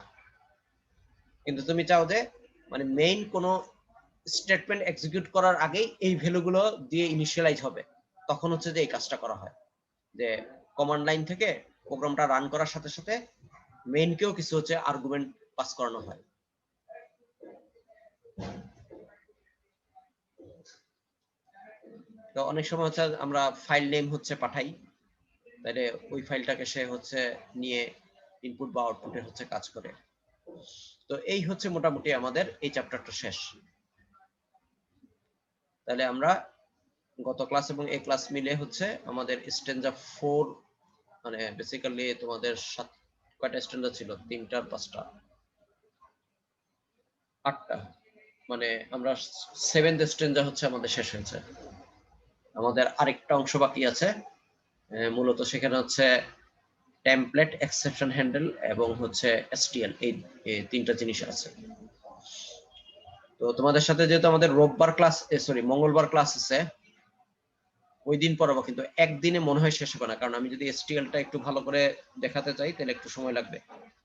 কিন্তু তুমি চাও যে মানে মেইন কোনো স্টেটমেন্ট এক্সিকিউট করার আগেই এই ভ্যালুগুলো দিয়ে ইনিশিয়ালাইজ হবে, তখন হচ্ছে যে এই কাজটা করা হয় যে কমান্ড লাইন থেকে প্রোগ্রামটা রান করার সাথে সাথে মেইনকেও কিছু হচ্ছে আর্গুমেন্ট পাস করানো হয়। তো অনেক সময় হচ্ছে আমরা ফাইল নেম হচ্ছে পাঠাই, তাহলে ওই ফাইলটাকে সে হচ্ছে নিয়ে ইনপুট বা আউটপুটে হচ্ছে কাজ করে। তো এই হচ্ছে মোটামুটি আমাদের এই চ্যাপ্টারটা শেষ। তাহলে আমরা গত ক্লাস এবং এই ক্লাস মিলে হচ্ছে আমাদের স্ট্যান্জা 4 মানে বেসিক্যালি তোমাদের কয়টা স্ট্যান্জা ছিল? 3টা 5টা 8টা, মানে আমরা 7th স্ট্যান্জা হচ্ছে আমাদের শেষ হয়েছে। আমাদের আরেকটা অংশ বাকি আছে, মূলত সেখানে হচ্ছে টেমপ্লেট, এক্সেপশন হ্যান্ডেল এবং হচ্ছে এসটিএল, এই 3টা জিনিস আছে। তো তোমাদের সাথে যেহেতু আমাদের রোববার ক্লাস মঙ্গলবার ক্লাস আছে, ওই দিন পড়াবো, কিন্তু একদিনে মনে হয় শেষ হবে না, কারণ আমি যদি এসটিএলটা একটু ভালো করে দেখাতে চাই তাহলে একটু সময় লাগবে।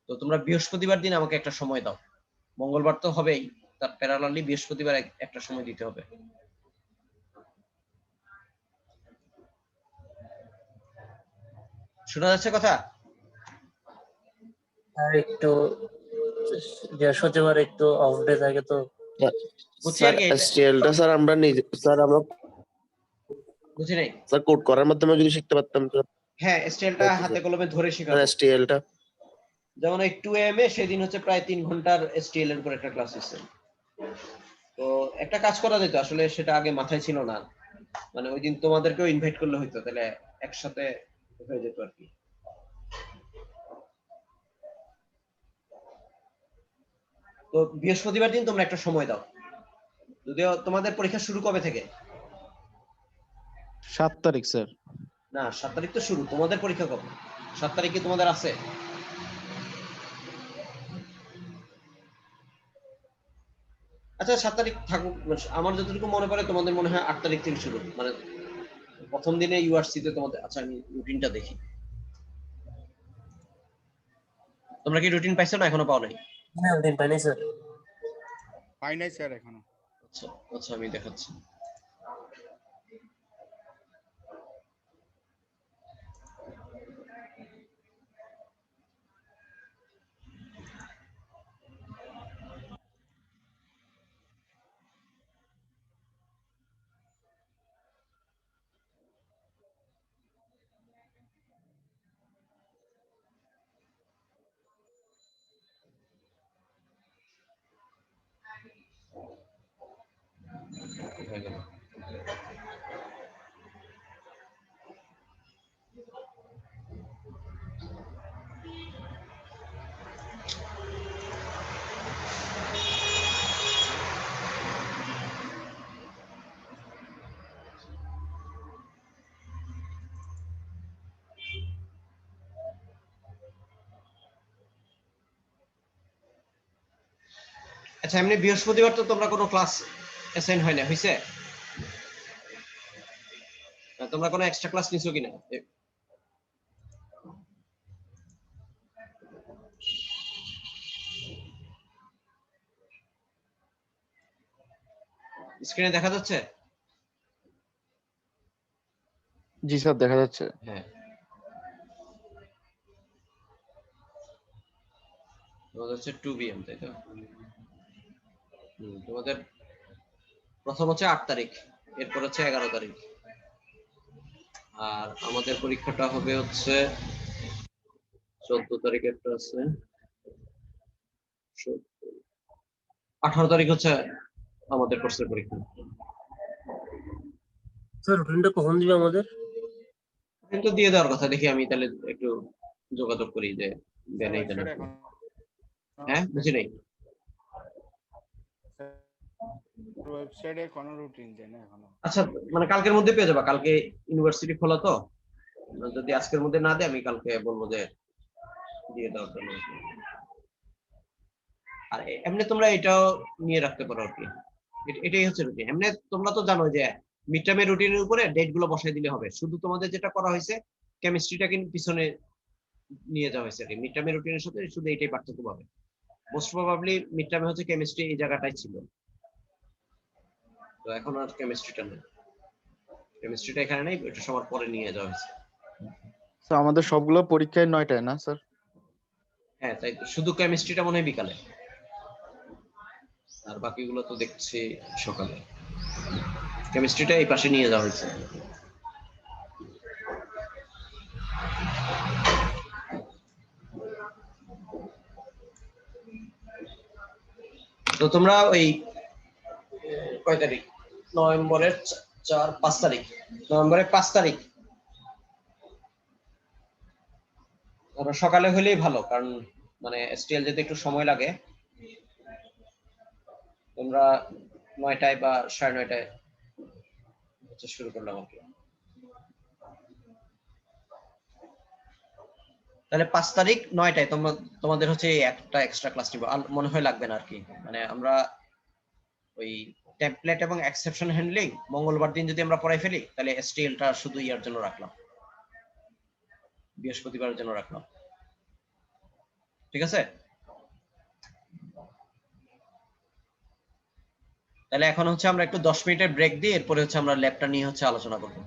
তো তোমরা বৃহস্পতিবার দিন আমাকে একটা সময় দাও, মঙ্গলবার তো হবেই, তার প্যারালালি বৃহস্পতিবার একটা সময় দিতে হবে। শোনা যাচ্ছে কথা? আর একটু বৃহস্পতিবার একটু অফ ডে থাকে তো। বুঝছি স্যার আর কি, এসটিএলটা স্যার আমরা নিজে স্যার আমরা বুঝি নাই। স্যার কোড করার মাধ্যমে যদি শিখতে পারতাম তো। হ্যাঁ, এসটিএলটা হাতে কলমে ধরে শেখাবো। এসটিএলটা যেমন এই 2am এ সেদিন হচ্ছে প্রায় 3 ঘন্টার এসটিএল এর উপর একটা ক্লাস হচ্ছে। তো একটা কাজ করা যেত, আসলে সেটা আগে মাথায় ছিল না, মানে ওই দিন তোমাদেরকেও ইনভাইট করলে হইতো, তাহলে একসাথে হয়ে যেত আর কি। তো বৃহস্পতিবার দিন তোমরা একটা সময় দাও, যদিও তোমাদের পরীক্ষা শুরু কবে থেকে? 7 তারিখ স্যার। না, 7 তারিখ তো শুরু, তোমাদের পরীক্ষা কবে? 7 তারিখ কি তোমাদের আছে? আচ্ছা 7 তারিখ থাকুক, আমার যতটুকু মনে পড়ে তোমাদের মনে হয় 8 তারিখ থেকে শুরু, মানে প্রথম দিনে ইউআরসি তে তোমাদের। আচ্ছা আমি রুটিনটা দেখি, তোমরা কি রুটিন পাইছো না এখনো পাও নাই? হ্যাঁ, দিন পাইনি স্যার। পাই নাই স্যার এখনো। আচ্ছা আচ্ছা আমি দেখাচ্ছি। হয়ে গেল। আচ্ছা এমনি বৃহস্পতিবার তো তোমরা কোনো ক্লাস অ্যাসাইন হয় না, হইছে? তোমরা কোনো এক্সট্রা ক্লাস নিছো কিনা? স্ক্রিনে দেখা যাচ্ছে? জি স্যার দেখা যাচ্ছে। হ্যাঁ, তোমাদের হচ্ছে 2 PM, তাই তো? তোমাদের প্রথম হচ্ছে 8 তারিখ, এরপর হচ্ছে 11 তারিখ, আর আমাদের পরীক্ষাটা হবে হচ্ছে 14 তারিখ, একটা আছে 18 তারিখ হচ্ছে আমাদের কোর্সের পরীক্ষা। স্যার রুটিনটা কখন দিবে আমাদের? কিন্তু দিয়ে দেওয়ার কথা, দেখি আমি তাহলে একটু যোগাযোগ করি যে দেয় নাই কেন। হ্যাঁ, বুঝি নাই। ওয়েবসাইটে কোনো রুটিন দেয় না এখনো। আচ্ছা, মানে কালকের মধ্যে পেয়ে যাবা, কালকে ইউনিভার্সিটি খোলা তো, যদি আজকের মধ্যে না দেয় আমি কালকে বলবো যে দিয়ে দেওয়ার জন্য। আর এমনি তোমরা এটাও নিয়ে রাখতে পারো আর কি, এটাই হচ্ছে রুটিন। এমনি তোমরা তো জানো যে মিড টার্মের রুটিনের উপরে ডেট গুলো বসাই দিলে হবে, শুধু তোমাদের যেটা করা হয়েছে কেমিস্ট্রিটা কিন্তু পিছনে নিয়ে যাওয়া হয়েছে আর কি। মিড টার্মের রুটিনের সাথে শুধু এটাই পার্থক্য পাবে। মোস্ট প্রবাবলি মিড টার্মে হচ্ছে কেমিস্ট্রি এই জায়গাটাই ছিল, তো এখন আর কেমিস্ট্রিটা নেই, কেমিস্ট্রিটা এখানে নেই, এটা সবার পরে নিয়ে যাওয়া হয়েছে। স্যার আমাদের সবগুলো পরীক্ষায় 9টায় না স্যার? হ্যাঁ, তাই তো, শুধু কেমিস্ট্রিটা মনে হয় বিকালে, আর বাকিগুলো তো দেখছি সকালে। কেমিস্ট্রিটা এই পাশে নিয়ে যাওয়া হয়েছে। তো তোমরা ওই কয় তারিখ, নভেম্বরের 5 তারিখ, নভেম্বরের 5 তারিখ ধরো সকালে হলেই ভালো, কারণ মানে এসটিএল যেতে একটু সময় লাগে। তোমরা 9টায় বা 9:30টায় শুরু করলাম আর কি। তাহলে 5 তারিখ 9টায় তোমাদের হচ্ছে একটা এক্সট্রা ক্লাস নিব, আর মনে হয় লাগবে না আর কি। মানে আমরা ওই টেমপ্লেট এবং এক্সেপশন হ্যান্ডলিং মঙ্গলবার দিন যদি আমরা পড়াই ফেলি, তাহলে এসটিএলটা শুধু ইয়ার জন্য রাখলাম, বৃহস্পতিবারের জন্য রাখলাম। ঠিক আছে, তাহলে এখন হচ্ছে আমরা একটু 10 মিনিটের ব্রেক দিই, এরপরে হচ্ছে আমরা ল্যাবটা নিয়ে হচ্ছে আলোচনা করবো।